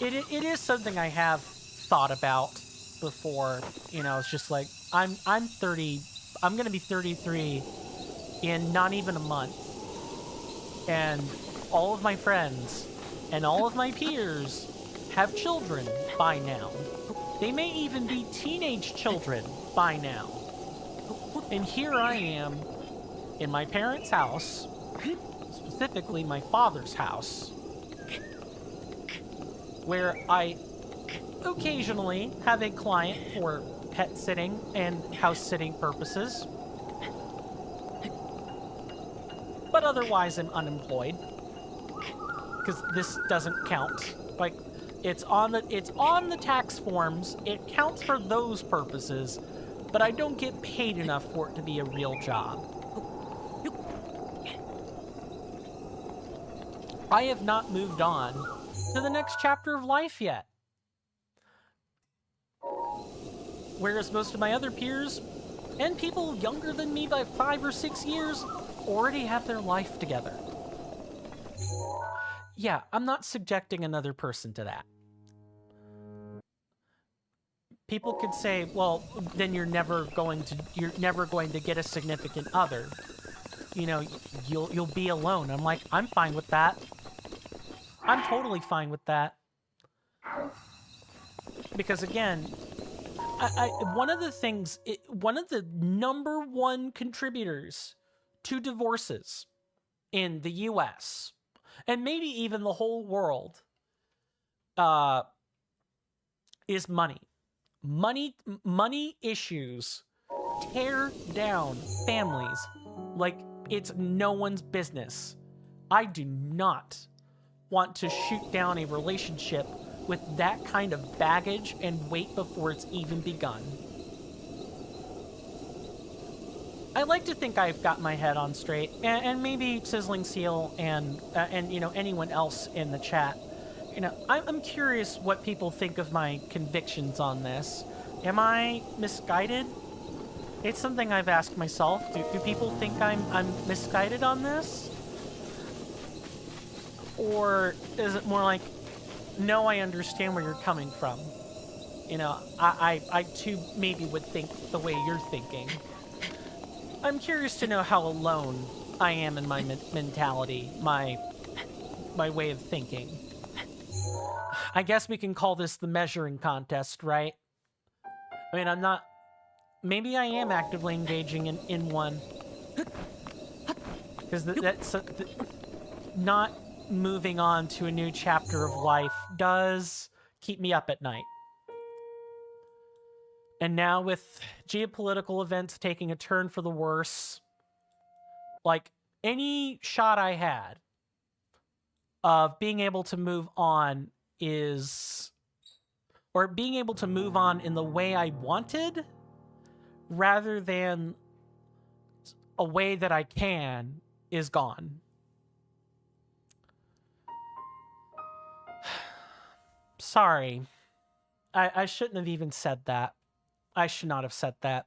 it is something I have thought about before. You know, it's just like, I'm 30, I'm going to be 33 in not even a month. And all of my friends and all of my peers have children by now. They may even be teenage children by now. And here I am in my parents' house, specifically my father's house, where I occasionally have a client for pet sitting and house sitting purposes. But otherwise I'm unemployed. Because this doesn't count. Like, it's on the tax forms. It counts for those purposes, but I don't get paid enough for it to be a real job. I have not moved on to the next chapter of life yet. Whereas most of my other peers, and people younger than me by 5 or 6 years, already have their life together. Yeah, I'm not subjecting another person to that. People could say, well, then you're never going to get a significant other. You know, you'll be alone. I'm like, I'm fine with that. I'm totally fine with that. Because again, one of the number one contributors to divorces in the US, and maybe even the whole world, is money. Money issues tear down families like it's no one's business. I do not want to shoot down a relationship with that kind of baggage and weight before it's even begun. I like to think I've got my head on straight, and maybe Sizzling Seal and you know, anyone else in the chat. You know, I'm curious what people think of my convictions on this. Am I misguided? It's something I've asked myself. Do people think I'm misguided on this? Or is it more like, no, I understand where you're coming from. You know, I too maybe would think the way you're thinking. I'm curious to know how alone I am in my mentality, my way of thinking. I guess we can call this the measuring contest, right? I mean, I'm not... Maybe I am actively engaging in one. Because that's... not moving on to a new chapter of life does keep me up at night. And now with geopolitical events taking a turn for the worse, like, any shot I had of being able to move on being able to move on in the way I wanted, rather than a way that I can, is gone. Sorry. I shouldn't have even said that. I should not have said that.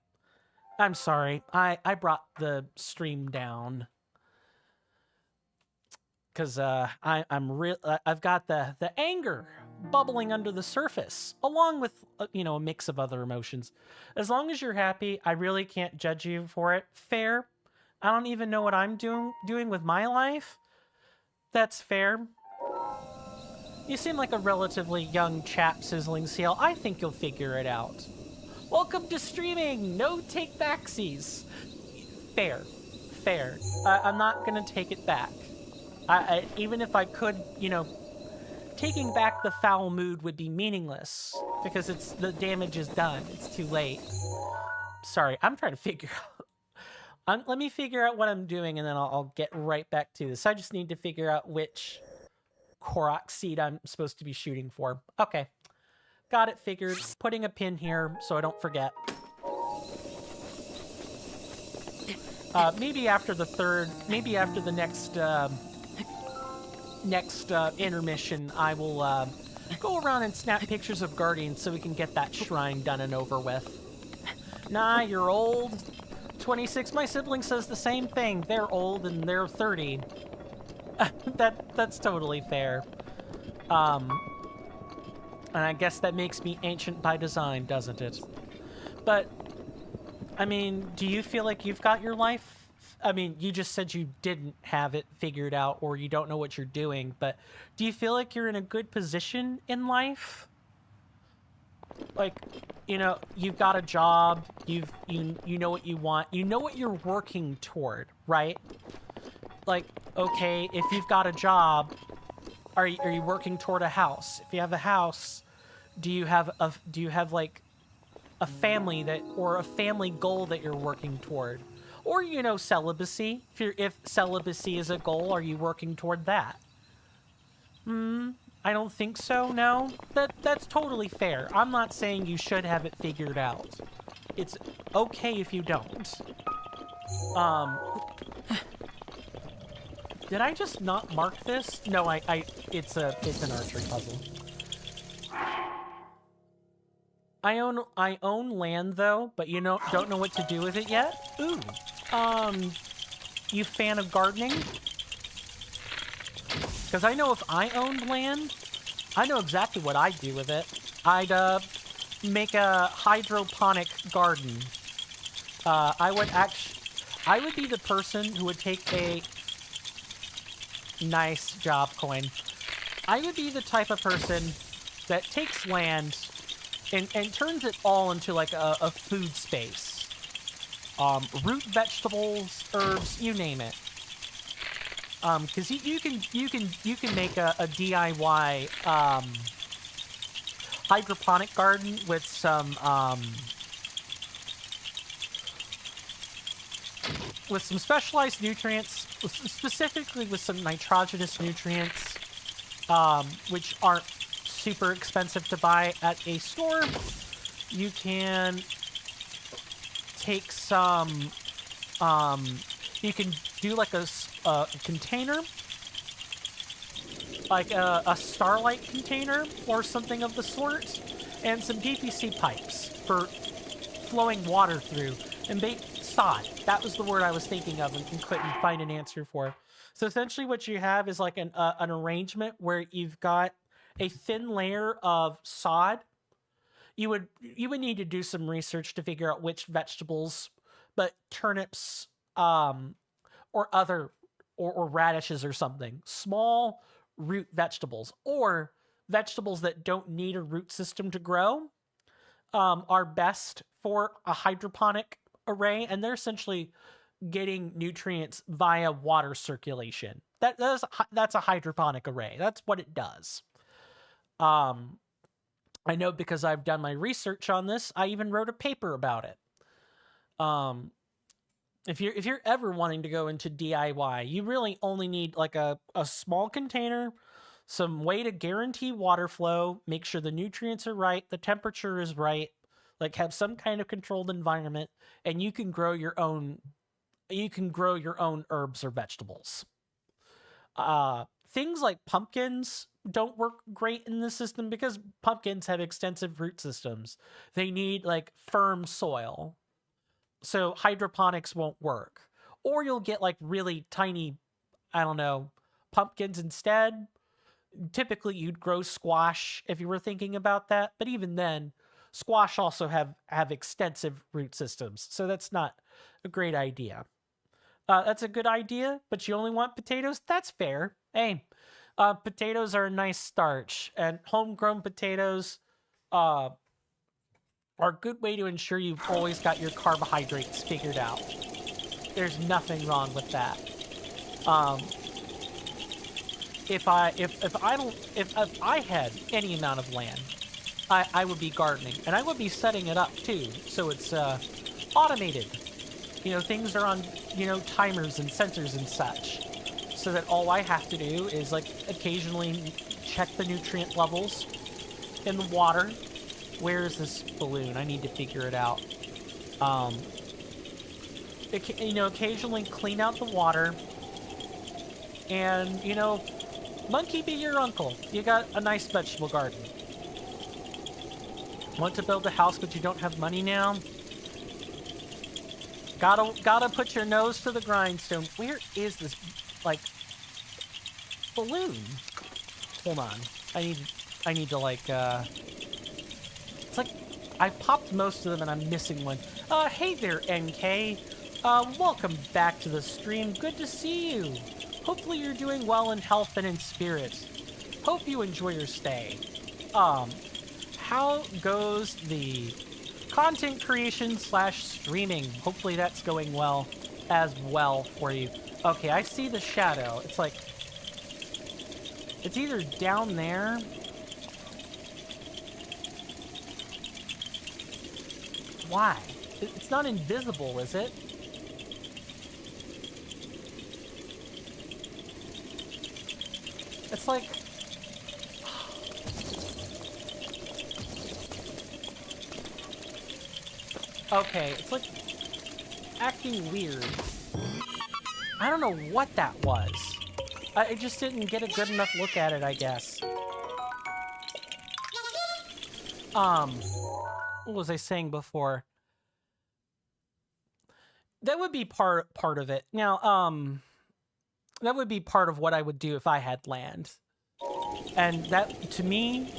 I'm sorry. I brought the stream down. Because I've got the anger bubbling under the surface, along with, you know, a mix of other emotions. As long as you're happy, I really can't judge you for it. Fair. I don't even know what I'm doing with my life. That's fair. You seem like a relatively young chap, Sizzling Seal. I think you'll figure it out. Welcome to streaming! No take-backsies! Fair. Fair. I'm not gonna take it back. Even if I could, you know, taking back the foul mood would be meaningless, because the damage is done. It's too late. Sorry, I'm trying to figure out... let me figure out what I'm doing, and then I'll get right back to this. I just need to figure out which Koroks seed I'm supposed to be shooting for. Okay. Got it figured. Putting a pin here so I don't forget. Maybe after the next intermission, I will Go around and snap pictures of guardians so we can get that shrine done and over with. Nah, you're old. 26. My sibling says the same thing. They're old and they're 30. That's totally fair. And I guess that makes me ancient by design, doesn't it? But, I mean, do you feel like you've got your life? I mean, you just said you didn't have it figured out or you don't know what you're doing, but do you feel like you're in a good position in life? Like, you know, you've got a job, you know what you want, you know what you're working toward, right? Like, okay, if you've got a job, are you working toward a house? If you have a house, do you have like a family or a family goal that you're working toward? Or, you know, celibacy. If celibacy is a goal, are you working toward that? I don't think so, no. That's totally fair. I'm not saying you should have it figured out. It's okay if you don't. Did I just not mark this? No, it's an archery puzzle. I own land though, but don't know what to do with it yet. Ooh. You fan of gardening? Because I know if I owned land, I know exactly what I'd do with it. I'd make a hydroponic garden. I would be the person who would take a nice job coin. I would be the type of person that takes land and turns it all into like a food space. Root vegetables, herbs, you name it. Because you can make a DIY hydroponic garden with some specialized nutrients, specifically with some nitrogenous nutrients, which aren't super expensive to buy at a store. You can take some, you can do like a container, like a starlight container or something of the sort, and some PVC pipes for flowing water through, and bake sod. That was the word I was thinking of and couldn't find an answer for. So essentially what you have is like an arrangement where you've got a thin layer of sod. You would need to do some research to figure out which vegetables, but turnips, or other, or radishes or something, small root vegetables, or vegetables that don't need a root system to grow, are best for a hydroponic array, and they're essentially getting nutrients via water circulation. That's a hydroponic array. That's what it does. I know because I've done my research on this. I even wrote a paper about it. If you're ever wanting to go into DIY, you really only need like a small container, some way to guarantee water flow, make sure the nutrients are right, the temperature is right, like have some kind of controlled environment, and you can grow your own herbs or vegetables. Things like pumpkins don't work great in this system because pumpkins have extensive root systems. They need like firm soil. So hydroponics won't work. Or you'll get like really tiny, I don't know, pumpkins instead. Typically you'd grow squash if you were thinking about that. But even then, squash also have extensive root systems. So that's not a great idea. That's a good idea, but you only want potatoes? That's fair. Hey, potatoes are a nice starch, and homegrown potatoes are a good way to ensure you've always got your carbohydrates figured out. There's nothing wrong with that. If I had any amount of land, I would be gardening, and I would be setting it up too, so it's automated. You know, things are on, timers and sensors and such, so that all I have to do is like occasionally check the nutrient levels in the water. Where is this balloon? I need to figure it out. Occasionally clean out the water, and Monkey be your uncle. You got a nice vegetable garden. Want to build a house, but you don't have money now? Gotta put your nose to the grindstone. Where is this, like, balloon? Hold on. I need to, like, it's like, I've popped most of them and I'm missing one. Hey there, NK. Welcome back to the stream. Good to see you. Hopefully you're doing well in health and in spirits. Hope you enjoy your stay. How goes the content creation / streaming? Hopefully that's going well as well for you. Okay, I see the shadow. It's like, it's either down there. Why? It's not invisible, is it? It's like... Okay, it's like acting weird. I don't know what that was. I just didn't get a good enough look at it, I guess. What was I saying before? That would be part of it. Now, that would be part of what I would do if I had land. And that, to me,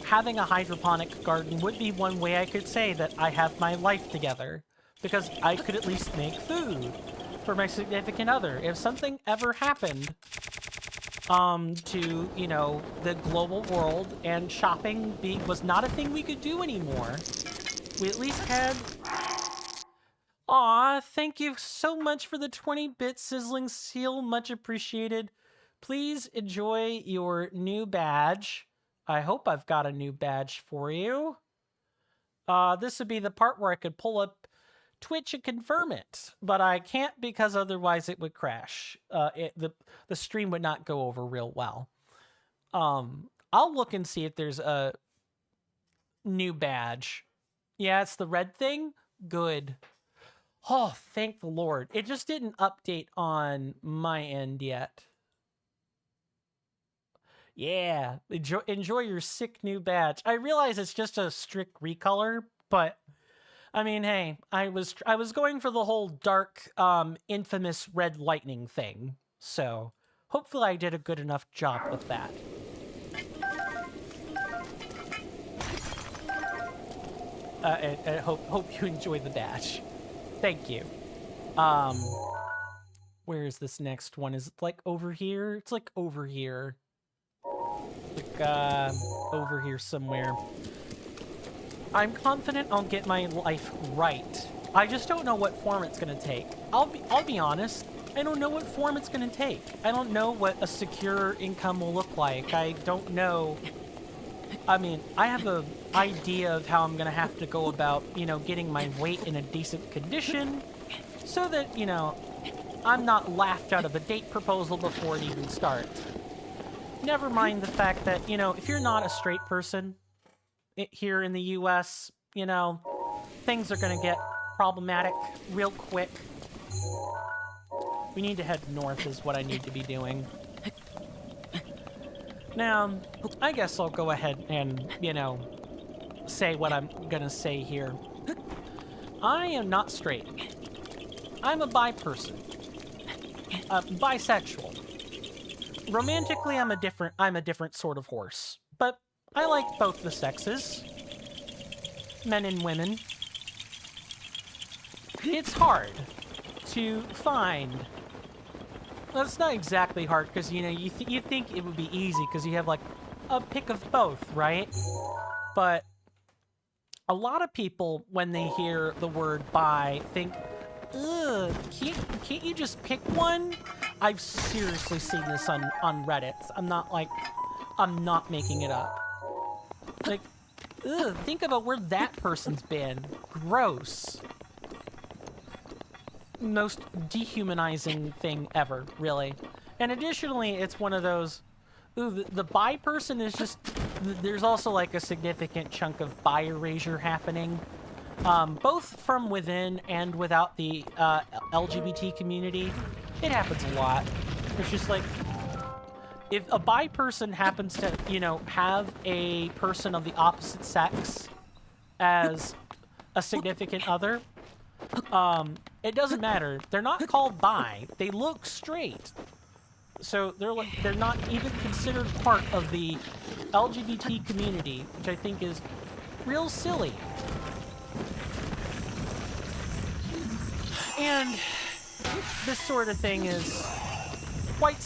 having a hydroponic garden would be one way I could say that I have my life together. Because I could at least make food for my significant other. If something ever happened to, you know, the global world and shopping was not a thing we could do anymore, we at least had... Aw, thank you so much for the 20-bit sizzling seal. Much appreciated. Please enjoy your new badge. I hope I've got a new badge for you. This would be the part where I could pull up Twitch and confirm it, but I can't because otherwise it would crash. The stream would not go over real well. I'll look and see if there's a new badge. Yeah, it's the red thing? Good. Oh, thank the Lord. It just didn't update on my end yet. Yeah, enjoy your sick new badge. I realize it's just a strict recolor, but I mean, hey, I was going for the whole dark, infamous red lightning thing. So hopefully I did a good enough job with that. And hope you enjoy the badge. Thank you. Where is this next one? Is it like over here? It's like over here. Like, over here somewhere. I'm confident I'll get my life right. I just don't know what form it's gonna take. I'll be honest. I don't know what form it's gonna take. I don't know what a secure income will look like. I don't know. I mean, I have an idea of how I'm gonna have to go about, you know, getting my weight in a decent condition so that, you know, I'm not laughed out of a date proposal before it even starts. Never mind the fact that, you know, if you're not a straight person here in the US, you know, things are gonna get problematic real quick. We need to head north is what I need to be doing. Now, I guess I'll go ahead and, you know, say what I'm gonna say here. I am not straight. I'm a bi person. Bisexual. Romantically, I'm a different sort of horse. But I like both the sexes. Men and women. It's hard to find... Well, it's not exactly hard, because, you know, you think it would be easy, because you have, like, a pick of both, right? But a lot of people, when they hear the word bi, think, ugh, can't you just pick one? I've seriously seen this on Reddit. I'm not making it up. Like, ugh, think about where that person's been. Gross. Most dehumanizing thing ever, really. And additionally, it's one of those, ooh, the bi person is just, there's also like a significant chunk of bi erasure happening, both from within and without the LGBT community. It happens a lot. It's just like, if a bi person happens to, have a person of the opposite sex as a significant other, it doesn't matter. They're not called bi. They look straight. So they're not even considered part of the LGBT community, which I think is real silly. And this sort of thing is quite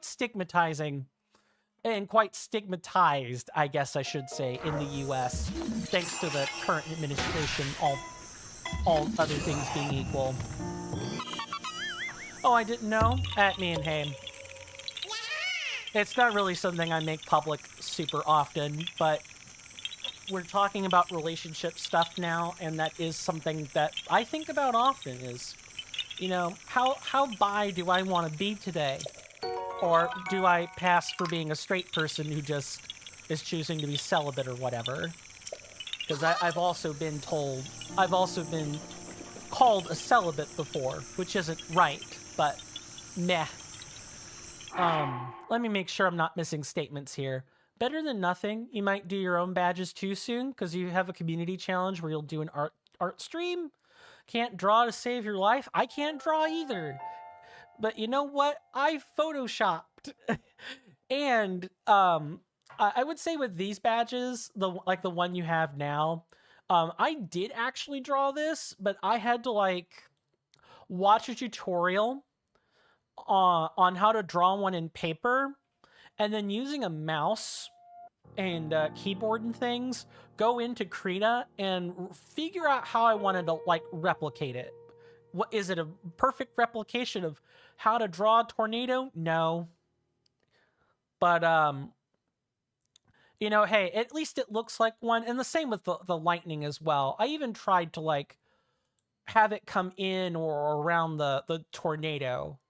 stigmatizing, and quite stigmatized, I guess I should say, in the U.S., thanks to the current administration, all other things being equal. Oh, I didn't know? At me and Haim. It's not really something I make public super often, but we're talking about relationship stuff now, and that is something that I think about often is, how bi do I want to be today? Or do I pass for being a straight person who just is choosing to be celibate or whatever? Because I've also been called a celibate before, which isn't right, but meh. Let me make sure I'm not missing statements here. Better than nothing, you might do your own badges too soon, because you have a community challenge where you'll do an art stream. Can't draw to save your life? I can't draw either. But you know what? I photoshopped. And I would say with these badges, the one you have now, I did actually draw this, but I had to watch a tutorial on how to draw one in paper, and then using a mouse and keyboard and things, go into Krita and figure out how I wanted to replicate it. What is it, a perfect replication of how to draw a tornado? No. But hey, at least it looks like one. And the same with the lightning as well. I even tried to have it come in or around the tornado.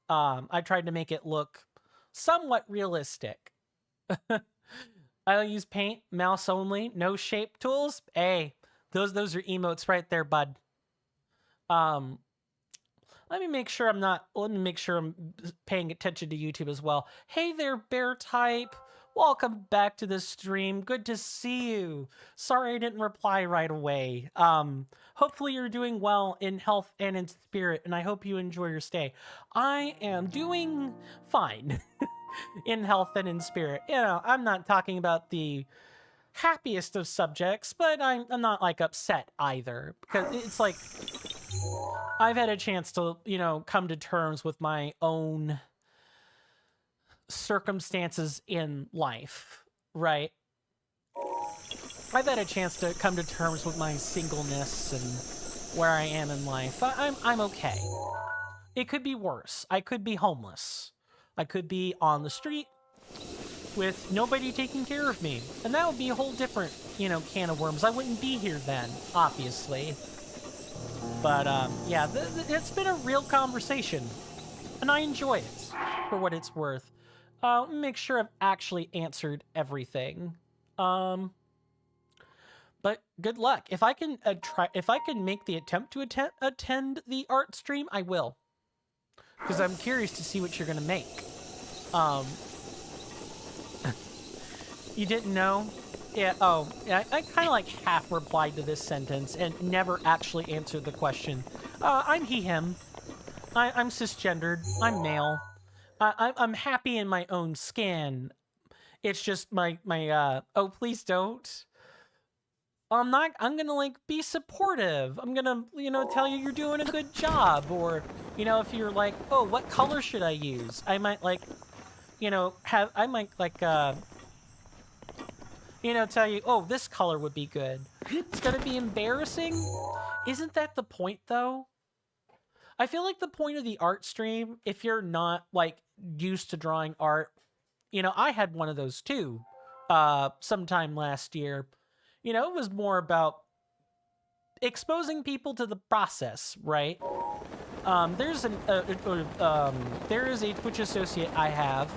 I tried to make it look somewhat realistic. I don't use paint, mouse only, no shape tools. Hey, those are emotes right there, bud. Let me make sure I'm paying attention to YouTube as well. Hey there, Bear Type. Welcome back to the stream. Good to see you. Sorry I didn't reply right away. Hopefully you're doing well in health and in spirit, and I hope you enjoy your stay. I am doing fine in health and in spirit. I'm not talking about the happiest of subjects, but I'm not upset either, because it's I've had a chance to, come to terms with my own circumstances in life, right? I've had a chance to come to terms with my singleness and where I am in life. I'm okay. It could be worse. I could be homeless. I could be on the street with nobody taking care of me. And that would be a whole different, can of worms. I wouldn't be here then, obviously. But, yeah, it's been a real conversation. And I enjoy it, for what it's worth. Let me make sure I've actually answered everything. But good luck. If I can make the attempt to attend the art stream, I will. Because I'm curious to see what you're gonna make. You didn't know? Yeah, I kind of half replied to this sentence and never actually answered the question. I'm he, him. I'm cisgendered. I'm male. I'm happy in my own skin. It's just my oh, please don't. I'm gonna be supportive. I'm gonna, tell you you're doing a good job. Or, if you're oh, what color should I use? I might tell you, oh, this color would be good. It's gonna be embarrassing. Isn't that the point, though? I feel like the point of the art stream, if you're not, used to drawing art, I had one of those, too, sometime last year. It was more about exposing people to the process, right? There is a Twitch associate I have,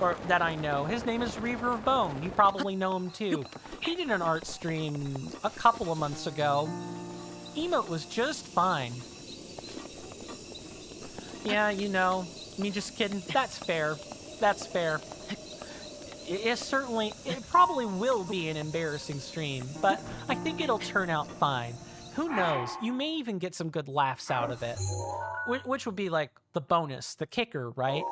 or that I know. His name is Reaver of Bone. You probably know him too. He did an art stream a couple of months ago. Emote was just fine. Yeah, Me just kidding. That's fair. That's fair. It probably will be an embarrassing stream, but I think it'll turn out fine. Who knows? You may even get some good laughs out of it. Which would be like the bonus, the kicker, right?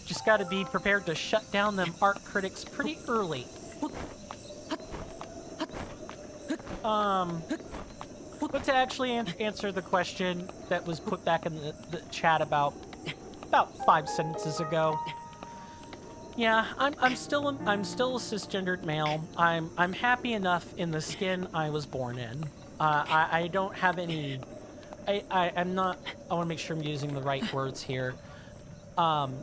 Just gotta be prepared to shut down them art critics pretty early. But to actually answer the question that was put back in the chat about 5 sentences ago. Yeah, I'm still a cisgendered male. I'm happy enough in the skin I was born in. I don't have any. I'm not. I want to make sure I'm using the right words here. I'm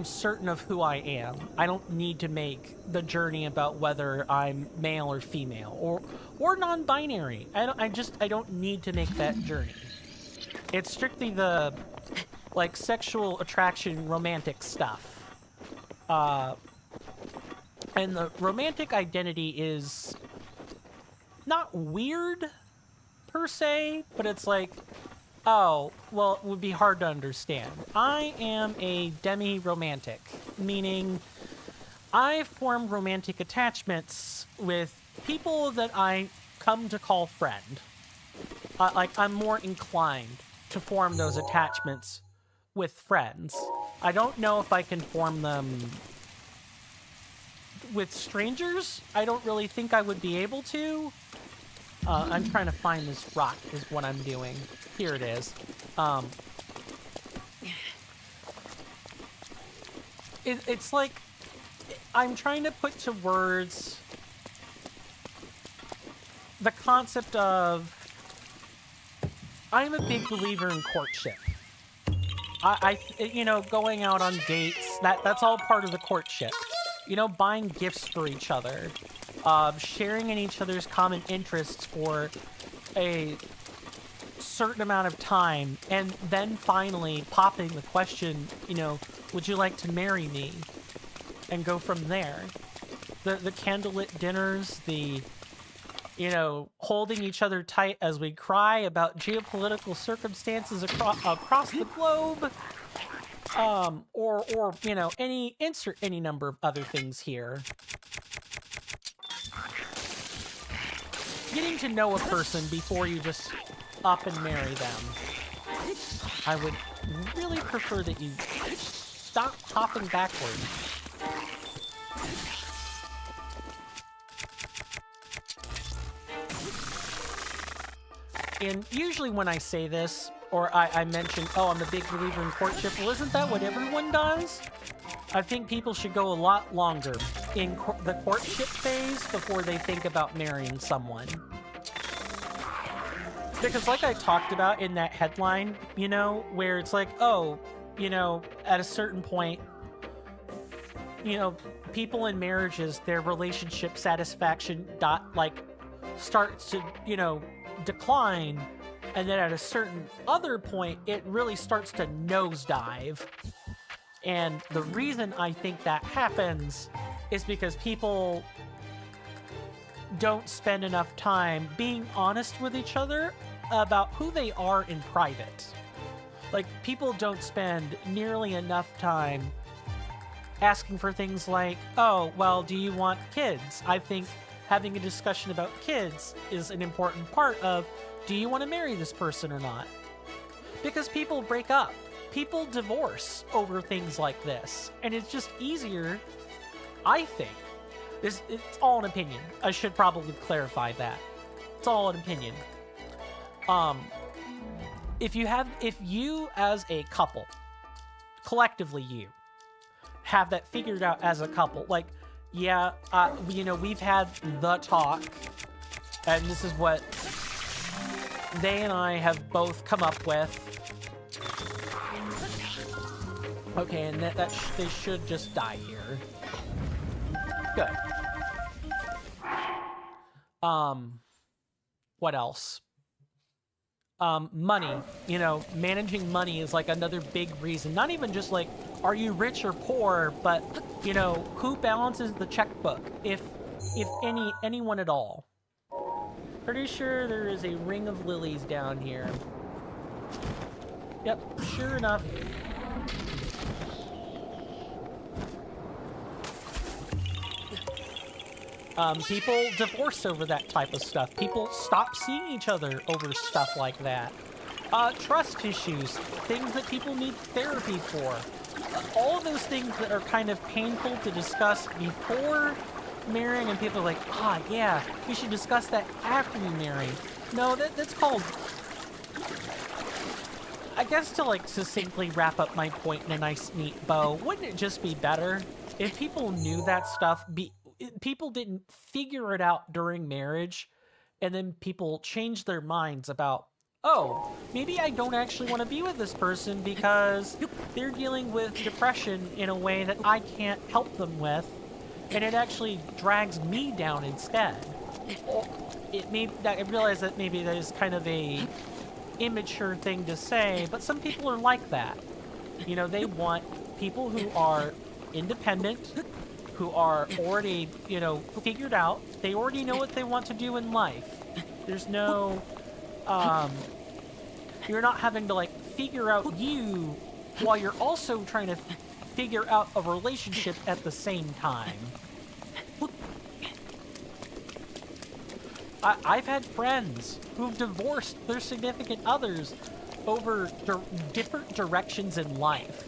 certain of who I am. I don't need to make the journey about whether I'm male or female or non-binary. I don't need to make that journey. It's strictly the like sexual attraction, romantic stuff. And the romantic identity is not weird per se, but it's like, oh, well, it would be hard to understand. I am a demi-romantic, meaning I form romantic attachments with people that I come to call friend. I'm more inclined to form those attachments with friends. I don't know if I can form them with strangers. I don't really think I would be able to. I'm trying to find this rock is what I'm doing. Here it is. It's like I'm trying to put to words the concept of I'm a big believer in courtship. Going out on dates, that's all part of the courtship. Buying gifts for each other, sharing in each other's common interests for a certain amount of time, and then finally popping the question, would you like to marry me? And go from there. The candlelit dinners, the holding each other tight as we cry about geopolitical circumstances across the globe, or insert any number of other things here. Getting to know a person before you just up and marry them. I would really prefer that you stop hopping backwards. And usually when I say this, or I mention, oh, I'm a big believer in courtship, well, isn't that what everyone does? I think people should go a lot longer in the courtship phase before they think about marrying someone. Because like I talked about in that headline, where it's like, oh, at a certain point, people in marriages, their relationship satisfaction starts to, decline, and then at a certain other point it really starts to nosedive. And the reason I think that happens is because people don't spend enough time being honest with each other about who they are in private. Like, people don't spend nearly enough time asking for things like, oh, well, do you want kids? I think having a discussion about kids is an important part of, do you want to marry this person or not? Because people break up. People divorce over things like this. And it's just easier, I think. It's all an opinion. I should probably clarify that. It's all an opinion. If you as a couple, collectively you, have that figured out as a couple, like, yeah, we've had the talk, and this is what they and I have both come up with. Okay, and they should just die here. Good. What else? Money. Managing money is like another big reason. Not even just like, are you rich or poor, but who balances the checkbook, if anyone at all. Pretty sure there is a ring of lilies down here. Yep, sure enough. People divorce over that type of stuff. People stop seeing each other over stuff like that. Trust issues, things that people need therapy for. All of those things that are kind of painful to discuss before marrying, and people are like, yeah, we should discuss that after you marry. No, that's called... I guess to, like, succinctly wrap up my point in a nice, neat bow, wouldn't it just be better if people knew that stuff, people didn't figure it out during marriage, and then people change their minds about, oh, maybe I don't actually want to be with this person because they're dealing with depression in a way that I can't help them with, and it actually drags me down instead. I realize that maybe that is kind of a immature thing to say, but some people are like that. You know, they want people who are independent, who are already, you know, figured out. They already know what they want to do in life. There's no, you're not having to, like, figure out you while you're also trying to figure out a relationship at the same time. I've had friends who've divorced their significant others over different directions in life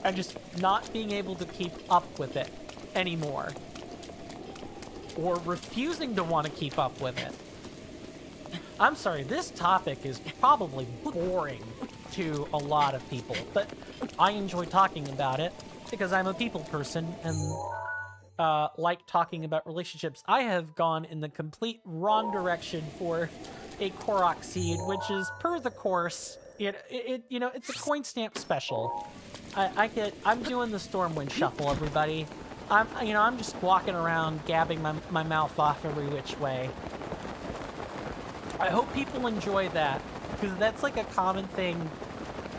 and just not being able to keep up with it anymore, or refusing to want to keep up with it. I'm sorry, this topic is probably boring to a lot of people, but I enjoy talking about it because I'm a people person and like talking about relationships. I have gone in the complete wrong direction for a Korok seed, which is per the course. You know, it's a coin stamp special. I'm doing the Stormwind shuffle, everybody. I'm just walking around gabbing my mouth off every which way. I hope people enjoy that, because that's like a common thing.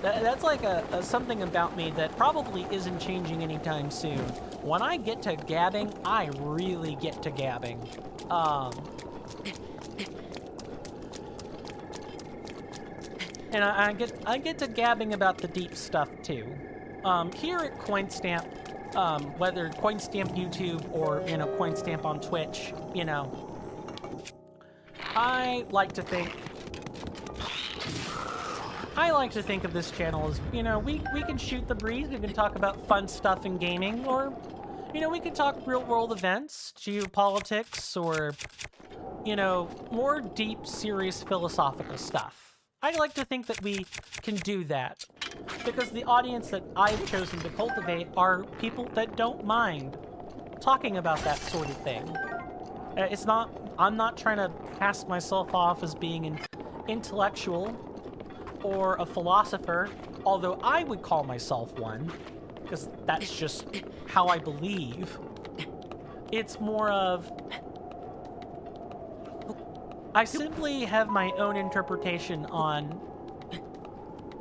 That's like something about me that probably isn't changing anytime soon. When I get to gabbing, I really get to gabbing. And I get to gabbing about the deep stuff too. Here at Coinstamp, whether Coinstamp YouTube or, you know, Coinstamp on Twitch, you know, I like to think of this channel as, you know, we can shoot the breeze, we can talk about fun stuff in gaming, or, you know, we can talk real world events, geopolitics, or, you know, more deep, serious philosophical stuff. I like to think that we can do that, because the audience that I've chosen to cultivate are people that don't mind talking about that sort of thing. I'm not trying to pass myself off as being an intellectual or a philosopher, although I would call myself one, because that's just how I believe. It's more of, I simply have my own interpretation on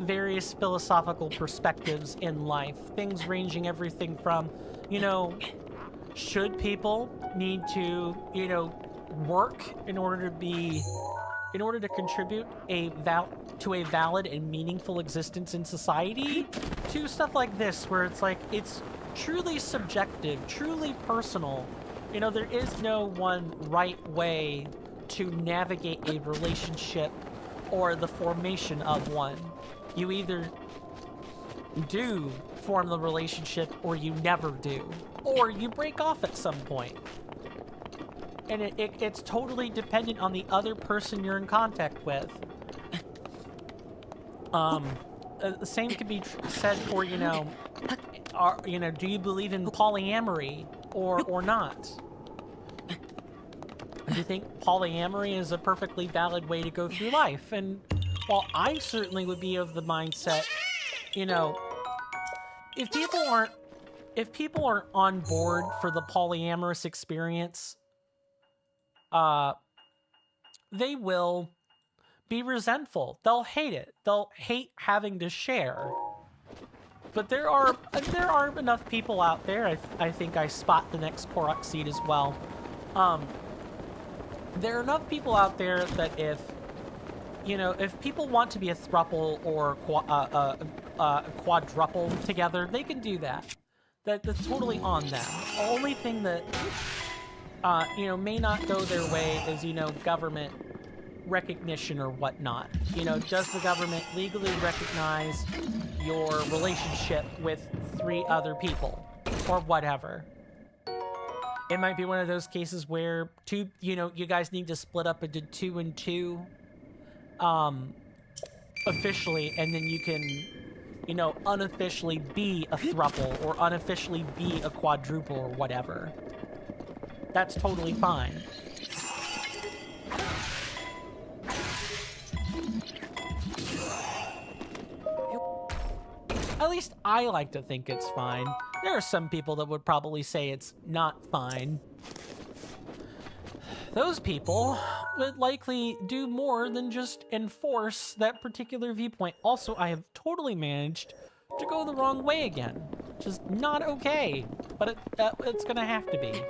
various philosophical perspectives in life, things ranging everything from, you know, should people need to, you know, work in order to contribute to a valid and meaningful existence in society, to stuff like this, where it's like, it's truly subjective, truly personal. You know, there is no one right way to navigate a relationship or the formation of one. You either do form the relationship or you never do, or you break off at some point. And it's totally dependent on the other person you're in contact with. The same could be said for, you know, do you believe in polyamory or not? Do you think polyamory is a perfectly valid way to go through life? And while I certainly would be of the mindset, you know, if people aren't on board for the polyamorous experience, they will be resentful. They'll hate it. They'll hate having to share. But there are enough people out there. I think I spot the next Koroks seed as well. There are enough people out there that if if people want to be a throuple or a quadruple together, they can do that. That's totally on them. The only thing that, may not go their way is, government recognition or whatnot. Does the government legally recognize your relationship with 3 other people or whatever? It might be one of those cases where you guys need to split up into 2 and 2 officially, and then you can unofficially be a throuple or unofficially be a quadruple or whatever. That's totally fine. At least I like to think it's fine. There are some people that would probably say it's not fine. Those people would likely do more than just enforce that particular viewpoint. Also, I have totally managed to go the wrong way again, which is not okay, but it's gonna have to be.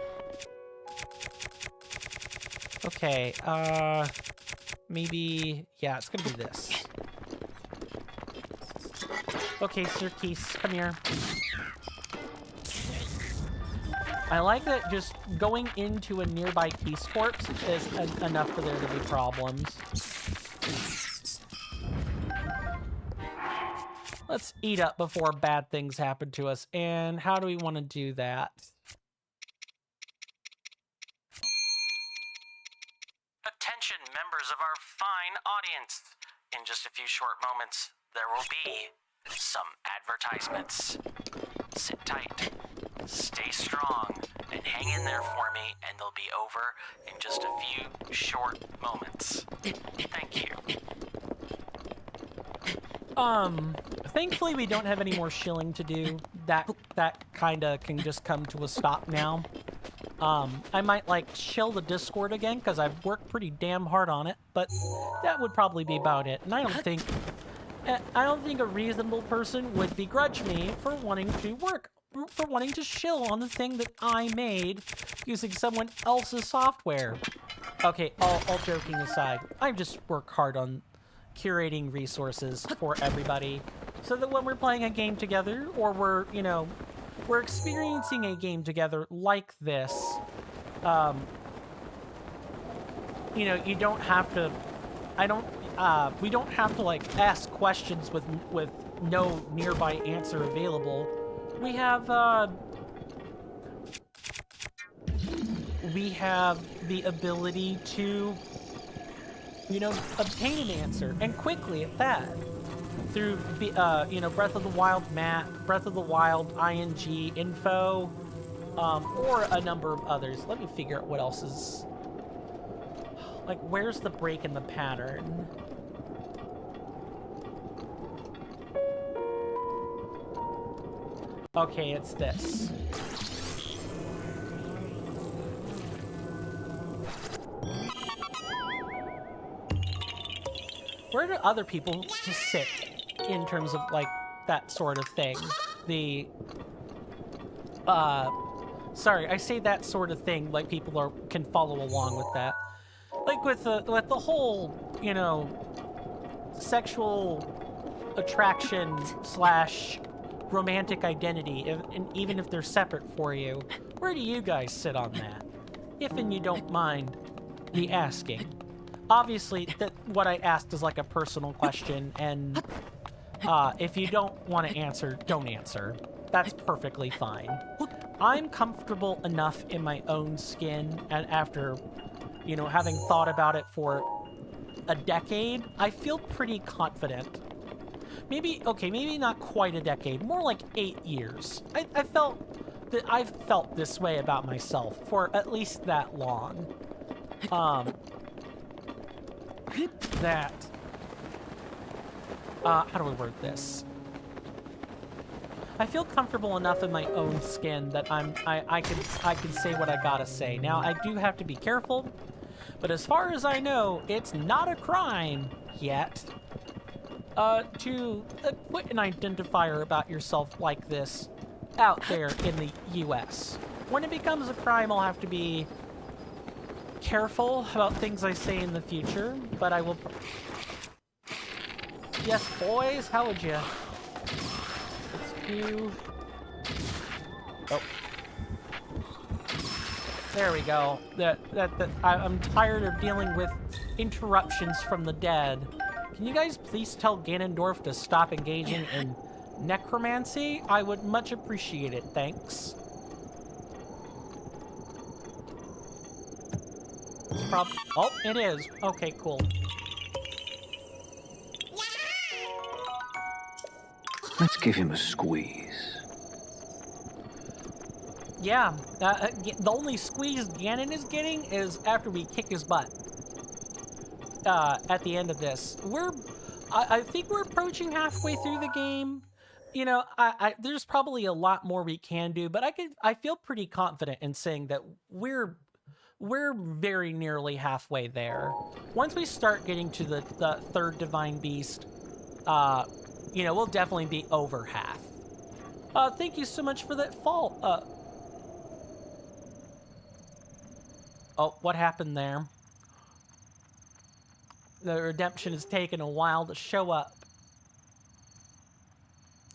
Okay, maybe, yeah, it's gonna be this. Okay, Sir Keese, come here. I like that just going into a nearby Keese corpse is enough for there to be problems. Let's eat up before bad things happen to us. And how do we want to do that? Attention, members of our fine audience. In just a few short moments, there will be some advertisements. Sit tight, stay strong, and hang in there for me, and they'll be over in just a few short moments. Thank you. Thankfully we don't have any more shilling to do. That kinda can just come to a stop now. I might shill the Discord again, because I've worked pretty damn hard on it, but that would probably be about it. And I don't think a reasonable person would begrudge me for wanting to shill on the thing that I made using someone else's software. Okay, all joking aside, I just work hard on curating resources for everybody so that when we're playing a game together or we're experiencing a game together like this, you don't have to, we don't have to ask questions with no nearby answer available. We have the ability to, obtain an answer, and quickly at that, through Breath of the Wild map, Breath of the Wild ING info, or a number of others. Let me figure out what else is, where's the break in the pattern? Okay, it's this. Where do other people just sit in terms of, that sort of thing? Sorry, I say that sort of thing like people can follow along with that. With the whole, sexual attraction / romantic identity, and even if they're separate for you, where do you guys sit on that? If and you don't mind me asking. Obviously, what I asked is a personal question, and if you don't want to answer, don't answer. That's perfectly fine. I'm comfortable enough in my own skin, and after, having thought about it for a decade, I feel pretty confident. Maybe not quite a decade, more like 8 years. I've felt this way about myself for at least that long. How do I word this? I feel comfortable enough in my own skin that I can say what I gotta say. Now, I do have to be careful, but as far as I know, it's not a crime yet to put an identifier about yourself like this out there in the US. When it becomes a crime, I'll have to be careful about things I say in the future, but I will Yes, boys. How would you? It's you. Oh. There we go. I'm tired of dealing with interruptions from the dead. Can you guys please tell Ganondorf to stop engaging in necromancy? I would much appreciate it. Thanks. Oh, it is. Okay, cool. Let's give him a squeeze. Yeah, the only squeeze Ganon is getting is after we kick his butt. At the end of this, I think we're approaching halfway through the game. You know, there's probably a lot more we can do, but I feel pretty confident in saying that we're very nearly halfway there. Once we start getting to the third divine beast, you know, we'll definitely be over half. Thank you so much for that fall. Oh, what happened there? The redemption has taken a while to show up.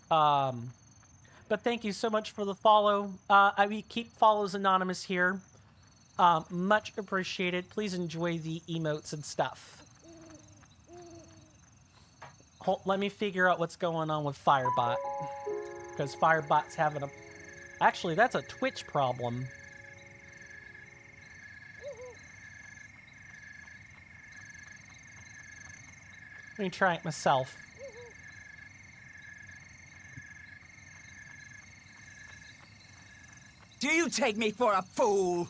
But thank you so much for the follow. We keep follows anonymous here. Much appreciated. Please enjoy the emotes and stuff. Let me figure out what's going on with Firebot. Because Firebot's having a... Actually, that's a Twitch problem. Let me try it myself. Do you take me for a fool?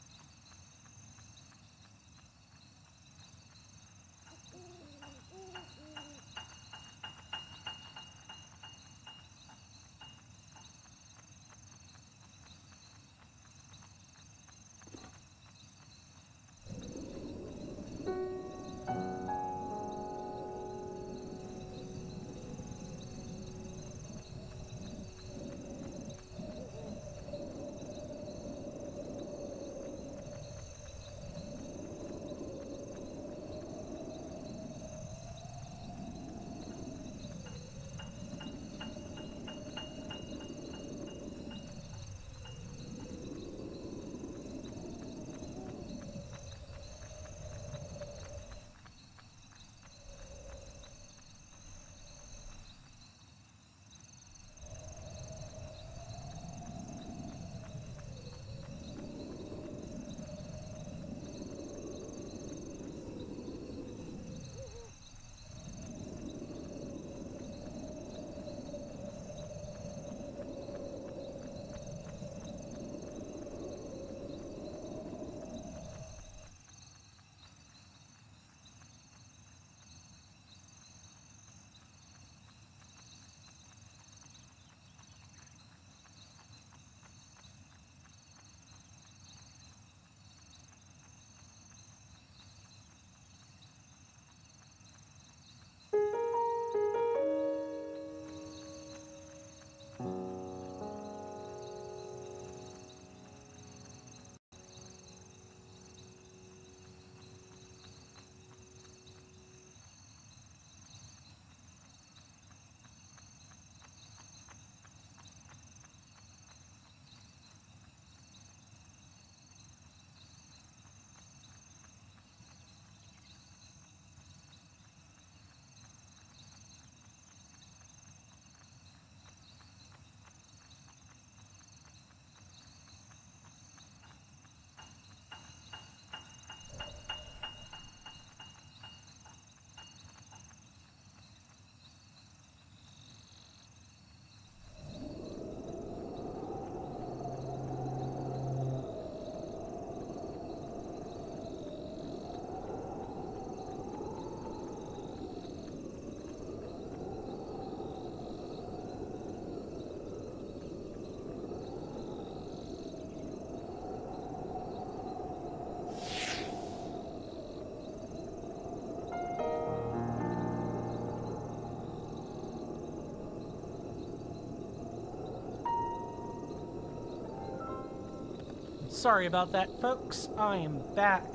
Sorry about that, folks. I am back.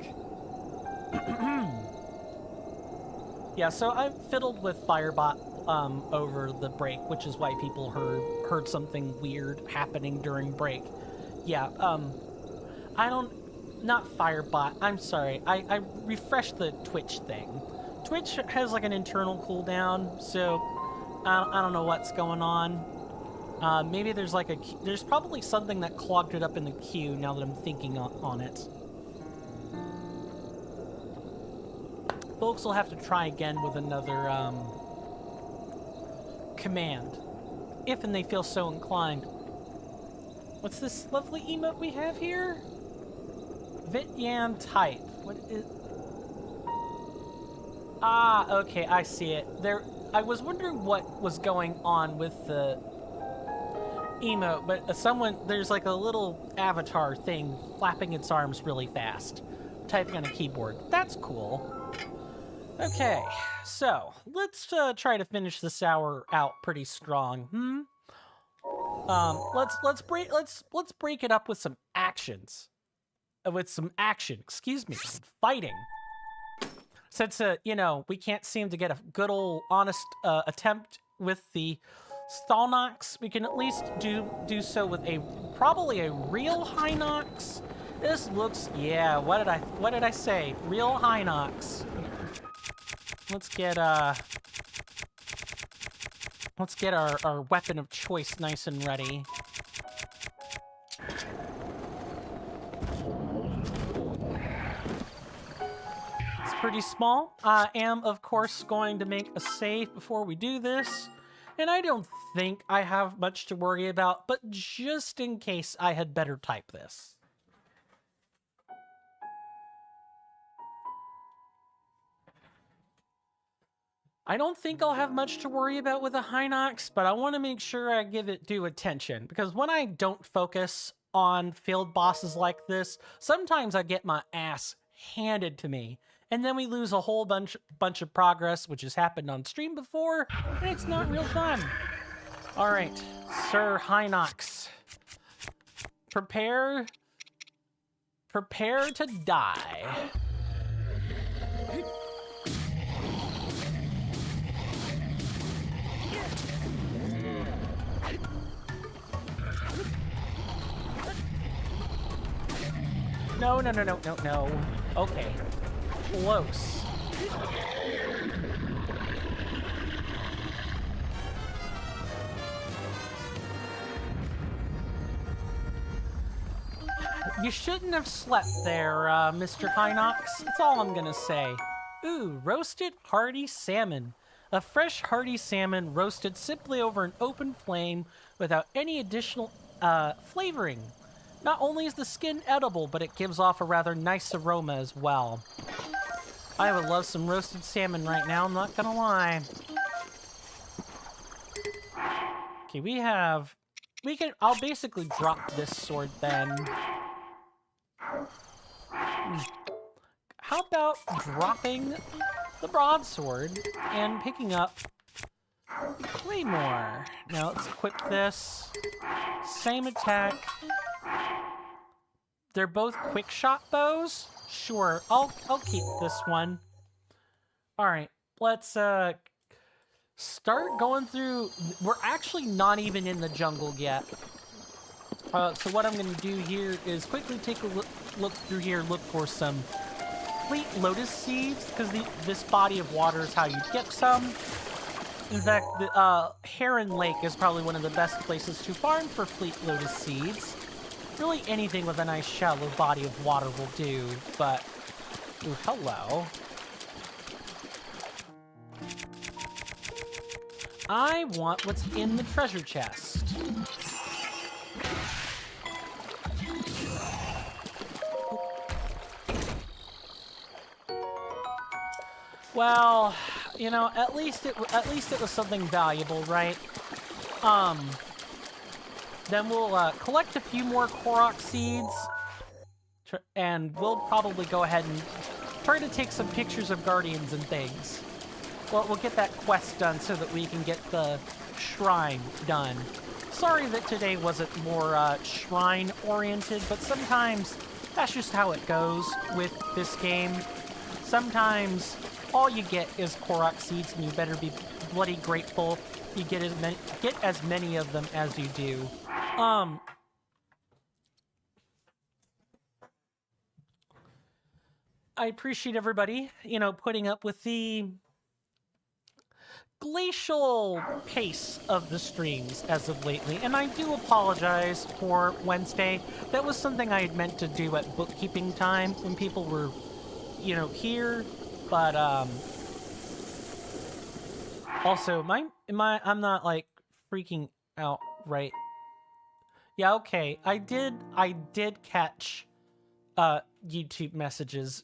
Yeah, so I fiddled with Firebot over the break, which is why people heard something weird happening during break. Yeah, I don't... Not Firebot, I'm sorry. I refreshed the Twitch thing. Twitch has like an internal cooldown, so I don't know what's going on. Maybe there's like there's probably something that clogged it up in the queue now that I'm thinking on it. Folks will have to try again with another command, if and they feel so inclined. What's this lovely emote we have here? Vityan type. What is... Ah, okay, I see it. I was wondering what was going on with the emote, but there's like a little avatar thing flapping its arms really fast, typing on a keyboard. That's cool. Okay, so let's try to finish this hour out pretty strong. Let's break it up with some actions. Excuse me, fighting. Since you know, we can't seem to get a good old honest attempt with the Stalnox, we can at least do so with probably a real Hinox. This looks, yeah, what did I say? Real Hinox. Let's get our weapon of choice nice and ready. It's pretty small. I am, of course, going to make a save before we do this. And I don't think I have much to worry about, but just in case, I had better type this. I don't think I'll have much to worry about with a Hinox, but I want to make sure I give it due attention, because when I don't focus on field bosses like this, sometimes I get my ass handed to me, and then we lose a whole bunch of progress, which has happened on stream before, and it's not real fun. All right, Sir Hinox, prepare to die. No. Okay. Close. You shouldn't have slept there, Mr. Hinox. That's all I'm gonna say. Ooh, roasted hearty salmon. A fresh hearty salmon roasted simply over an open flame without any additional flavoring. Not only is the skin edible, but it gives off a rather nice aroma as well. I would love some roasted salmon right now, I'm not gonna lie. Okay, I'll basically drop this sword then. How about dropping the broadsword and picking up the claymore? Now let's equip this. Same attack. They're both quick shot bows? Sure, I'll keep this one. Alright, let's start going through. We're actually not even in the jungle yet. So what I'm going to do here is quickly take a look through here, look for some fleet lotus seeds, because this body of water is how you get some. In fact, the Heron Lake is probably one of the best places to farm for fleet lotus seeds. Really anything with a nice shallow body of water will do, but... Ooh, hello. I want what's in the treasure chest. Well, you know, at least it was something valuable, right? Then we'll collect a few more Koroks seeds, and we'll probably go ahead and try to take some pictures of guardians and things. Well, we'll get that quest done so that we can get the shrine done. Sorry that today wasn't more shrine-oriented, but sometimes that's just how it goes with this game. Sometimes all you get is Koroks seeds, and you better be bloody grateful you get as many of them as you do. I appreciate everybody, putting up with the glacial pace of the streams as of lately, and I do apologize for Wednesday. That was something I had meant to do at bookkeeping time when people were, here, but also I'm not like freaking out, right? Yeah, okay. I did catch YouTube messages.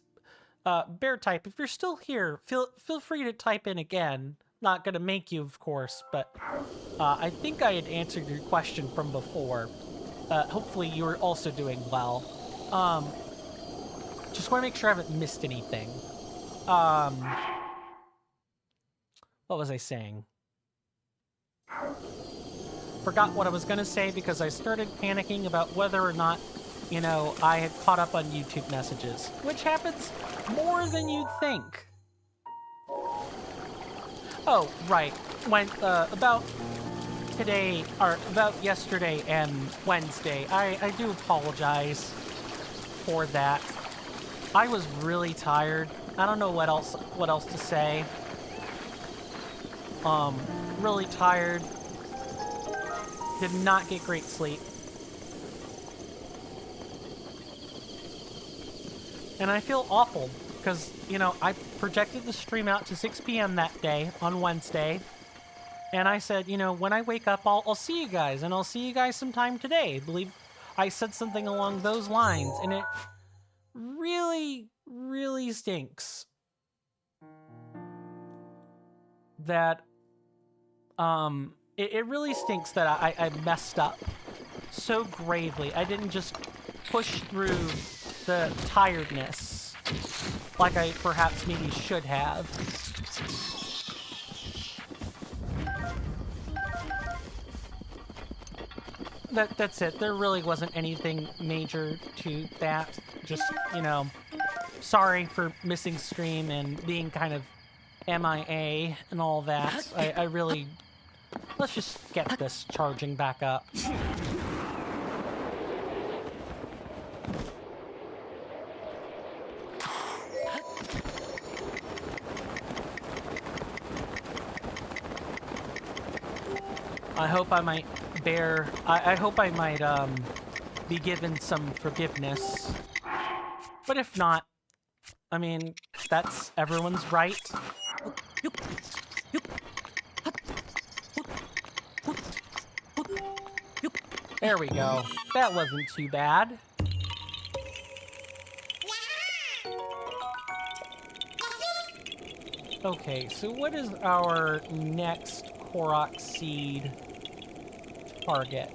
Bear type, if you're still here, feel free to type in again. Not gonna make you, of course, but I think I had answered your question from before. Hopefully you were also doing well. Just want to make sure I haven't missed anything. What was I saying? Forgot what I was gonna say because I started panicking about whether or not, I had caught up on YouTube messages, which happens more than you'd think. Oh, right. When, about today, or about yesterday and Wednesday, I do apologize for that. I was really tired. I don't know what else to say. Really tired. Did not get great sleep. And I feel awful because, I projected the stream out to 6 p.m. that day on Wednesday. And I said, when I wake up, I'll see you guys, and I'll see you guys sometime today. I believe I said something along those lines, and it really, really stinks that, it really stinks that I messed up so gravely. I didn't just push through the tiredness like I perhaps maybe should have. That's it. There really wasn't anything major to that. Just, sorry for missing stream and being kind of MIA and all that. I really... Let's just get this charging back up. I hope I might I hope I might, be given some forgiveness. But if not, I mean, that's everyone's right. There we go. That wasn't too bad. Okay, so what is our next Koroks seed target?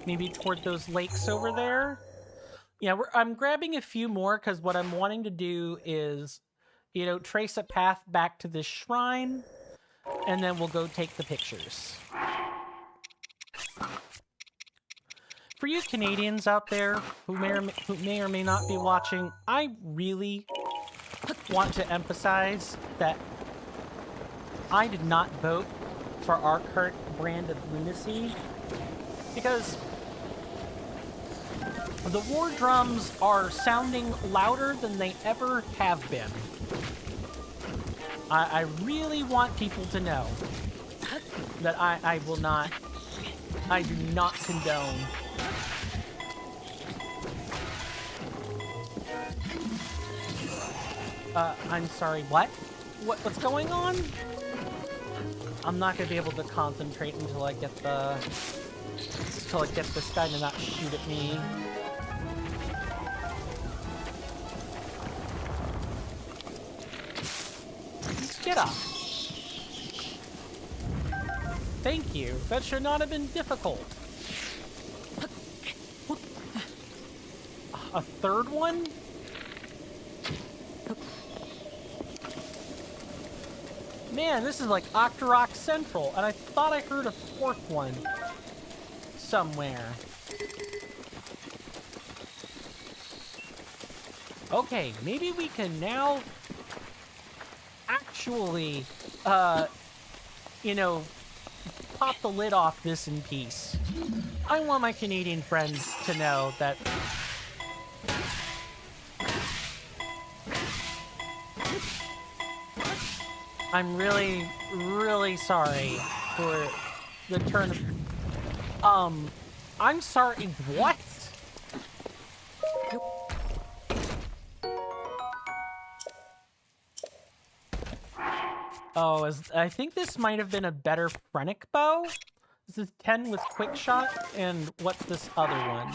Maybe toward those lakes over there? Yeah, I'm grabbing a few more because what I'm wanting to do is, trace a path back to this shrine, and then we'll go take the pictures. For you Canadians out there who may or may not be watching, I really want to emphasize that I did not vote for our current brand of lunacy because the war drums are sounding louder than they ever have been. I really want people to know that I do not condone I'm sorry, what? What's going on? I'm not gonna be able to concentrate until I get this guy to not shoot at me. Get up. Thank you. That should not have been difficult. A third one? Man, this is like Octorok Central, and I thought I heard a fourth one somewhere. Okay, maybe we can now actually you know, pop the lid off this in peace. I want my Canadian friends to know that I'm really, really sorry for the turn of... I'm sorry, what? Oh, I think this might have been a better Phrenic bow. This is 10 with quick shot, and what's this other one?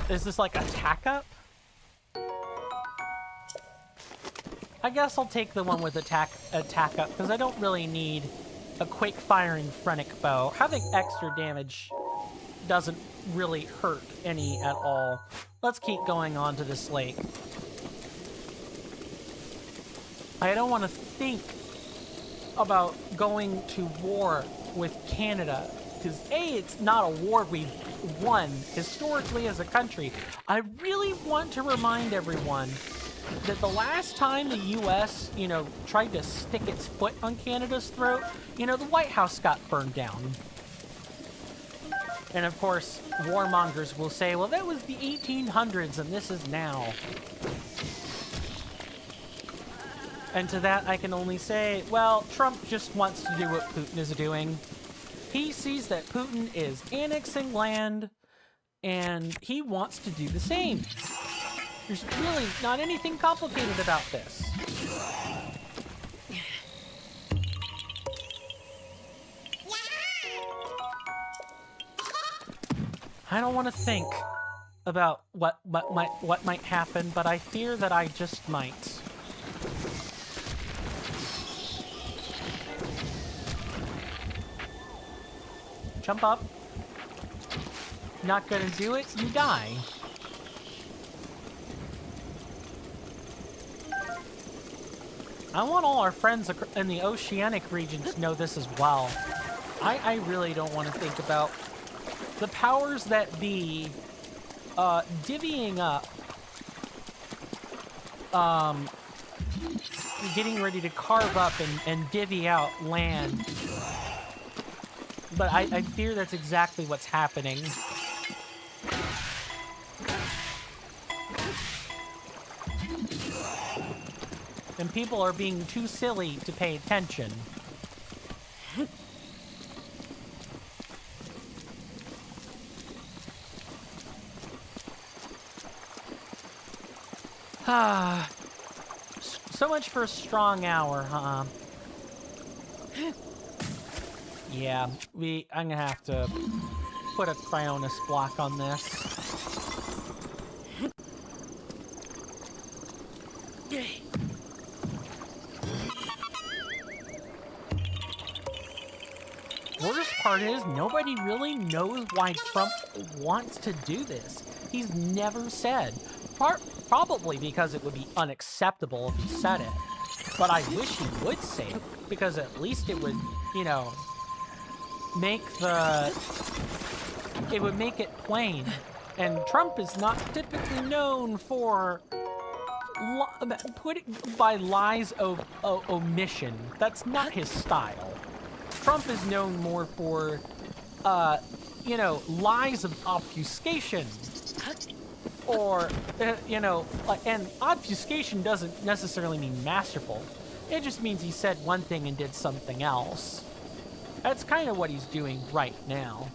Is this like attack up? I guess I'll take the one with attack up, because I don't really need a quick firing Phrenic bow. Having extra damage doesn't really hurt any at all. Let's keep going on to this lake. I don't want to think about going to war with Canada, because A, it's not a war we've won historically as a country. I really want to remind everyone that the last time the U.S., you know, tried to stick its foot on Canada's throat, you know, the White House got burned down. And of course, warmongers will say, well, that was the 1800s and this is now. And to that, I can only say, well, Trump just wants to do what Putin is doing. He sees that Putin is annexing land, and he wants to do the same. There's really not anything complicated about this. I don't want to think about what might happen, but I fear that I just might. Jump up. Not gonna do it, you die. I want all our friends in the oceanic region to know this as well. I really don't want to think about the powers that be divvying up, getting ready to carve up and divvy out land. But I fear that's exactly what's happening. And people are being too silly to pay attention. Ah, so much for a strong hour, huh? Yeah, I'm gonna have to put a Cryonis block on this. Worst part is, nobody really knows why Trump wants to do this. He's never said. Probably because it would be unacceptable if he said it. But I wish he would say it, because at least it would, you know, it would make it plain. And Trump is not typically known for putting by lies of omission. That's not his style. Trump is known more for, you know, lies of obfuscation. Or, you know, and obfuscation doesn't necessarily mean masterful. It just means he said one thing and did something else. That's kind of what he's doing right now.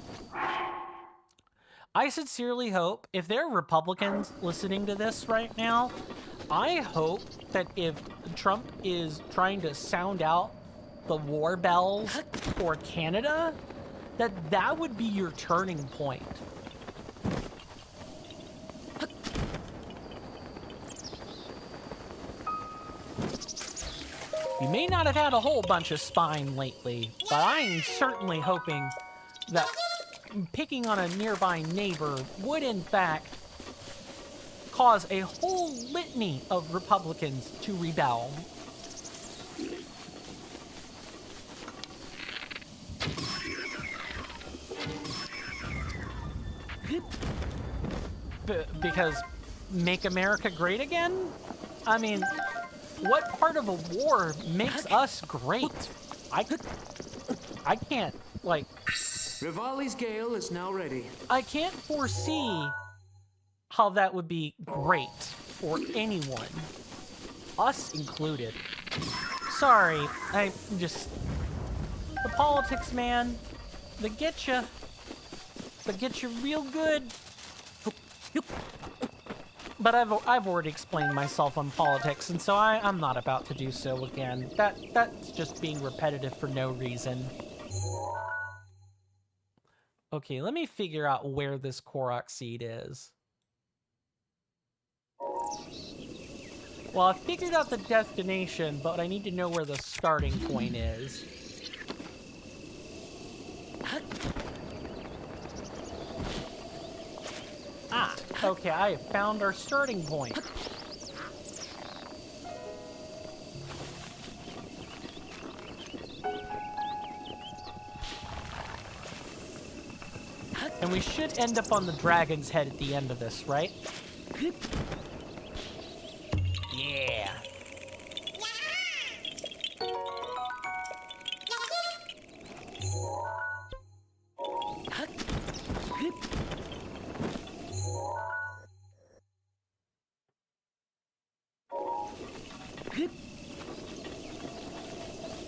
I sincerely hope, if there are Republicans listening to this right now, I hope that if Trump is trying to sound out the war bells for Canada, that would be your turning point. You may not have had a whole bunch of spine lately, but I'm certainly hoping that picking on a nearby neighbor would in fact cause a whole litany of Republicans to rebel. Because make America great again? I mean, What part of a war makes us great? I can't, like... Rivali's Gale is now ready. I can't foresee how that would be great for anyone. Us included. Sorry, I just... The politics, man. They get you. They get you real good. But I've already explained myself on politics, and so I'm not about to do so again. That's just being repetitive for no reason. Okay, let me figure out where this Korok seed is. Well, I figured out the destination, but I need to know where the starting point is. Ah, okay, I have found our starting point. And we should end up on the dragon's head at the end of this, right? Yeah.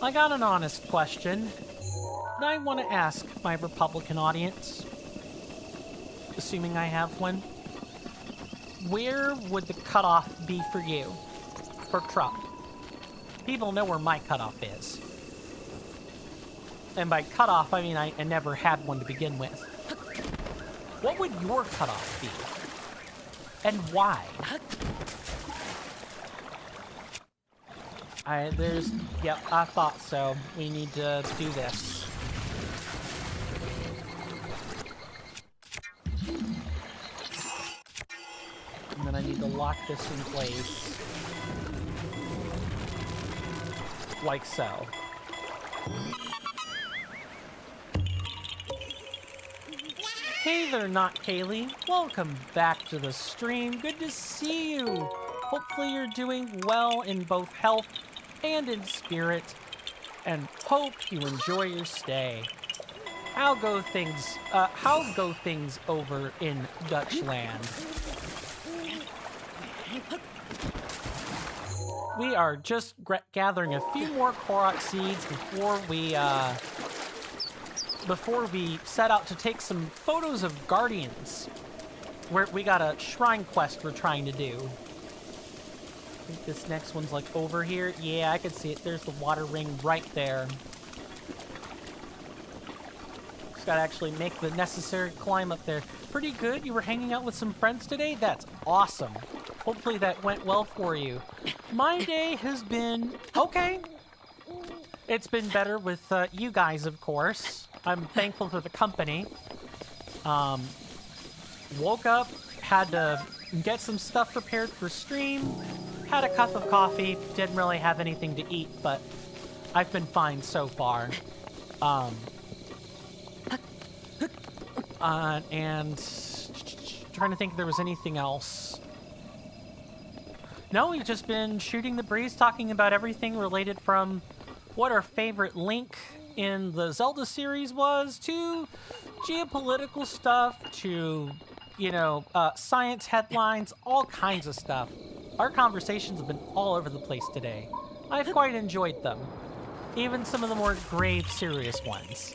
I got an honest question that I want to ask my Republican audience, assuming I have one. Where would the cutoff be for you, for Trump? People know where my cutoff is. And by cutoff, I mean I never had one to begin with. What would your cutoff be? And why? Yep, I thought so. We need to do this. And then I need to lock this in place. Like so. Hey there, Not Kaylee. Welcome back to the stream. Good to see you. Hopefully you're doing well in both health and in spirit, and hope you enjoy your stay. How go things over in Dutchland? We are just gathering a few more Korok seeds before we set out to take some photos of Guardians. We got a shrine quest we're trying to do. I think this next one's like over here. Yeah, I can see it. There's the water ring right there. Just gotta actually make the necessary climb up there. Pretty good. You were hanging out with some friends today? That's awesome. Hopefully that went well for you. My day has been okay. It's been better with you guys, of course. I'm thankful for the company. Woke up, had to get some stuff prepared for stream, had a cup of coffee, didn't really have anything to eat, but I've been fine so far. And trying to think if there was anything else. No, we've just been shooting the breeze, talking about everything related from what our favorite Link in the Zelda series was, to geopolitical stuff, to, science headlines, all kinds of stuff. Our conversations have been all over the place today. I've quite enjoyed them. Even some of the more grave, serious ones.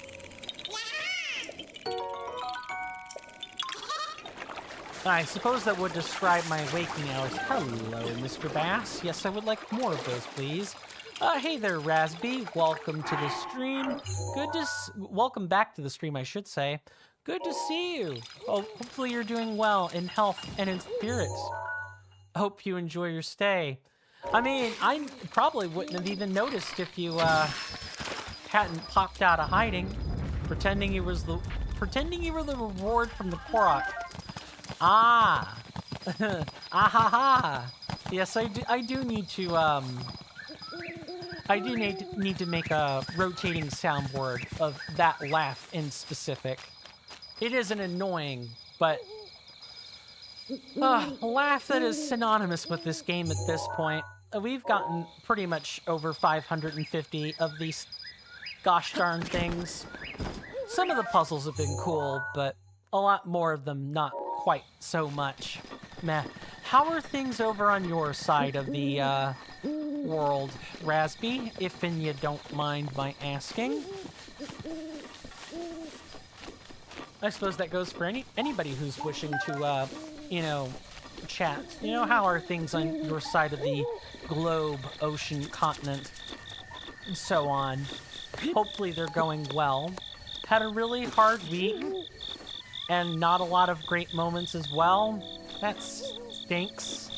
I suppose that would describe my waking hours. Hello, Mr. Bass. Yes, I would like more of those, please. Hey there, Razby. Welcome to the stream. Welcome back to the stream, I should say. Good to see you. Oh, hopefully you're doing well in health and in spirits. Hope you enjoy your stay. I mean, I probably wouldn't have even noticed if you hadn't popped out of hiding, pretending you were the reward from the Korok. Ah, ah ha ha. Yes, I do need to need to make a rotating soundboard of that laugh in specific. It isn't annoying, but a laugh that is synonymous with this game at this point. we've gotten pretty much over 550 of these gosh darn things. Some of the puzzles have been cool, but a lot more of them not quite so much. Meh. How are things over on your side of the world, Rasby, if and you don't mind my asking? I suppose that goes for anybody who's wishing to, you know, chat. You know, how are things on your side of the globe, ocean, continent, and so on? Hopefully they're going well. Had a really hard week, and not a lot of great moments as well. That stinks.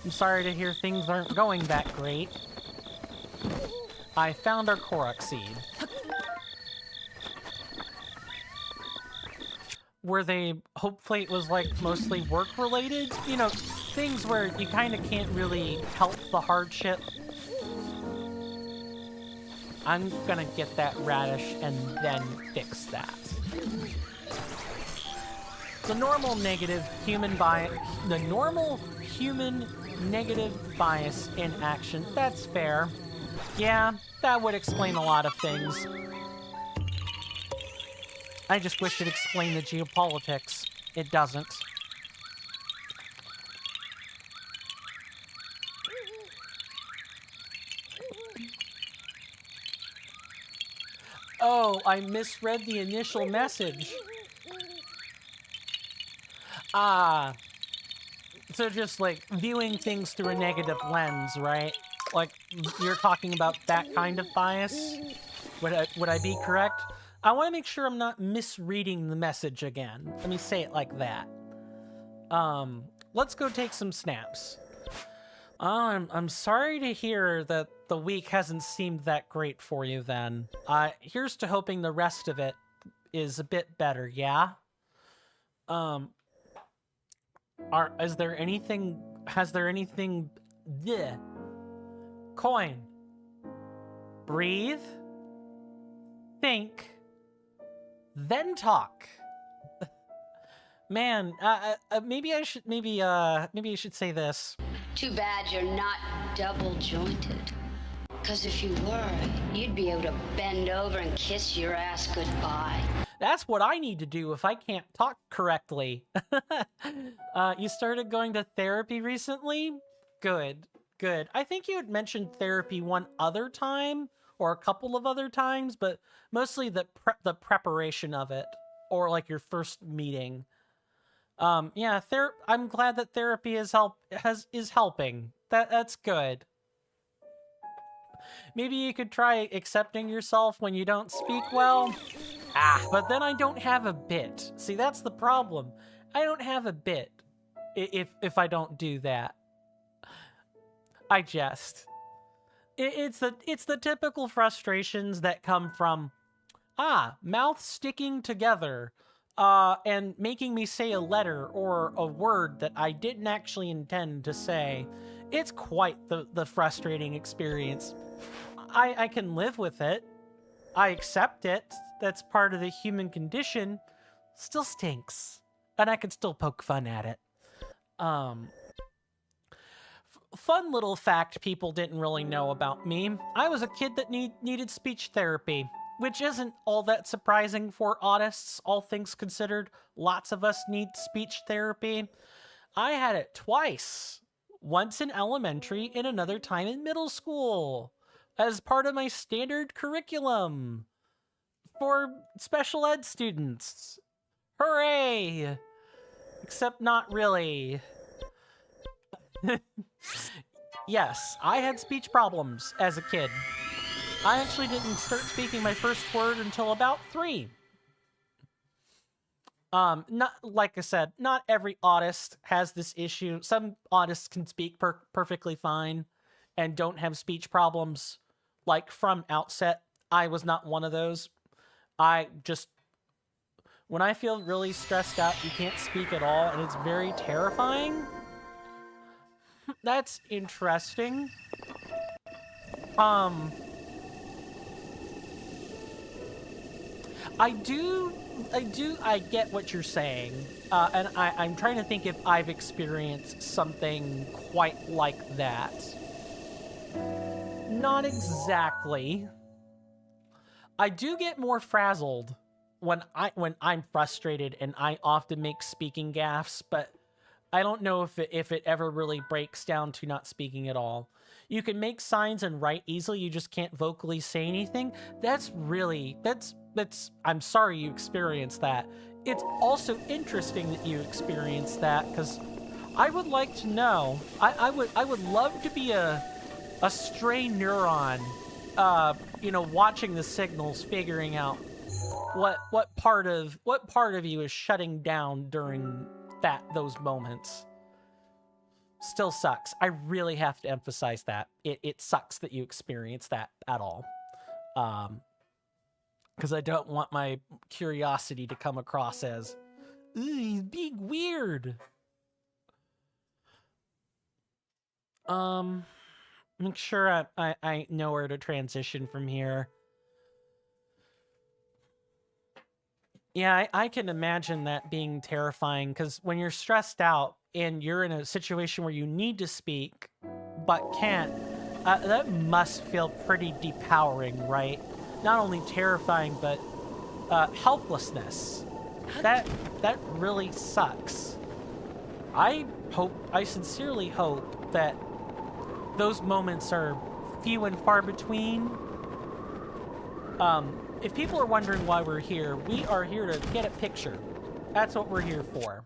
I'm sorry to hear things aren't going that great. I found our Koroks seed. Were they, hopefully it was like mostly work related? You know, things where you kind of can't really help the hardship. I'm gonna get that radish and then fix that. The normal negative human bias, the normal human negative bias in action, that's fair. Yeah, that would explain a lot of things. I just wish it explained the geopolitics. It doesn't. Oh, I misread the initial message. Ah. So just, like, viewing things through a negative lens, right? Like, you're talking about that kind of bias? Would I be correct? I want to make sure I'm not misreading the message again. Let me say it like that. Let's go take some snaps. I'm sorry to hear that the week hasn't seemed that great for you then. Here's to hoping the rest of it is a bit better, yeah? Has there anything, bleh. Coin. Breathe. Think. Then talk. Man, maybe I should say this. Too bad you're not double jointed. Because if you were, you'd be able to bend over and kiss your ass goodbye. That's what I need to do if I can't talk correctly. You started going to therapy recently? Good. I think you had mentioned therapy one other time, or a couple of other times, but mostly the preparation of it, or like your first meeting. Yeah, I'm glad that therapy is helping. That's good. Maybe you could try accepting yourself when you don't speak well. But then I don't have a bit. See, that's the problem. I don't have a bit if I don't do that. I jest. It's the typical frustrations that come from mouth sticking together and making me say a letter or a word that I didn't actually intend to say. It's quite the frustrating experience. I can live with it. I accept it. That's part of the human condition. Still stinks. And I can still poke fun at it. Fun little fact people didn't really know about me. I was a kid that needed speech therapy, which isn't all that surprising for autists, all things considered. Lots of us need speech therapy. I had it twice. Once in elementary and another time in middle school, as part of my standard curriculum for special ed students. Hooray! Except not really. Yes, I had speech problems as a kid. I actually didn't start speaking my first word until about 3. Not like I said, not every autist has this issue. Some autists can speak perfectly fine and don't have speech problems. Like from outset, I was not one of those. When I feel really stressed out, you can't speak at all, and it's very terrifying. That's interesting. I get what you're saying, and I'm trying to think if I've experienced something quite like that. Not exactly. I do get more frazzled when I'm frustrated, and I often make speaking gaffes, but I don't know if it ever really breaks down to not speaking at all. You can make signs and write easily, you just can't vocally say anything. That's I'm sorry you experienced that. It's also interesting that you experienced that, because I would like to know. I would love to be a stray neuron, watching the signals, figuring out what part of you is shutting down during those moments. Still sucks. I really have to emphasize that. It sucks that you experience that at all. Because I don't want my curiosity to come across as, ooh, he's being weird. Make sure I know where to transition from here. Yeah, I can imagine that being terrifying, because when you're stressed out and you're in a situation where you need to speak but can't, that must feel pretty depowering, right? Not only terrifying, but helplessness. That really sucks. I sincerely hope that those moments are few and far between. If people are wondering why we're here, we are here to get a picture. That's what we're here for.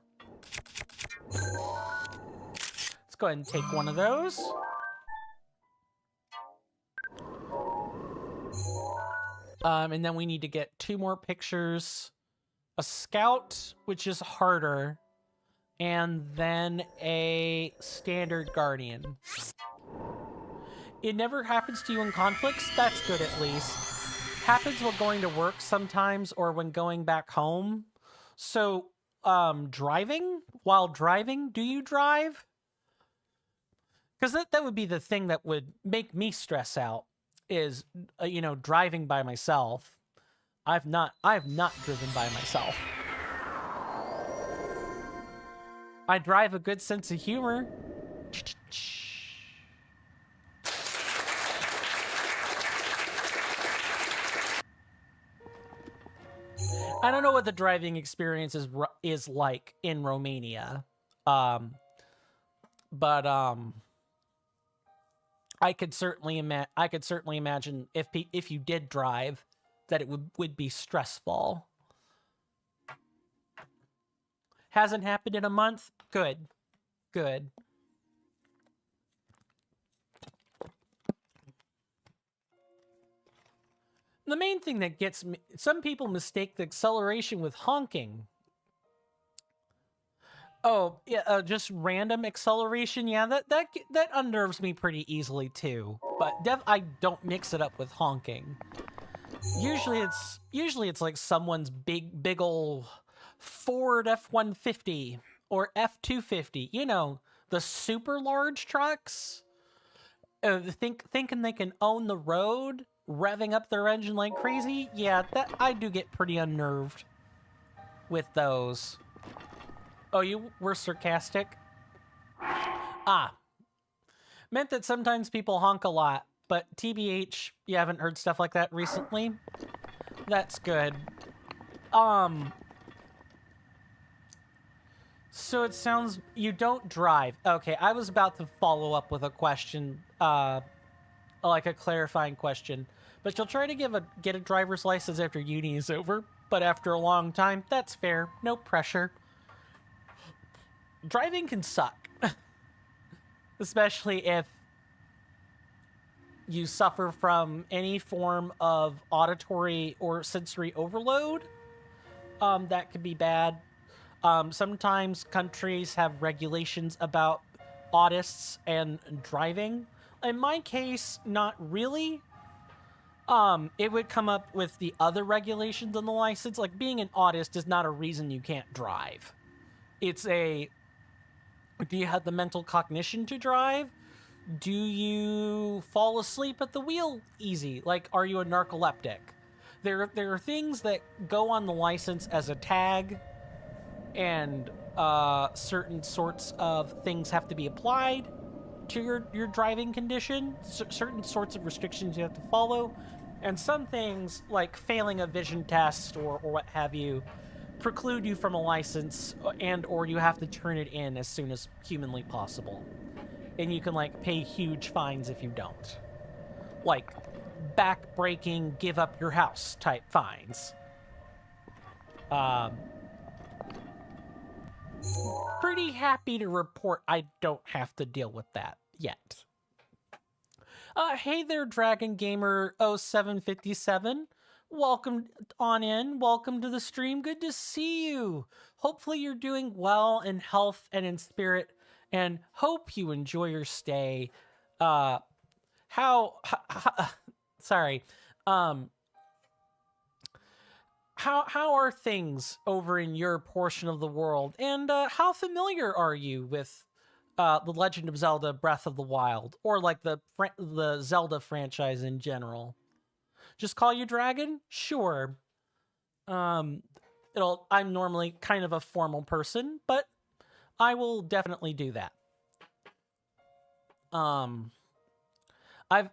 Let's go ahead and take one of those. And then we need to get 2 more pictures. A scout, which is harder, and then a standard guardian. It never happens to you in conflicts? That's good, at least. Happens while going to work sometimes, or when going back home. So, driving? While driving, do you drive? Because that would be the thing that would make me stress out, is, driving by myself. I've not driven by myself. I drive a good sense of humor. I don't know what the driving experience is like in Romania, but I could certainly imagine if you did drive, that it would be stressful. Hasn't happened in a month? Good. The main thing that gets me, some people mistake the acceleration with honking. Oh, yeah, just random acceleration. Yeah, that unnerves me pretty easily too. But I don't mix it up with honking. Usually it's like someone's big ol' Ford F-150 or F-250. The super large trucks. Thinking they can own the road, revving up their engine like crazy. Yeah, that I do get pretty unnerved with those. Oh, you were sarcastic? Meant that sometimes people honk a lot, but TBH, you haven't heard stuff like that recently? That's good. So it sounds you don't drive. Okay, I was about to follow up with a question, like a clarifying question. But you'll try to get a driver's license after uni is over, but after a long time, that's fair. No pressure. Driving can suck. Especially if you suffer from any form of auditory or sensory overload. That could be bad. Sometimes countries have regulations about autists and driving. In my case, not really. It would come up with the other regulations on the license. Like, being an autist is not a reason you can't drive. It's do you have the mental cognition to drive? Do you fall asleep at the wheel easy? Like, are you a narcoleptic? There are things that go on the license as a tag, and certain sorts of things have to be applied to your driving condition. Certain sorts of restrictions you have to follow, and some things like failing a vision test or what have you preclude you from a license, and or you have to turn it in as soon as humanly possible. And you can like pay huge fines if you don't. Like back-breaking, give up your house type fines. Pretty happy to report I don't have to deal with that yet. Hey there, Dragon Gamer 0757. Welcome on in. Welcome to the stream. Good to see you. Hopefully you're doing well in health and in spirit, and hope you enjoy your stay. Sorry. How are things over in your portion of the world? And how familiar are you with The Legend of Zelda Breath of the Wild, or like the Zelda franchise in general? Just call you Dragon? Sure. I'm normally kind of a formal person, but I will definitely do that. I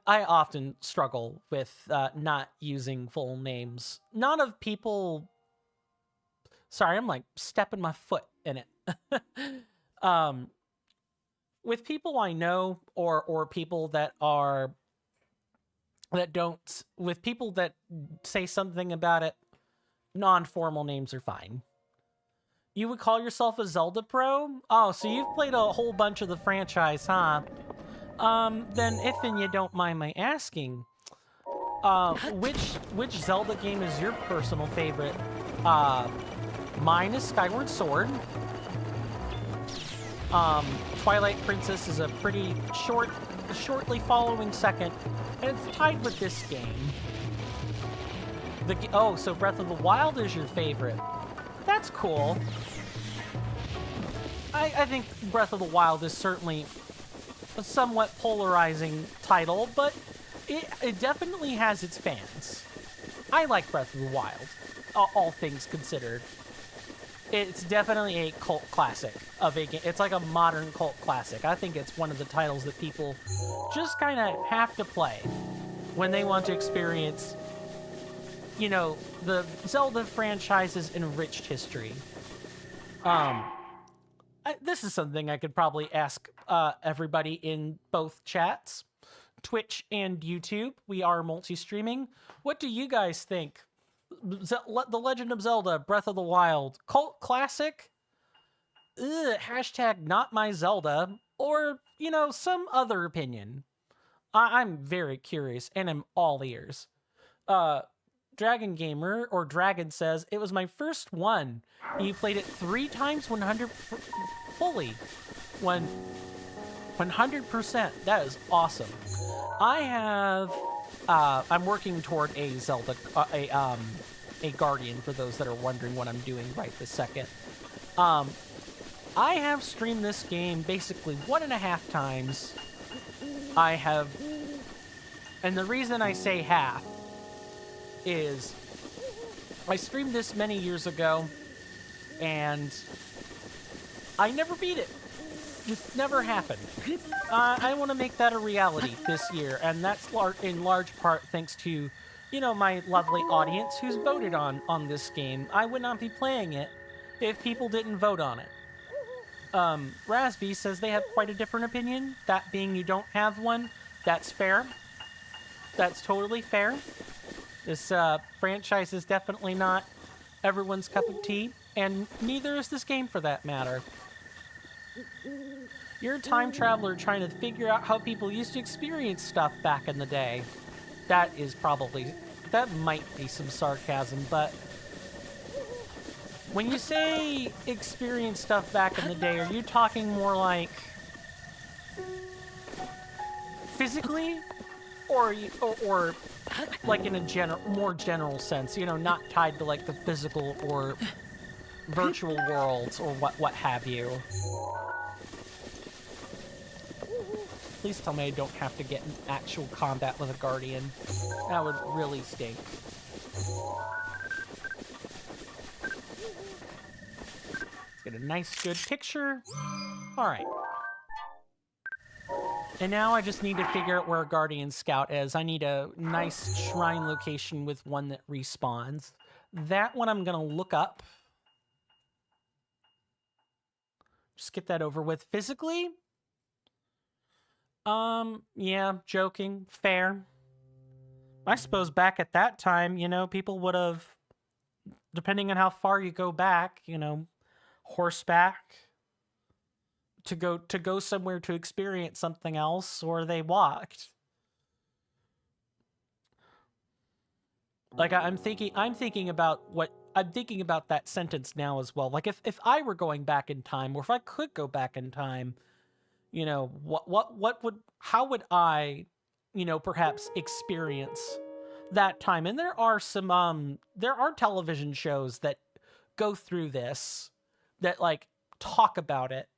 often struggle with not using full names. Not of people. Sorry, I'm like stepping my foot in it. With people I know, or people that don't, with people that say something about it, non-formal names are fine. You would call yourself a Zelda pro? Oh, so you've played a whole bunch of the franchise, huh? Then if you don't mind my asking, which Zelda game is your personal favorite? Mine is Skyward Sword. Twilight Princess is a pretty shortly following second, and it's tied with this game. So Breath of the Wild is your favorite. That's cool. I think Breath of the Wild is certainly a somewhat polarizing title, but it definitely has its fans. I like Breath of the Wild, all things considered. It's definitely a cult classic of a game. It's like a modern cult classic. I think it's one of the titles that people just kind of have to play when they want to experience, the Zelda franchise's enriched history. This is something I could probably ask everybody in both chats, Twitch and YouTube. We are multi-streaming. What do you guys think? The Legend of Zelda Breath of the Wild, cult classic? Hashtag not my Zelda, or, some other opinion. I'm very curious, and I'm all ears. Dragon Gamer, or Dragon, says, it was my first one. You played it 3 times 100 fully. 100%. That is awesome. I'm working toward a Zelda, a Guardian, for those that are wondering what I'm doing right this second. I have streamed this game basically 1.5 times. And the reason I say half is I streamed this many years ago, and I never beat it. Just never happened. I want to make that a reality this year, and that's in large part thanks to, my lovely audience who's voted on this game. I would not be playing it if people didn't vote on it. Rasby says they have quite a different opinion, that being you don't have one. That's fair. That's totally fair. This franchise is definitely not everyone's cup of tea, and neither is this game for that matter. You're a time traveler trying to figure out how people used to experience stuff back in the day. That might be some sarcasm, but when you say experience stuff back in the day, are you talking more like physically, or like in a more general sense, not tied to like the physical or virtual worlds or what have you? Please tell me I don't have to get in actual combat with a Guardian. That would really stink. Let's get a nice, good picture. Alright. And now I just need to figure out where a Guardian Scout is. I need a nice shrine location with one that respawns. That one I'm going to look up. Just get that over with. Physically? Yeah, joking. Fair. I suppose back at that time, you know, people would have, depending on how far you go back, you know, horseback to go somewhere to experience something else, or they walked. Like I'm thinking about that sentence now as well. Like if I were going back in time, or if I could go back in time, you know, how would I, you know, perhaps experience that time? And there are television shows that go through this, that like talk about it.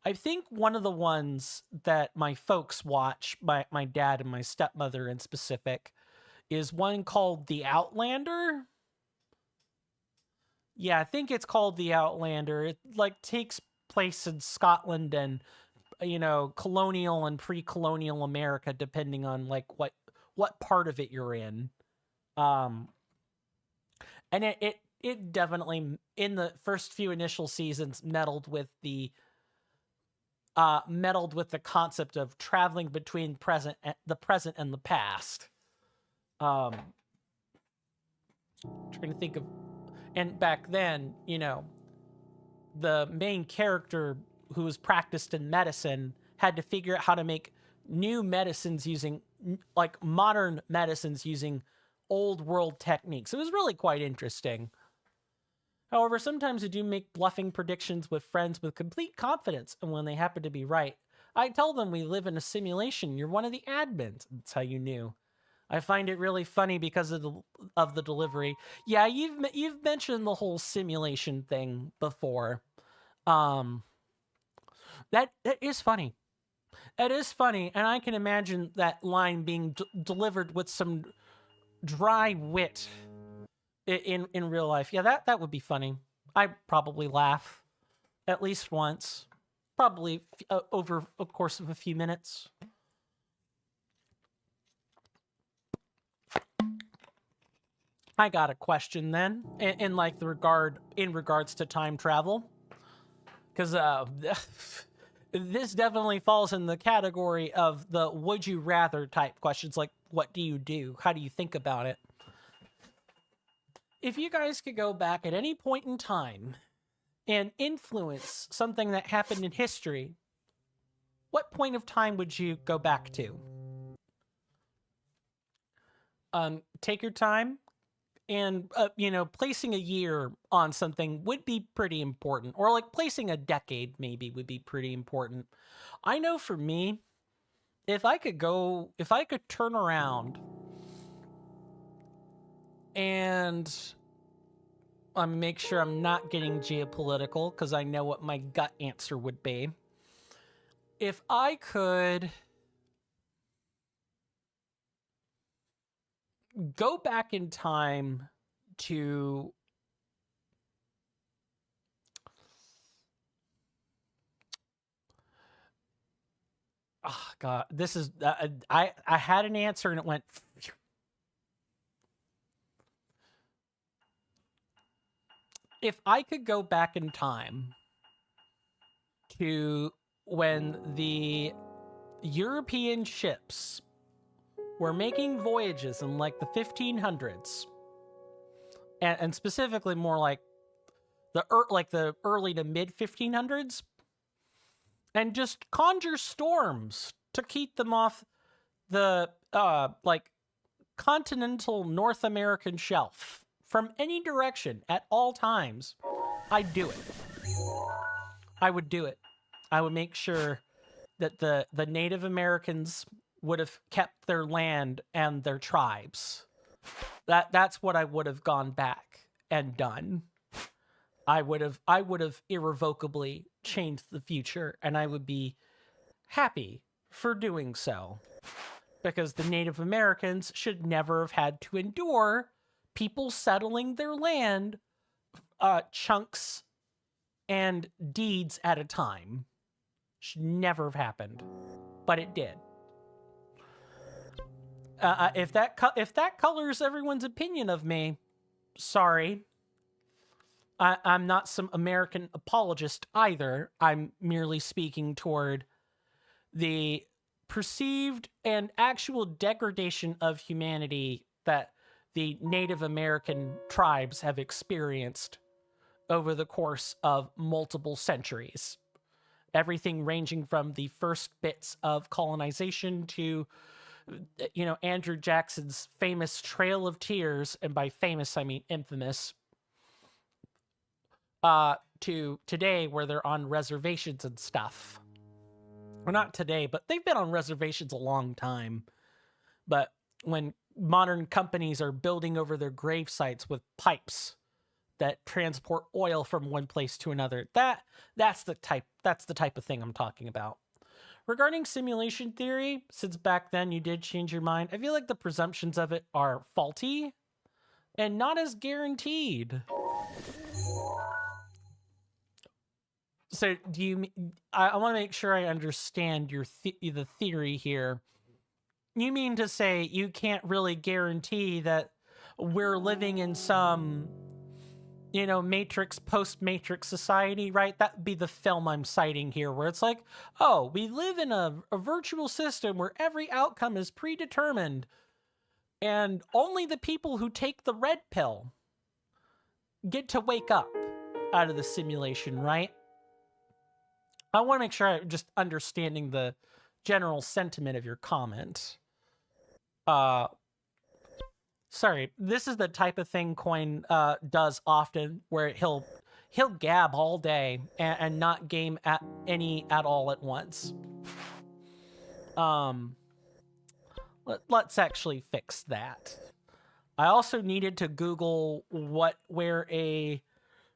I think one of the ones that my folks watch, my dad and my stepmother in specific, is one called The Outlander. Yeah, I think it's called The Outlander. It like takes place in Scotland and, you know, colonial and pre-colonial America, depending on like what part of it you're in. And it definitely, in the first few initial seasons, meddled with the concept of traveling between the present and the past. Trying to think of, and back then, you know, the main character who was practiced in medicine had to figure out how to make new medicines using, like, modern medicines using old world techniques. It was really quite interesting. However, sometimes I do make bluffing predictions with friends with complete confidence, and when they happen to be right, I tell them we live in a simulation. You're one of the admins. That's how you knew. I find it really funny because of the delivery. Yeah, you've mentioned the whole simulation thing before. That is funny. That is funny, and I can imagine that line being delivered with some dry wit in real life. Yeah, that would be funny. I'd probably laugh at least once, probably over a course of a few minutes. I got a question then, in like in regards to time travel, because this definitely falls in the category of the would you rather type questions, like what do you do? How do you think about it? If you guys could go back at any point in time and influence something that happened in history, what point of time would you go back to? Take your time. And, you know, placing a year on something would be pretty important. Or, like, placing a decade, maybe, would be pretty important. I know for me, if I could turn around and make sure I'm not getting geopolitical, because I know what my gut answer would be. If I could go back in time to God, this is I had an answer and it went. If I could go back in time to when the European ships were making voyages in like the 1500s, and specifically more like the early to mid 1500s, and just conjure storms to keep them off the like continental North American shelf from any direction at all times, I'd do it. I would do it. I would make sure that the Native Americans would have kept their land and their tribes. That's what I would have gone back and done. I would have irrevocably changed the future, and I would be happy for doing so, because the Native Americans should never have had to endure people settling their land chunks and deeds at a time. Should never have happened, but it did. If that colors everyone's opinion of me, sorry. I'm not some American apologist either. I'm merely speaking toward the perceived and actual degradation of humanity that the Native American tribes have experienced over the course of multiple centuries. Everything ranging from the first bits of colonization to, Andrew Jackson's famous Trail of Tears, and by famous, I mean infamous, to today where they're on reservations and stuff. Well, not today, but they've been on reservations a long time. But when modern companies are building over their grave sites with pipes that transport oil from one place to another, that's the type of thing I'm talking about. Regarding simulation theory, since back then you did change your mind, I feel like the presumptions of it are faulty and not as guaranteed. So I want to make sure I understand the theory here. You mean to say you can't really guarantee that we're living in some, Matrix, post-Matrix society, right? That'd be the film I'm citing here, where it's like, oh, we live in a virtual system where every outcome is predetermined, and only the people who take the red pill get to wake up out of the simulation, right? I want to make sure I'm just understanding the general sentiment of your comment. Sorry, this is the type of thing Coin does often, where he'll gab all day and not game at all at once. Let's actually fix that. I also needed to Google where a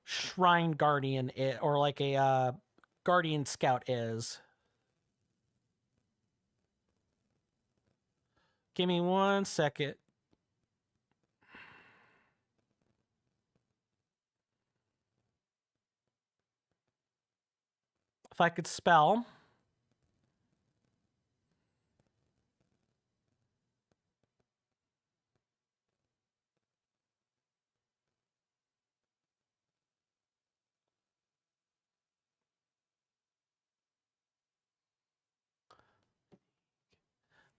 Shrine Guardian is, or like a Guardian Scout is. Give me 1 second. If I could spell.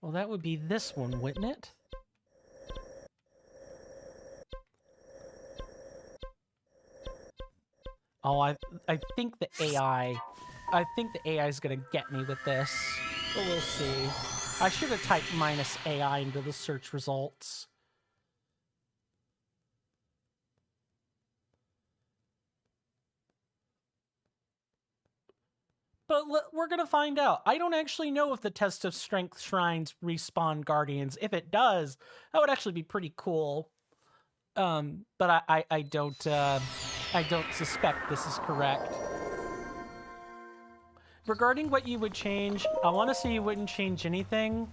Well, that would be this one, wouldn't it? Oh, I think the AI is gonna get me with this. But we'll see. I should have typed -AI into the search results. But we're going to find out. I don't actually know if the test of strength shrines respawn guardians. If it does, that would actually be pretty cool. But I don't suspect this is correct. Regarding what you would change, I want to say you wouldn't change anything,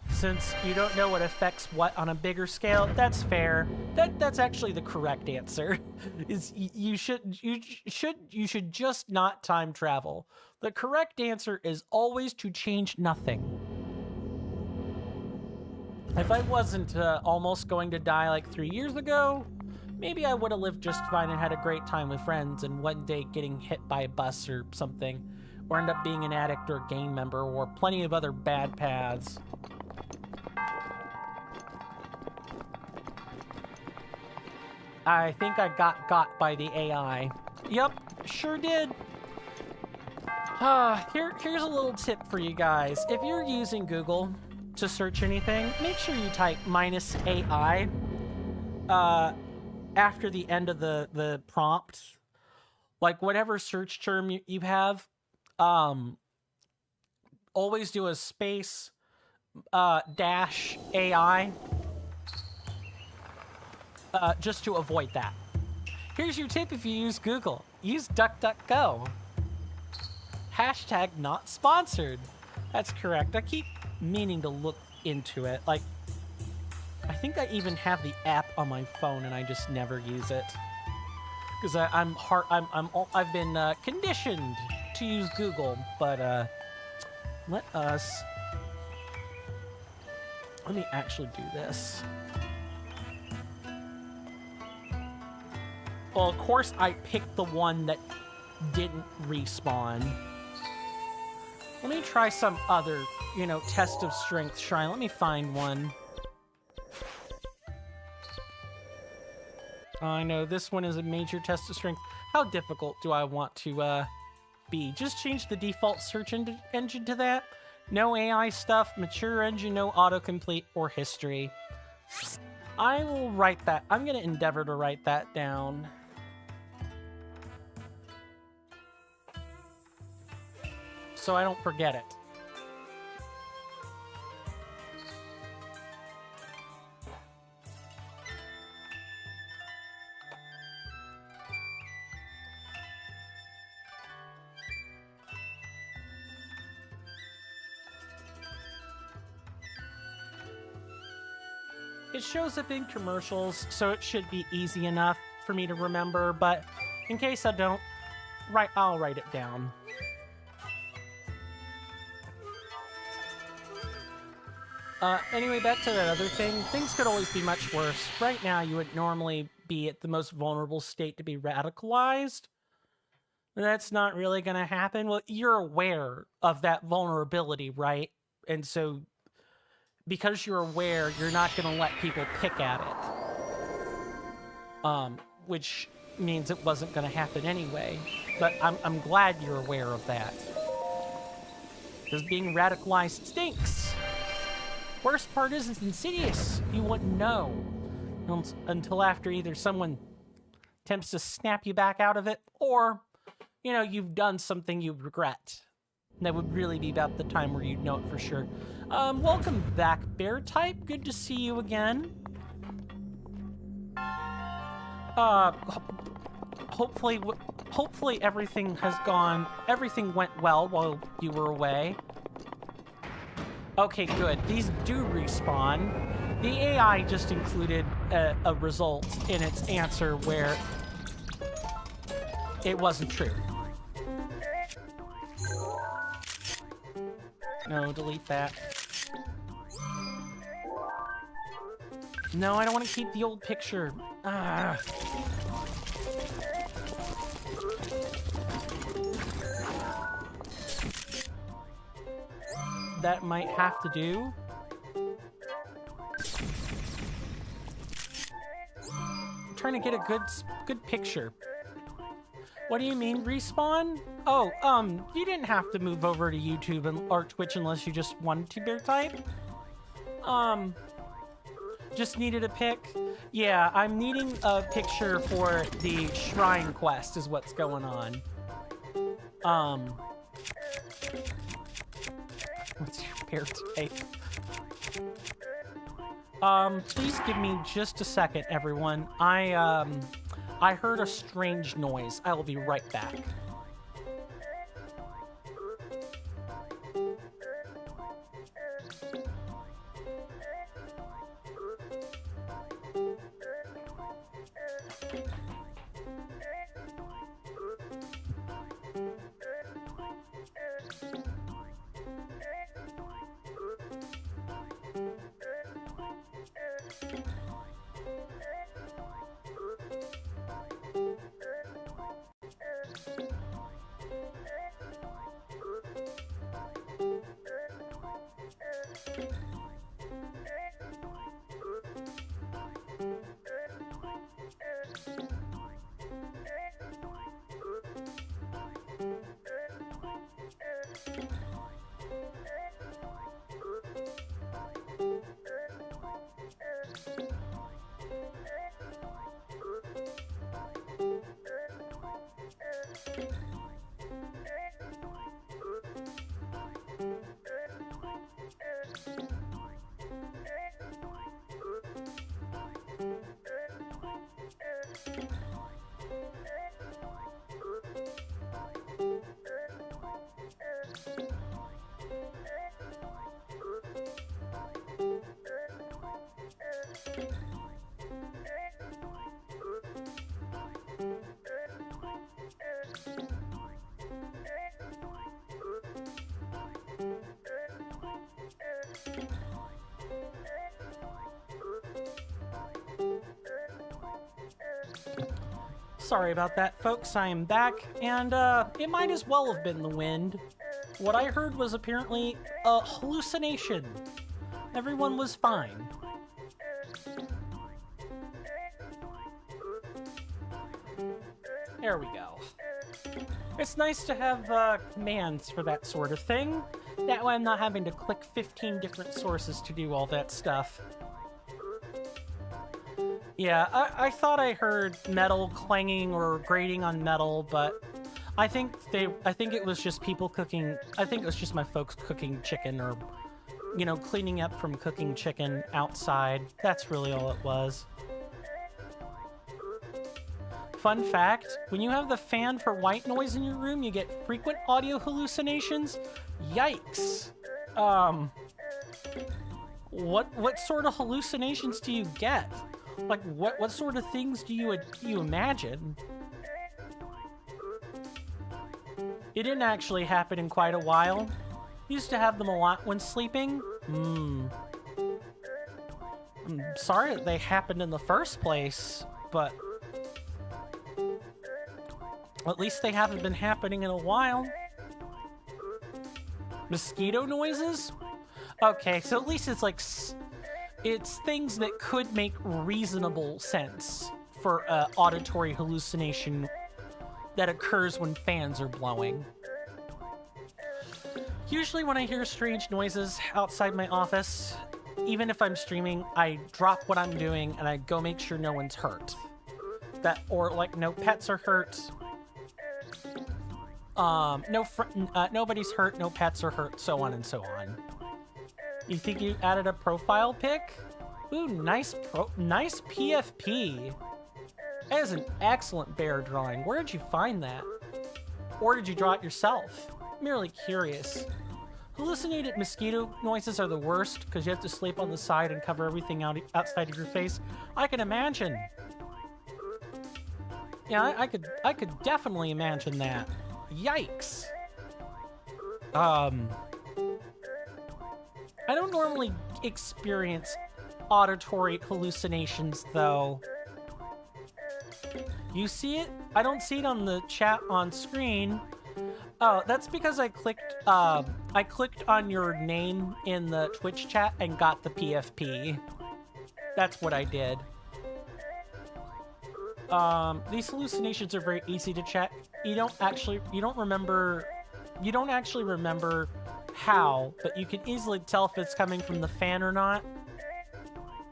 since you don't know what affects what on a bigger scale. That's fair. That's actually the correct answer. Is you should just not time travel. The correct answer is always to change nothing. If I wasn't almost going to die like 3 years ago, maybe I would have lived just fine and had a great time with friends, and one day getting hit by a bus or something, or end up being an addict or a gang member, or plenty of other bad paths. I think I got by the AI. Yep, sure did. Here's a little tip for you guys. If you're using Google to search anything, make sure you type -AI after the end of the prompt. Like whatever search term you have, always do a space -AI. Just to avoid that. Here's your tip if you use Google. Use DuckDuckGo. # not sponsored. That's correct. I keep meaning to look into it. Like, I think I even have the app on my phone and I just never use it. Because I've been conditioned to use Google, but let me actually do this. Well, of course I picked the one that didn't respawn. Let me try some other, test of strength shrine. Let me find one. I know this one is a major test of strength. How difficult do I want to be? Just change the default search engine to that. No AI stuff, mature engine, no autocomplete or history. I will write that. I'm going to endeavor to write that down. So I don't forget it. It shows up in commercials, so it should be easy enough for me to remember, but in case I don't, I'll write it down. Anyway, back to that other thing. Things could always be much worse. Right now, you would normally be at the most vulnerable state to be radicalized. That's not really going to happen. Well, you're aware of that vulnerability, right? And so, because you're aware, you're not going to let people pick at it. Which means it wasn't going to happen anyway. But I'm glad you're aware of that. Because being radicalized stinks. Worst part is it's insidious. You wouldn't know until after either someone attempts to snap you back out of it, or, you've done something you regret. That would really be about the time where you'd know it for sure. Welcome back, Bear Type. Good to see you again. Hopefully everything went well while you were away. Okay, good. These do respawn. The AI just included a result in its answer where it wasn't true. No, delete that. No, I don't want to keep the old picture. Ah. That might have to do. I'm trying to get a good picture. What do you mean, respawn? Oh, you didn't have to move over to YouTube or Twitch unless you just wanted to, Bear Type. Just needed a pic. Yeah, I'm needing a picture for the shrine quest is what's going on. What's your Bear Type? Please give me just a second, everyone. I heard a strange noise. I will be right back. Sorry about that, folks. I am back, and it might as well have been the wind. What I heard was apparently a hallucination. Everyone was fine. There we go. It's nice to have commands for that sort of thing. That way I'm not having to click 15 different sources to do all that stuff. Yeah, I thought I heard metal clanging or grating on metal, but I think it was just people cooking. I think it was just my folks cooking chicken or, you know, cleaning up from cooking chicken outside. That's really all it was. Fun fact, when you have the fan for white noise in your room, you get frequent audio hallucinations. Yikes. What sort of hallucinations do you get? Like, what sort of things do you imagine? It didn't actually happen in quite a while. Used to have them a lot when sleeping. I'm sorry that they happened in the first place, but at least they haven't been happening in a while. Mosquito noises? Okay, so at least it's like... It's things that could make reasonable sense for an auditory hallucination that occurs when fans are blowing. Usually when I hear strange noises outside my office, even if I'm streaming, I drop what I'm doing and I go make sure no one's hurt. Or like no pets are hurt. Nobody's hurt, no pets are hurt, so on and so on. You think you added a profile pic? Ooh, nice PFP. That is an excellent bear drawing. Where did you find that? Or did you draw it yourself? Merely curious. Hallucinated mosquito noises are the worst because you have to sleep on the side and cover everything outside of your face. I can imagine. Yeah, I could definitely imagine that. Yikes. I don't normally experience auditory hallucinations, though. You see it? I don't see it on the chat on screen. Oh, that's because I clicked on your name in the Twitch chat and got the PFP. That's what I did. These hallucinations are very easy to check. You don't actually remember how, but you can easily tell if it's coming from the fan or not.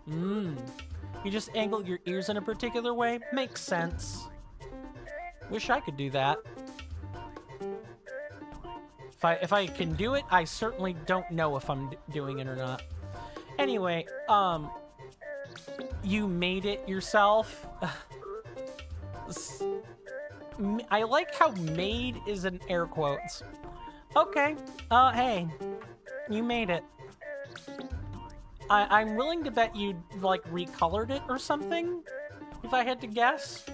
You just angle your ears in a particular way. Makes sense. Wish I could do that. If I can do it, I certainly don't know if I'm doing it or not. Anyway, you made it yourself. I like how made is in air quotes. Okay, hey, you made it. I'm willing to bet you like recolored it or something, if I had to guess.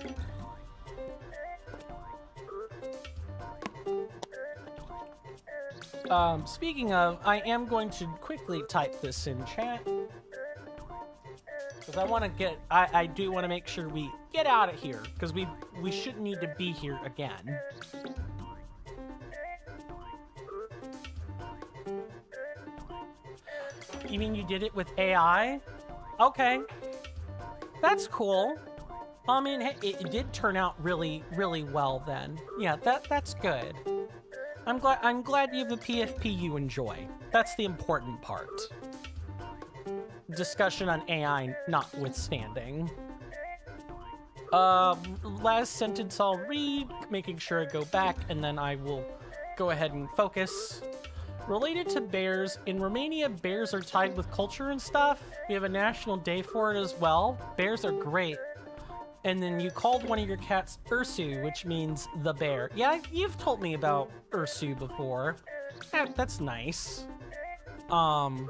Speaking of, I am going to quickly type this in chat. Because I want to get, I do want to make sure we get out of here, because we shouldn't need to be here again. You mean you did it with AI? Okay. That's cool. I mean, hey, it did turn out really, really well then. Yeah, that's good. I'm glad you have a PFP you enjoy. That's the important part. Discussion on AI notwithstanding. Last sentence I'll read, making sure I go back, and then I will go ahead and focus. Related to bears, in Romania, bears are tied with culture and stuff. We have a national day for it as well. Bears are great. And then you called one of your cats Ursu, which means the bear. Yeah, you've told me about Ursu before. That's nice. Trying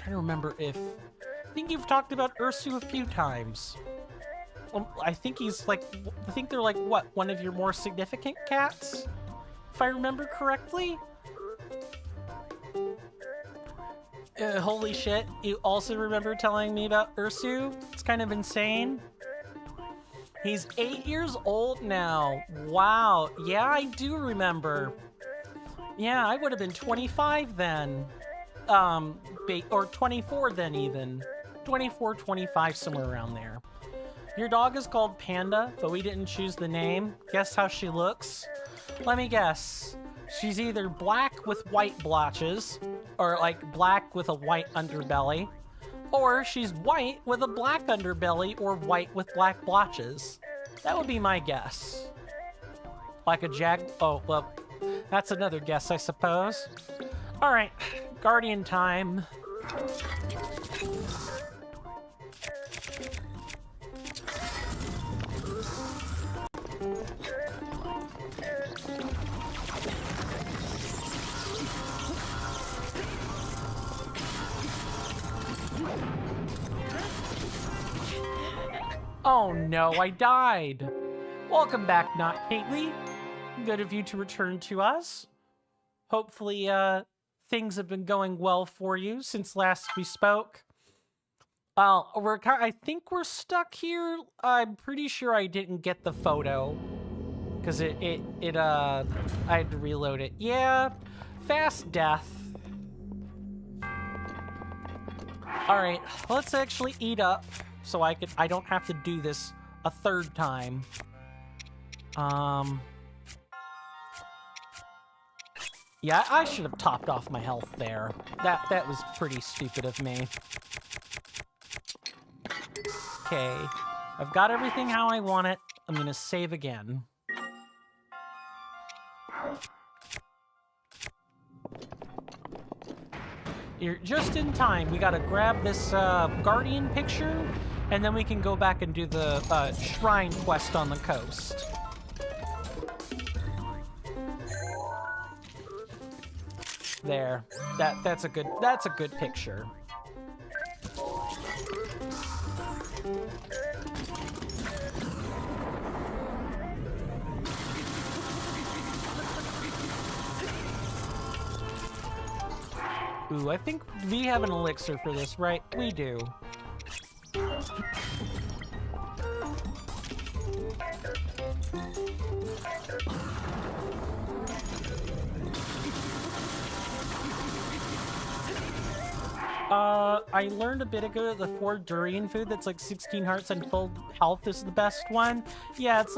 to remember if... I think you've talked about Ursu a few times. I think they're like, what, one of your more significant cats? If I remember correctly? Holy shit, you also remember telling me about Ursu? It's kind of insane. He's 8 years old now. Wow. Yeah, I do remember. Yeah, I would have been 25 then. Or 24 then even. 24, 25, somewhere around there. Your dog is called Panda, but we didn't choose the name. Guess how she looks? Let me guess. She's either black with white blotches, or like black with a white underbelly, or she's white with a black underbelly or white with black blotches. That would be my guess. Like a oh, well, that's another guess, I suppose. All right, Guardian time. Oh no, I died. Welcome back, Not Kately. Good of you to return to us. Hopefully, things have been going well for you since last we spoke. I think we're stuck here. I'm pretty sure I didn't get the photo because I had to reload it. Yeah, fast death. All right, let's actually eat up so I don't have to do this a third time. Yeah, I should have topped off my health there. That was pretty stupid of me. Okay, I've got everything how I want it. I'm gonna save again. You're just in time. We gotta grab this Guardian picture, and then we can go back and do the shrine quest on the coast. There. That's a good picture. Ooh, I think we have an elixir for this, right? We do. I learned a bit ago that the 4 durian food that's like 16 hearts and full health is the best one. Yeah, it's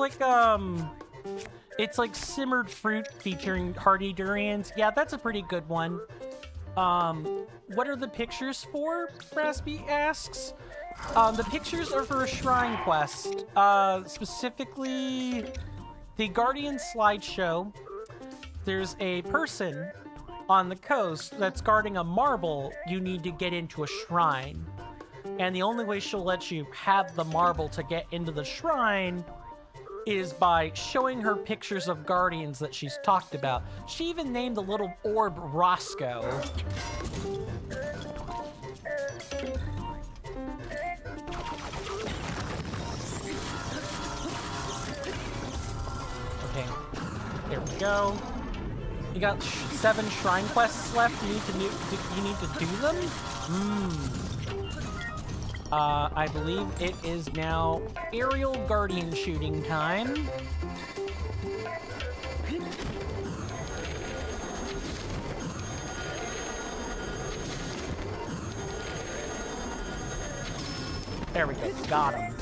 like simmered fruit featuring hearty durians. Yeah, that's a pretty good one. What are the pictures for? Raspy asks. The pictures are for a shrine quest. Specifically, the Guardian slideshow. There's a person on the coast that's guarding a marble you need to get into a shrine. And the only way she'll let you have the marble to get into the shrine is by showing her pictures of guardians that she's talked about. She even named the little orb Roscoe. Okay, there we go. You got 7 shrine quests left. You need to do them? I believe it is now aerial guardian shooting time. There we go. Got him.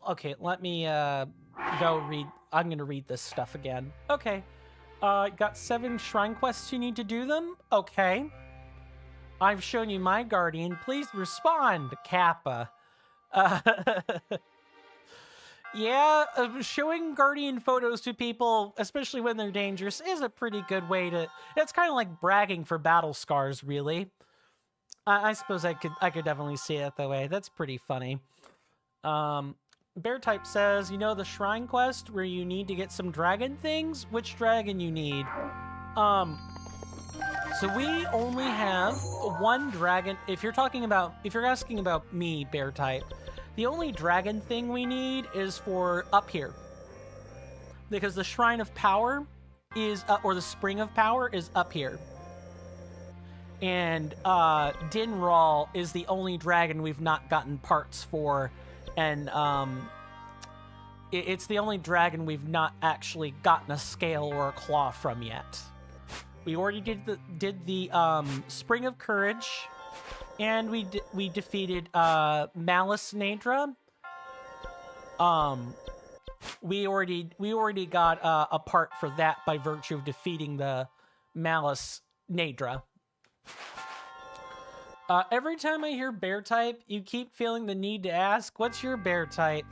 Okay, let me go read. I'm gonna read this stuff again. Okay. Got 7 shrine quests you need to do them? Okay. I've shown you my guardian. Please respond, Kappa. Yeah, showing guardian photos to people, especially when they're dangerous, is a pretty good way to... It's kind of like bragging for battle scars, really. I suppose I could definitely see it that way. That's pretty funny. Bear Type says, you know the shrine quest where you need to get some dragon things? Which dragon you need? So we only have one dragon. If you're asking about me, bear type, the only dragon thing we need is for up here. Because the Shrine of Power is, or the Spring of Power is up here. And Dinral is the only dragon we've not gotten parts for. And it's the only dragon we've not actually gotten a scale or a claw from yet. We already did the Spring of Courage, and we defeated Malice Nadra. We already got a part for that by virtue of defeating the Malice Nadra. Every time I hear bear type, you keep feeling the need to ask, what's your bear type?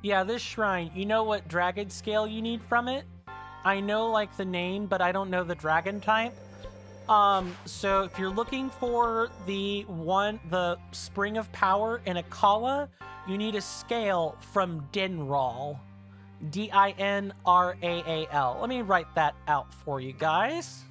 Yeah, this shrine, you know what dragon scale you need from it? I know, like, the name, but I don't know the dragon type. So if you're looking for the Spring of Power in Akala, you need a scale from Dinral. Dinraal. Let me write that out for you guys.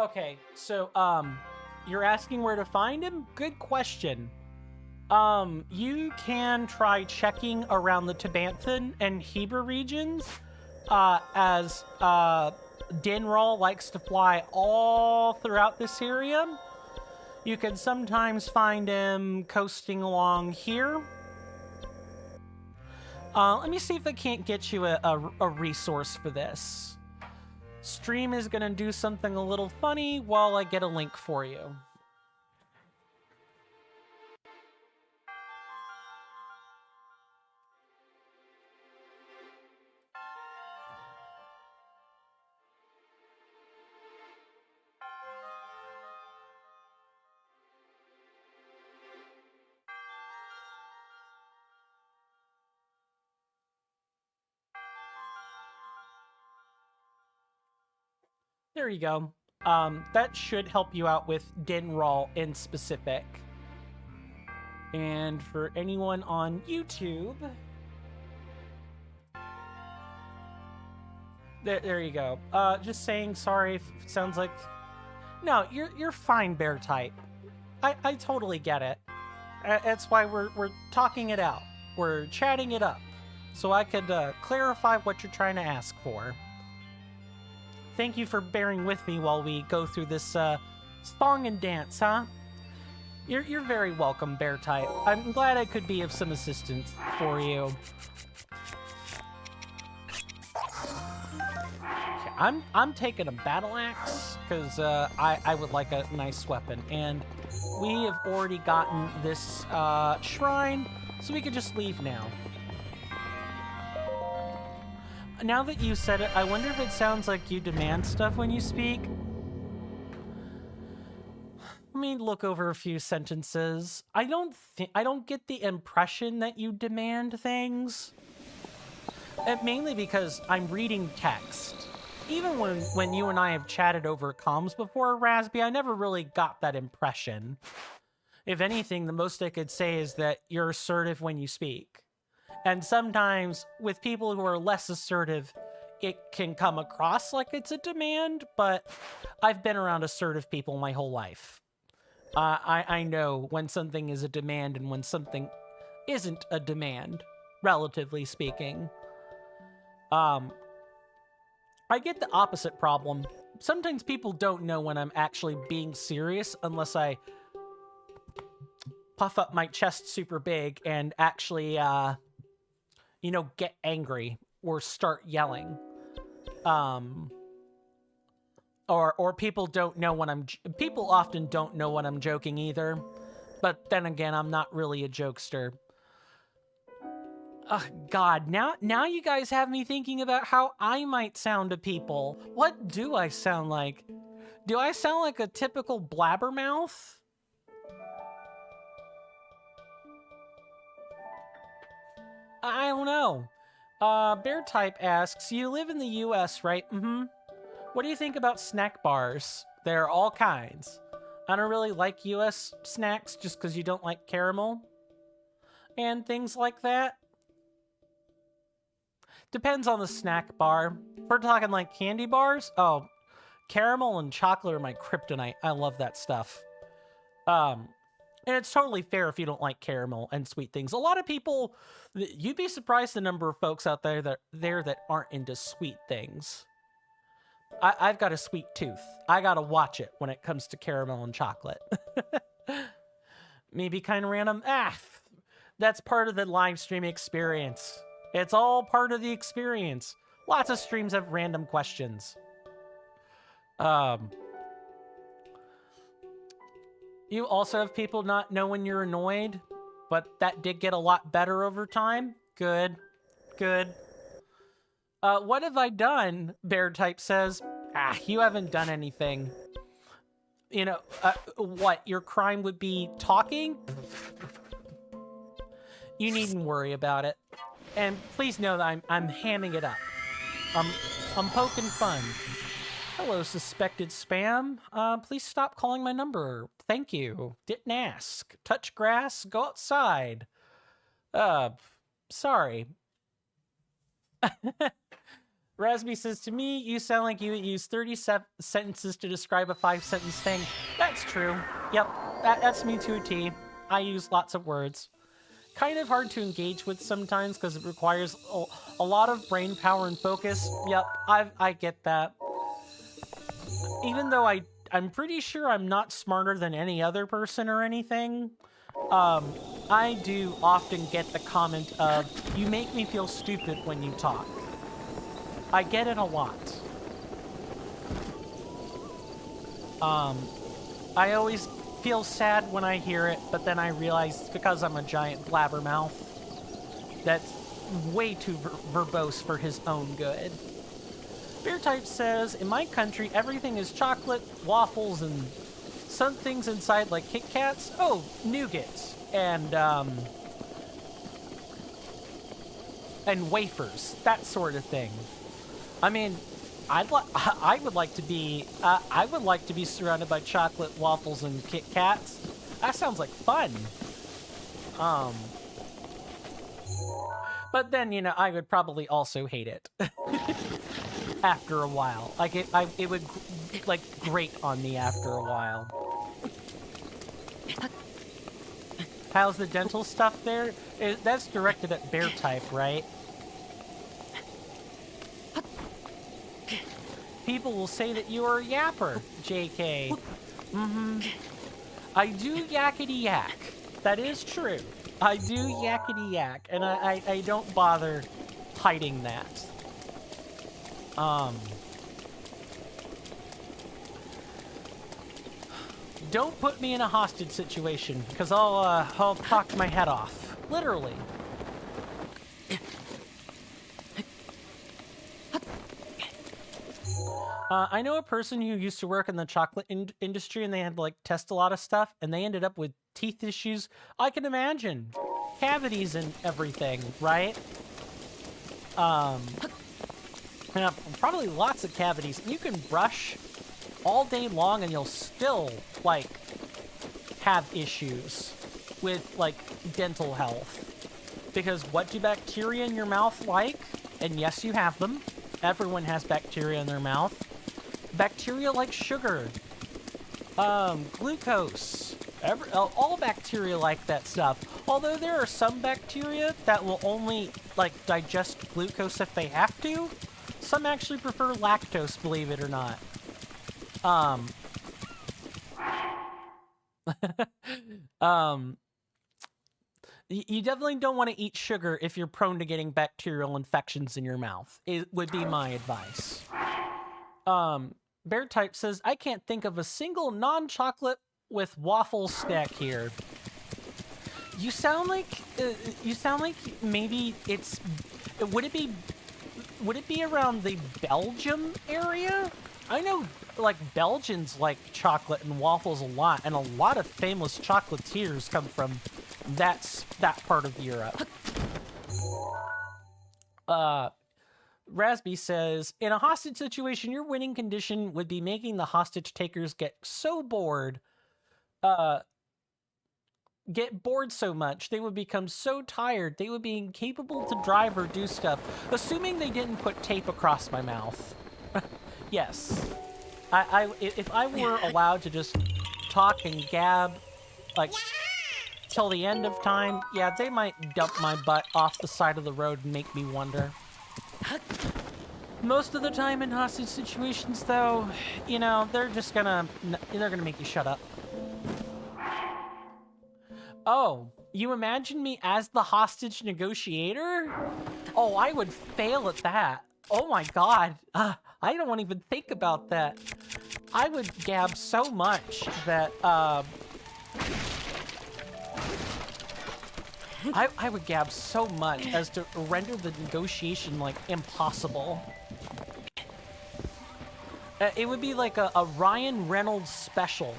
Okay, so, you're asking where to find him? Good question. You can try checking around the Tabanthan and Heber regions, as, Dinral likes to fly all throughout this area. You can sometimes find him coasting along here. Let me see if I can't get you a resource for this. Stream is gonna do something a little funny while I get a link for you. There you go. That should help you out with Dinral in specific. And for anyone on YouTube, there you go. Just saying sorry if it sounds like... No, you're fine, bear type. I totally get it. That's why we're talking it out. We're chatting it up. So I could clarify what you're trying to ask for. Thank you for bearing with me while we go through this song and dance, huh? You're very welcome, bear type. I'm glad I could be of some assistance for you. Okay, I'm taking a battle axe because I would like a nice weapon, and we have already gotten this shrine, so we could just leave now. Now that you said it, I wonder if it sounds like you demand stuff when you speak. Let me look over a few sentences. I don't get the impression that you demand things. Mainly because I'm reading text. Even when you and I have chatted over comms before, Raspy, I never really got that impression. If anything, the most I could say is that you're assertive when you speak. And sometimes, with people who are less assertive, it can come across like it's a demand, but I've been around assertive people my whole life. I know when something is a demand and when something isn't a demand, relatively speaking. I get the opposite problem. Sometimes people don't know when I'm actually being serious unless I puff up my chest super big and actually, you know, get angry or start yelling. Or people don't know when people often don't know when I'm joking either. But then again, I'm not really a jokester. God, now you guys have me thinking about how I might sound to people. What do I sound like? Do I sound like a typical blabbermouth? I don't know. Bear Type asks, you live in the US, right? Mm-hmm. What do you think about snack bars? There are all kinds. I don't really like US snacks just because you don't like caramel and things like that. Depends on the snack bar. If we're talking like candy bars, oh, caramel and chocolate are my kryptonite. I love that stuff. And it's totally fair if you don't like caramel and sweet things. A lot of people, you'd be surprised the number of folks out there that aren't into sweet things. I've got a sweet tooth. I gotta watch it when it comes to caramel and chocolate. Maybe kind of random. That's part of the live stream experience. It's all part of the experience. Lots of streams have random questions. You also have people not know when you're annoyed, but that did get a lot better over time. Good. Good. What have I done? Bear Type says, you haven't done anything. You know, what? Your crime would be talking? You needn't worry about it. And please know that I'm hamming it up. I'm poking fun. Hello, suspected spam. Please stop calling my number. Thank you. Didn't ask. Touch grass, go outside. Sorry. Rasby says, to me, you sound like you use 37 sentences to describe a 5-sentence thing. That's true. Yep, that's me to a T. I use lots of words. Kind of hard to engage with sometimes because it requires a lot of brain power and focus. Yep, I get that. Even though I'm pretty sure I'm not smarter than any other person or anything, I do often get the comment of, you make me feel stupid when you talk. I get it a lot. I always feel sad when I hear it, but then I realize it's because I'm a giant blabbermouth that's way too verbose for his own good. Bear Type says, in my country, everything is chocolate, waffles, and some things inside like Kit Kats. Oh, nougats and wafers, that sort of thing. I mean, I would like to be surrounded by chocolate, waffles, and Kit Kats. That sounds like fun. But then, you know, I would probably also hate it. After a while. Like, it would, like, grate on me after a while. How's the dental stuff there? That's directed at Bear Type, right? People will say that you are a yapper, JK. Mm-hmm. I do yakety yak. That is true. I do yakety yak, and I don't bother hiding that. Don't put me in a hostage situation, because I'll talk my head off. Literally. I know a person who used to work in the chocolate industry, and they had to, like, test a lot of stuff, and they ended up with teeth issues. I can imagine. Cavities and everything, right? Yeah, probably lots of cavities. You can brush all day long and you'll still, like, have issues with, like, dental health. Because what do bacteria in your mouth like? And yes, you have them. Everyone has bacteria in their mouth. Bacteria like sugar. Glucose. All bacteria like that stuff. Although there are some bacteria that will only, like, digest glucose if they have to. Some actually prefer lactose, believe it or not. You definitely don't want to eat sugar if you're prone to getting bacterial infections in your mouth. It would be my advice. Bear Type says, I can't think of a single non-chocolate with waffle snack here. You sound like maybe it's... Would it be around the Belgium area? I know, like, Belgians like chocolate and waffles a lot, and a lot of famous chocolatiers come from that part of Europe. Rasby says, in a hostage situation, your winning condition would be making the hostage takers get bored so much they would become so tired they would be incapable to drive or do stuff, assuming they didn't put tape across my mouth. Yes. If I were allowed to just talk and gab, like, till the end of time, yeah, they might dump my butt off the side of the road and make me wonder. Most of the time in hostage situations, though, you know, they're gonna make you shut up. Oh, you imagine me as the hostage negotiator? Oh, I would fail at that. Oh my god. I don't want to even think about that. I would gab so much that, I would gab so much as to render the negotiation, like, impossible. It would be like a Ryan Reynolds special.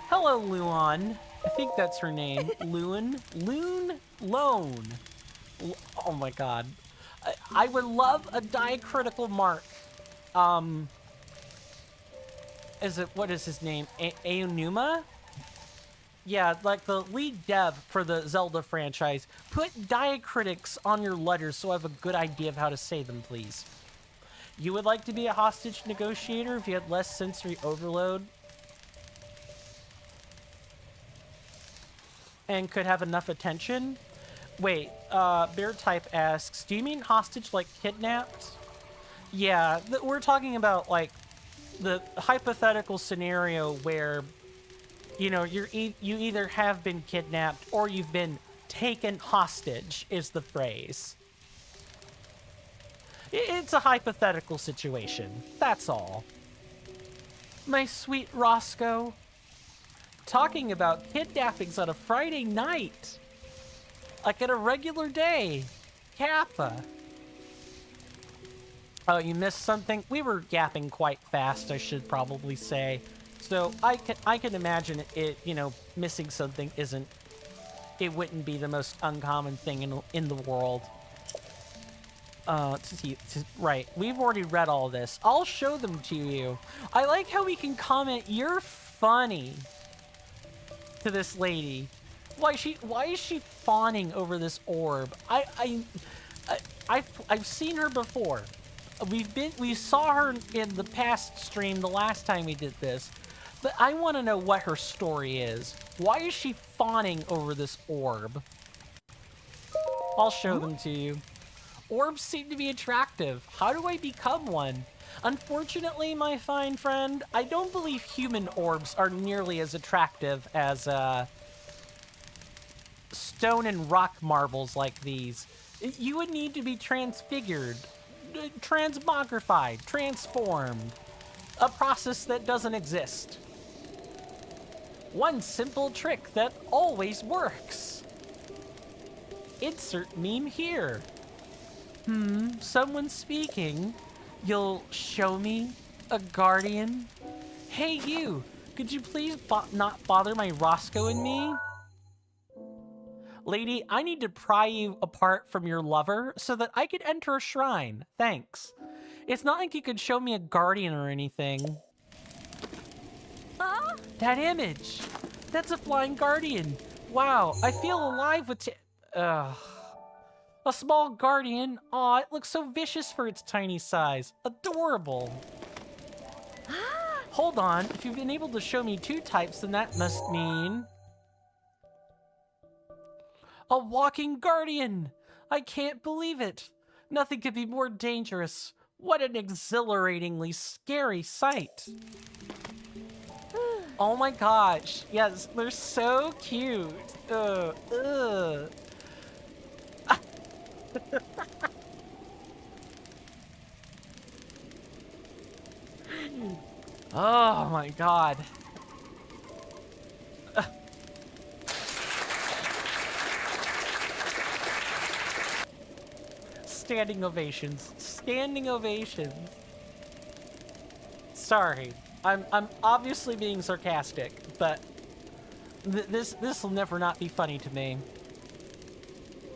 Hello, Luan. I think that's her name. Loon? Loan. Oh my god. I would love a diacritical mark. What is his name? Aonuma? Yeah, like the lead dev for the Zelda franchise. Put diacritics on your letters so I have a good idea of how to say them, please. You would like to be a hostage negotiator if you had less sensory overload and could have enough attention? Wait, Bear Type asks, do you mean hostage like kidnapped? Yeah, we're talking about, like, the hypothetical scenario where, you know, you either have been kidnapped or you've been taken hostage, is the phrase. It's a hypothetical situation. That's all. My sweet Roscoe. Talking about kidnappings on a Friday night. Like at a regular day. Kappa. Oh, you missed something? We were yapping quite fast, I should probably say. So I can imagine it, you know, missing something it wouldn't be the most uncommon thing in the world. Right, we've already read all this. I'll show them to you. I like how we can comment, "You're funny," to this lady. Why is she fawning over this orb? I've seen her before. We saw her in the past stream the last time we did this, but I want to know what her story is. Why is she fawning over this orb? I'll show them to you. Orbs seem to be attractive. How do I become one? Unfortunately, my fine friend, I don't believe human orbs are nearly as attractive as stone and rock marbles like these. You would need to be transfigured, transmogrified, transformed. A process that doesn't exist. One simple trick that always works. Insert meme here. Someone speaking. You'll show me a guardian? Hey you, could you please not bother my Roscoe and me? Lady, I need to pry you apart from your lover so that I could enter a shrine. Thanks. It's not like you could show me a guardian or anything. That image! That's a flying guardian. Wow, I feel alive with a small guardian. Aw, it looks so vicious for its tiny size. Adorable. Hold on, if you've been able to show me two types, then that must mean... a walking guardian! I can't believe it. Nothing could be more dangerous. What an exhilaratingly scary sight. Oh my gosh. Yes, they're so cute. Oh my god. Standing ovations. Standing ovations. Sorry. I'm obviously being sarcastic, but this will never not be funny to me.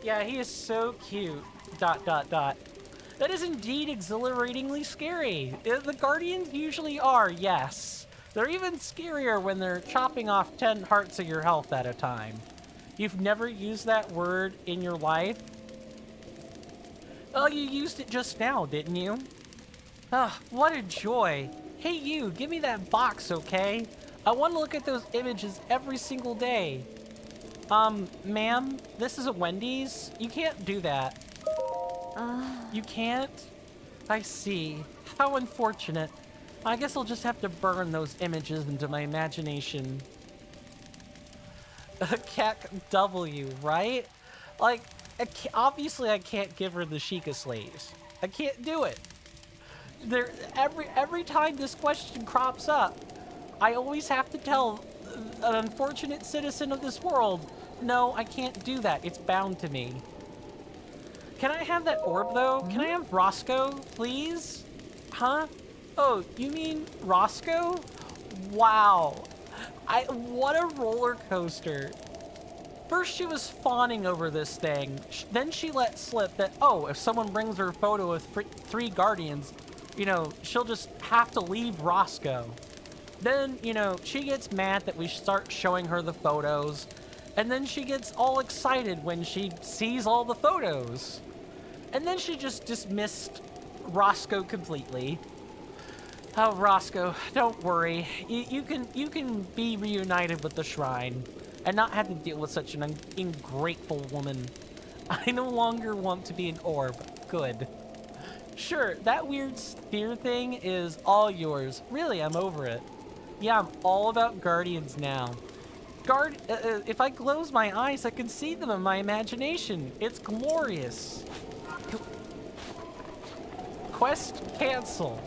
Yeah, he is so cute. ... That is indeed exhilaratingly scary. The Guardians usually are, yes. They're even scarier when they're chopping off 10 hearts of your health at a time. You've never used that word in your life? Oh, you used it just now, didn't you? Ah, what a joy. Hey you, give me that box, okay? I want to look at those images every single day. Ma'am, this is a Wendy's? You can't do that. You can't? I see. How unfortunate. I guess I'll just have to burn those images into my imagination. Cac W, right? Like, obviously I can't give her the Sheikah slaves. I can't do it. Every time this question crops up, I always have to tell an unfortunate citizen of this world, no, I can't do that. It's bound to me. Can I have that orb, though? Can I have Roscoe, please? Huh? Oh, you mean Roscoe? Wow. What a roller coaster. First she was fawning over this thing. Then she let slip that, oh, if someone brings her a photo of 3 Guardians, you know, she'll just have to leave Roscoe. Then, you know, she gets mad that we start showing her the photos. And then she gets all excited when she sees all the photos. And then she just dismissed Roscoe completely. Oh, Roscoe, don't worry. You can be reunited with the shrine and not have to deal with such an ungrateful woman. I no longer want to be an orb. Good. Sure, that weird sphere thing is all yours. Really, I'm over it. Yeah, I'm all about Guardians now. If I close my eyes, I can see them in my imagination. It's glorious. Quest canceled.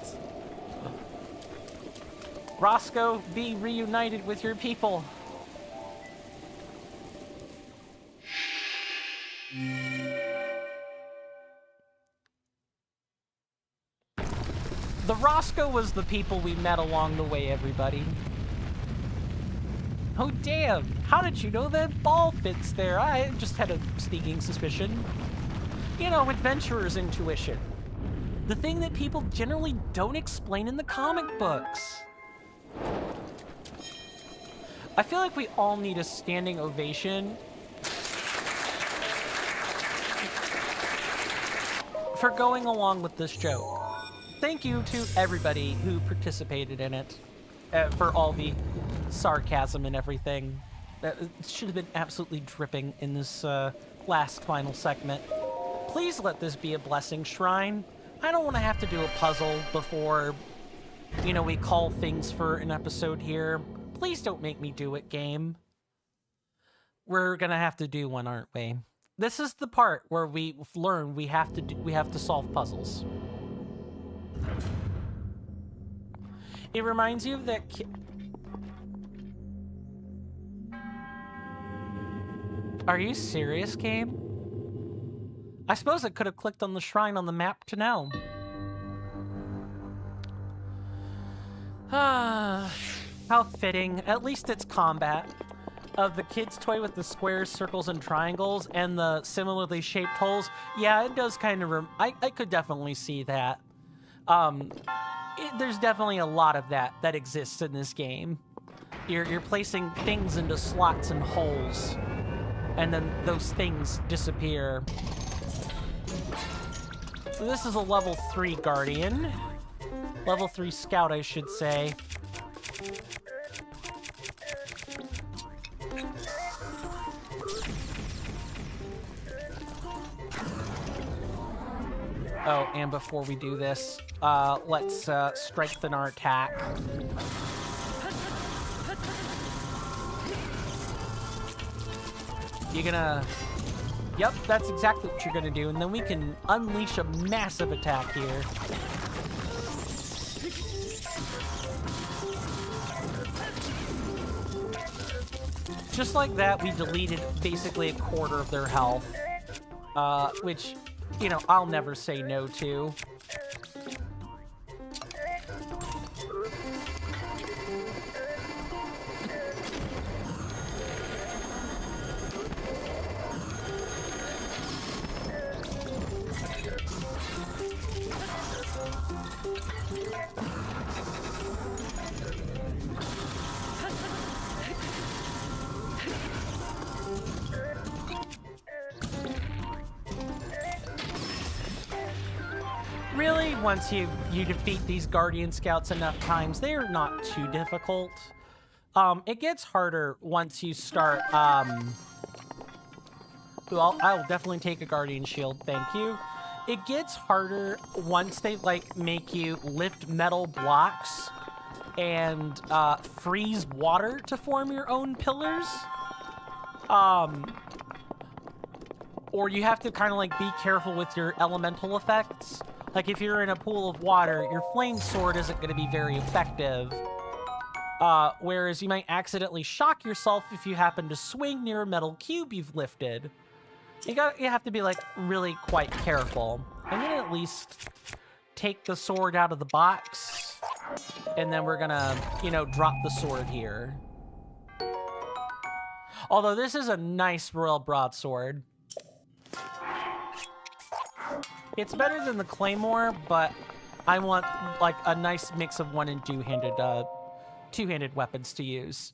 Roscoe, be reunited with your people. The Roscoe was the people we met along the way, everybody. Oh, damn. How did you know that ball fits there? I just had a sneaking suspicion. You know, adventurer's intuition. The thing that people generally don't explain in the comic books. I feel like we all need a standing ovation for going along with this joke. Thank you to everybody who participated in it, for all the sarcasm and everything. It should have been absolutely dripping in this last final segment. Please let this be a blessing, Shrine. I don't want to have to do a puzzle before, you know, we call things for an episode here. Please don't make me do it, game. We're gonna have to do one, aren't we? This is the part where we learn we have to solve puzzles. It reminds you of that Are you serious, game? I suppose I could have clicked on the shrine on the map to know. How fitting. At least it's combat. Of the kid's toy with the squares, circles, and triangles, and the similarly shaped holes. Yeah, it does kind of... I could definitely see that. There's definitely a lot of that exists in this game. You're placing things into slots and holes, and then those things disappear. So this is a level 3 Guardian. Level 3 Scout, I should say. Oh, and before we do this, let's strengthen our attack. You're gonna... Yep, that's exactly what you're gonna do, and then we can unleash a massive attack here. Just like that, we deleted basically a quarter of their health, which, you know, I'll never say no to. really, once you defeat these Guardian Scouts enough times, they're not too difficult. It gets harder once you start, well, I'll definitely take a Guardian Shield, thank you. It gets harder once they, like, make you lift metal blocks and, freeze water to form your own pillars. Or you have to kind of, like, be careful with your elemental effects. Like, if you're in a pool of water, your flame sword isn't going to be very effective. Whereas you might accidentally shock yourself if you happen to swing near a metal cube you've lifted. You have to be, like, really quite careful. I'm gonna at least take the sword out of the box, and then we're gonna, you know, drop the sword here. Although this is a nice royal broadsword. It's better than the claymore, but I want, like, a nice mix of one and two-handed weapons to use.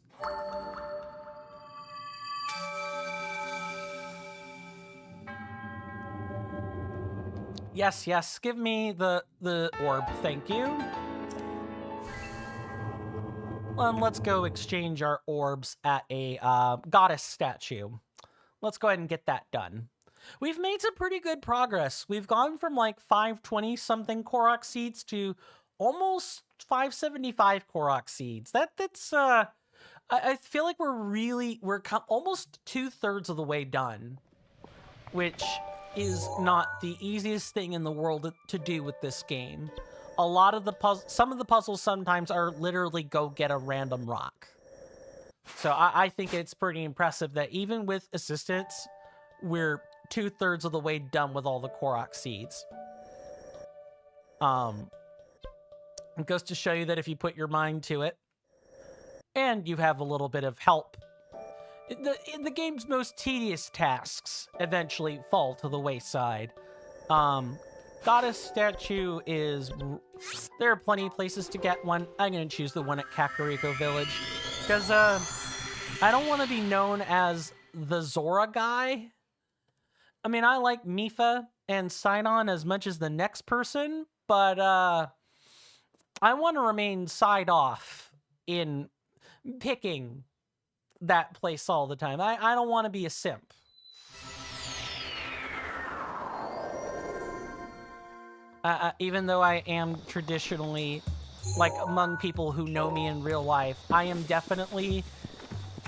Yes, yes, give me the orb, thank you. Let's go exchange our orbs at a goddess statue. Let's go ahead and get that done. We've made some pretty good progress. We've gone from like 520-something Korok seeds to almost 575 Korok seeds. That's I feel like we're almost 2/3 of the way done, which is not the easiest thing in the world to do with this game. A lot of the some of the puzzles sometimes are literally go get a random rock. So I think it's pretty impressive that even with assistance, we're 2/3 of the way done with all the Korok seeds. It goes to show you that if you put your mind to it, and you have a little bit of help, the game's most tedious tasks eventually fall to the wayside. Goddess statue is... There are plenty of places to get one. I'm going to choose the one at Kakariko Village. Because, I don't want to be known as the Zora guy. I mean, I like Mipha and Sidon as much as the next person, but, I want to remain side off in picking that place all the time. I don't want to be a simp. Even though I am traditionally, like, among people who know me in real life, I am definitely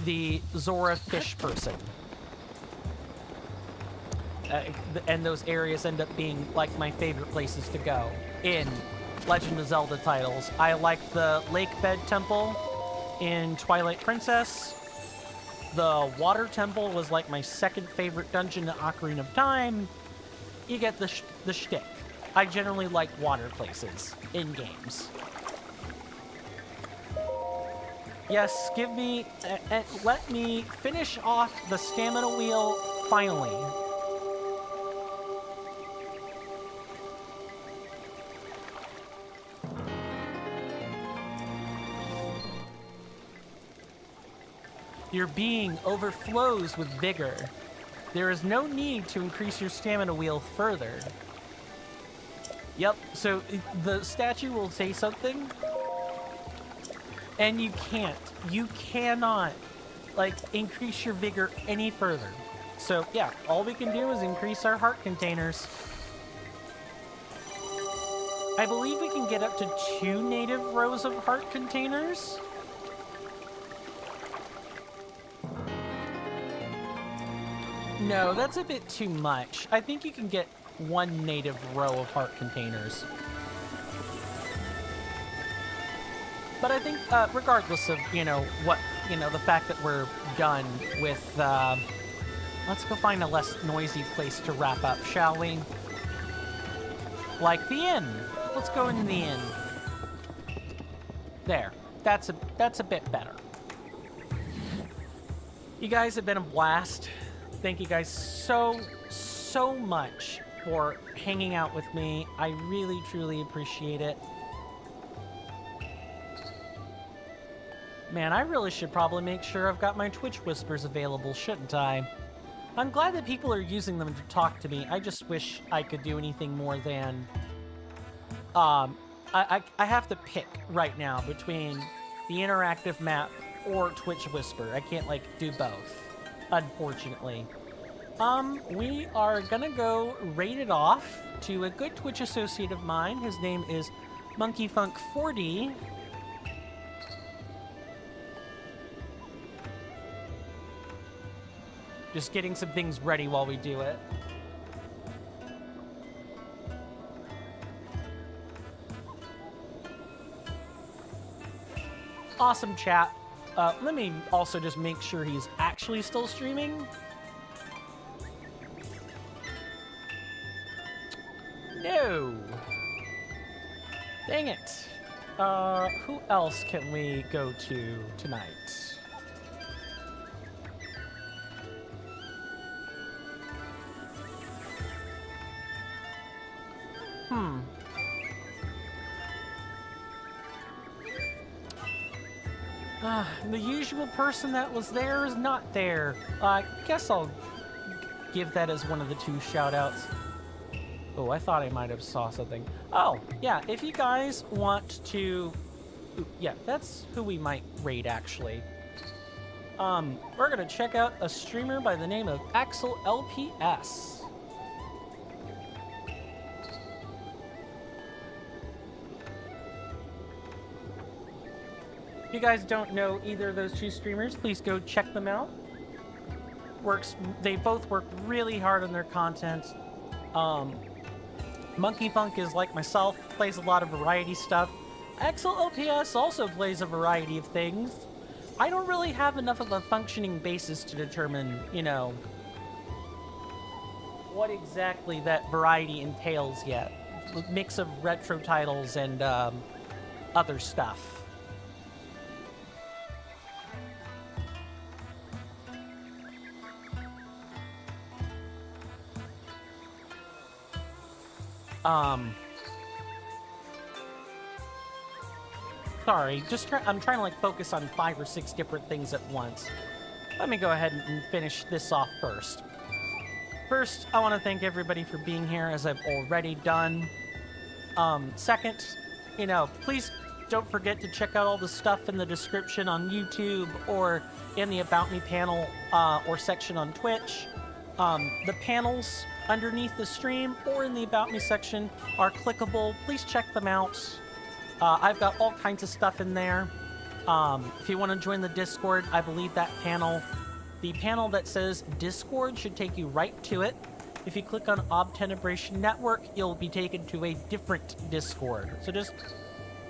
the Zora fish person. And those areas end up being, like, my favorite places to go in Legend of Zelda titles. I like the Lakebed Temple in Twilight Princess. The Water Temple was, like, my second favorite dungeon in Ocarina of Time. You get the shtick. I generally like water places in games. Yes, give me... let me finish off the stamina wheel finally. Your being overflows with vigor. There is no need to increase your stamina wheel further. Yep, so the statue will say something, and you cannot, like, increase your vigor any further. So, yeah, all we can do is increase our heart containers. I believe we can get up to 2 native rows of heart containers. No, that's a bit too much. I think you can get 1 native row of heart containers. But I think, regardless of, the fact that we're done with, let's go find a less noisy place to wrap up, shall we? Like the inn. Let's go in the inn. There. That's a bit better. You guys have been a blast. Thank you guys so much for hanging out with me. I really, truly appreciate it. Man, I really should probably make sure I've got my Twitch Whispers available, shouldn't I? I'm glad that people are using them to talk to me. I just wish I could do anything more than I have to pick right now between the interactive map or Twitch Whisper. I can't, like, do both, unfortunately. We are gonna go raid it off to a good Twitch associate of mine. His name is MonkeyFunk40. Just getting some things ready while we do it. Awesome chat. Let me also just make sure he's actually still streaming. No. Dang it. Who else can we go to tonight? The usual person that was there is not there. I guess I'll give that as one of the 2 shout-outs. Oh, I thought I might have saw something. Oh, yeah, if you guys want to... Ooh, yeah, that's who we might raid, actually. We're gonna check out a streamer by the name of Axel LPS. If you guys don't know either of those 2 streamers, please go check them out. They both work really hard on their content. Monkey Funk is like myself, plays a lot of variety stuff. Axel OPS also plays a variety of things. I don't really have enough of a functioning basis to determine, you know, what exactly that variety entails yet. A mix of retro titles and other stuff. Sorry, I'm trying to like focus on 5 or 6 different things at once. Let me go ahead and finish this off first. First, I want to thank everybody for being here, as I've already done. Second, you know, please don't forget to check out all the stuff in the description on YouTube or in the About Me panel or section on Twitch. The panels underneath the stream or in the About Me section are clickable. Please check them out. I've got all kinds of stuff in there. If you want to join the Discord, I believe that panel, the panel that says Discord, should take you right to it. If you click on Obtenebration Network, you'll be taken to a different Discord. So just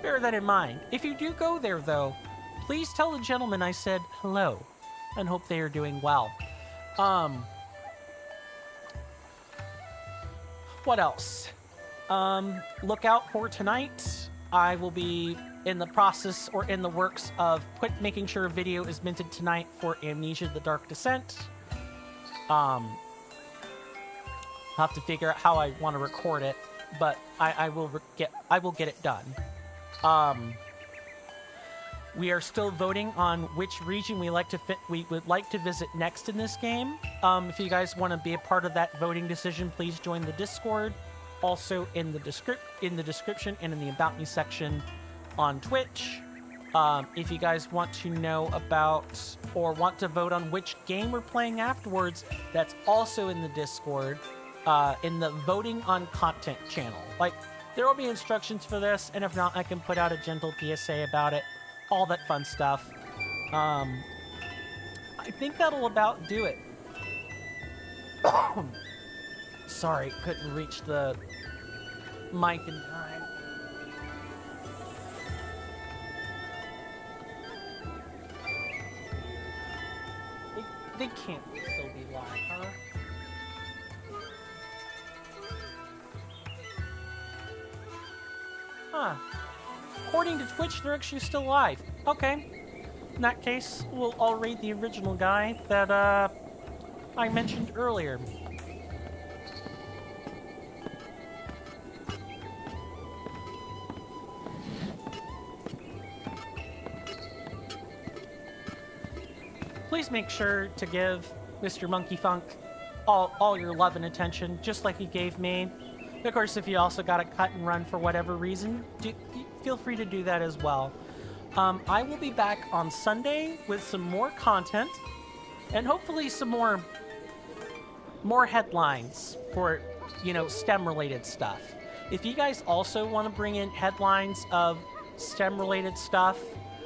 bear that in mind. If you do go there, though, please tell the gentleman I said hello and hope they are doing well. What else? Look out for tonight. I will be in the process or in the works of making sure a video is minted tonight for Amnesia: The Dark Descent. I'll have to figure out how I want to record it, but I will get it done. We are still voting on which region we would like to visit next in this game. If you guys want to be a part of that voting decision, please join the Discord. Also in the description and in the About Me section on Twitch. If you guys want to know about or want to vote on which game we're playing afterwards, that's also in the Discord, in the voting on content channel. Like, there will be instructions for this, and if not, I can put out a gentle PSA about it. All that fun stuff. I think that'll about do it. Sorry, couldn't reach the mic in time. They can't still be live, huh? Huh. According to Twitch, they're actually still live. Okay. In that case, I'll raid the original guy that I mentioned earlier. Please make sure to give Mr. Monkey Funk all your love and attention, just like he gave me. Of course, if you also got to cut and run for whatever reason, feel free to do that as well. I will be back on Sunday with some more content and hopefully some more headlines for, STEM-related stuff. If you guys also want to bring in headlines of STEM-related stuff,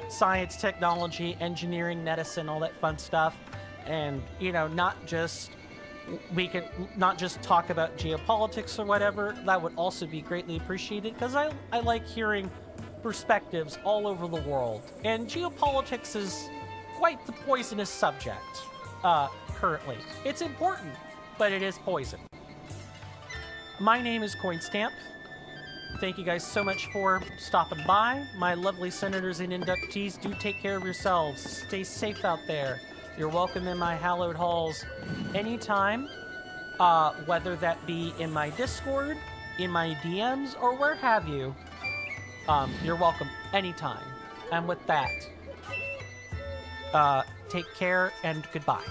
science, technology, engineering, medicine, all that fun stuff, and, we can not just talk about geopolitics or whatever, that would also be greatly appreciated, because I like hearing perspectives all over the world. And geopolitics is quite the poisonous subject, currently. It's important, but it is poison. My name is CoinStamp. Thank you guys so much for stopping by. My lovely senators and inductees, do take care of yourselves. Stay safe out there. You're welcome in my hallowed halls anytime, whether that be in my Discord, in my DMs, or where have you. You're welcome anytime. And with that, take care and goodbye.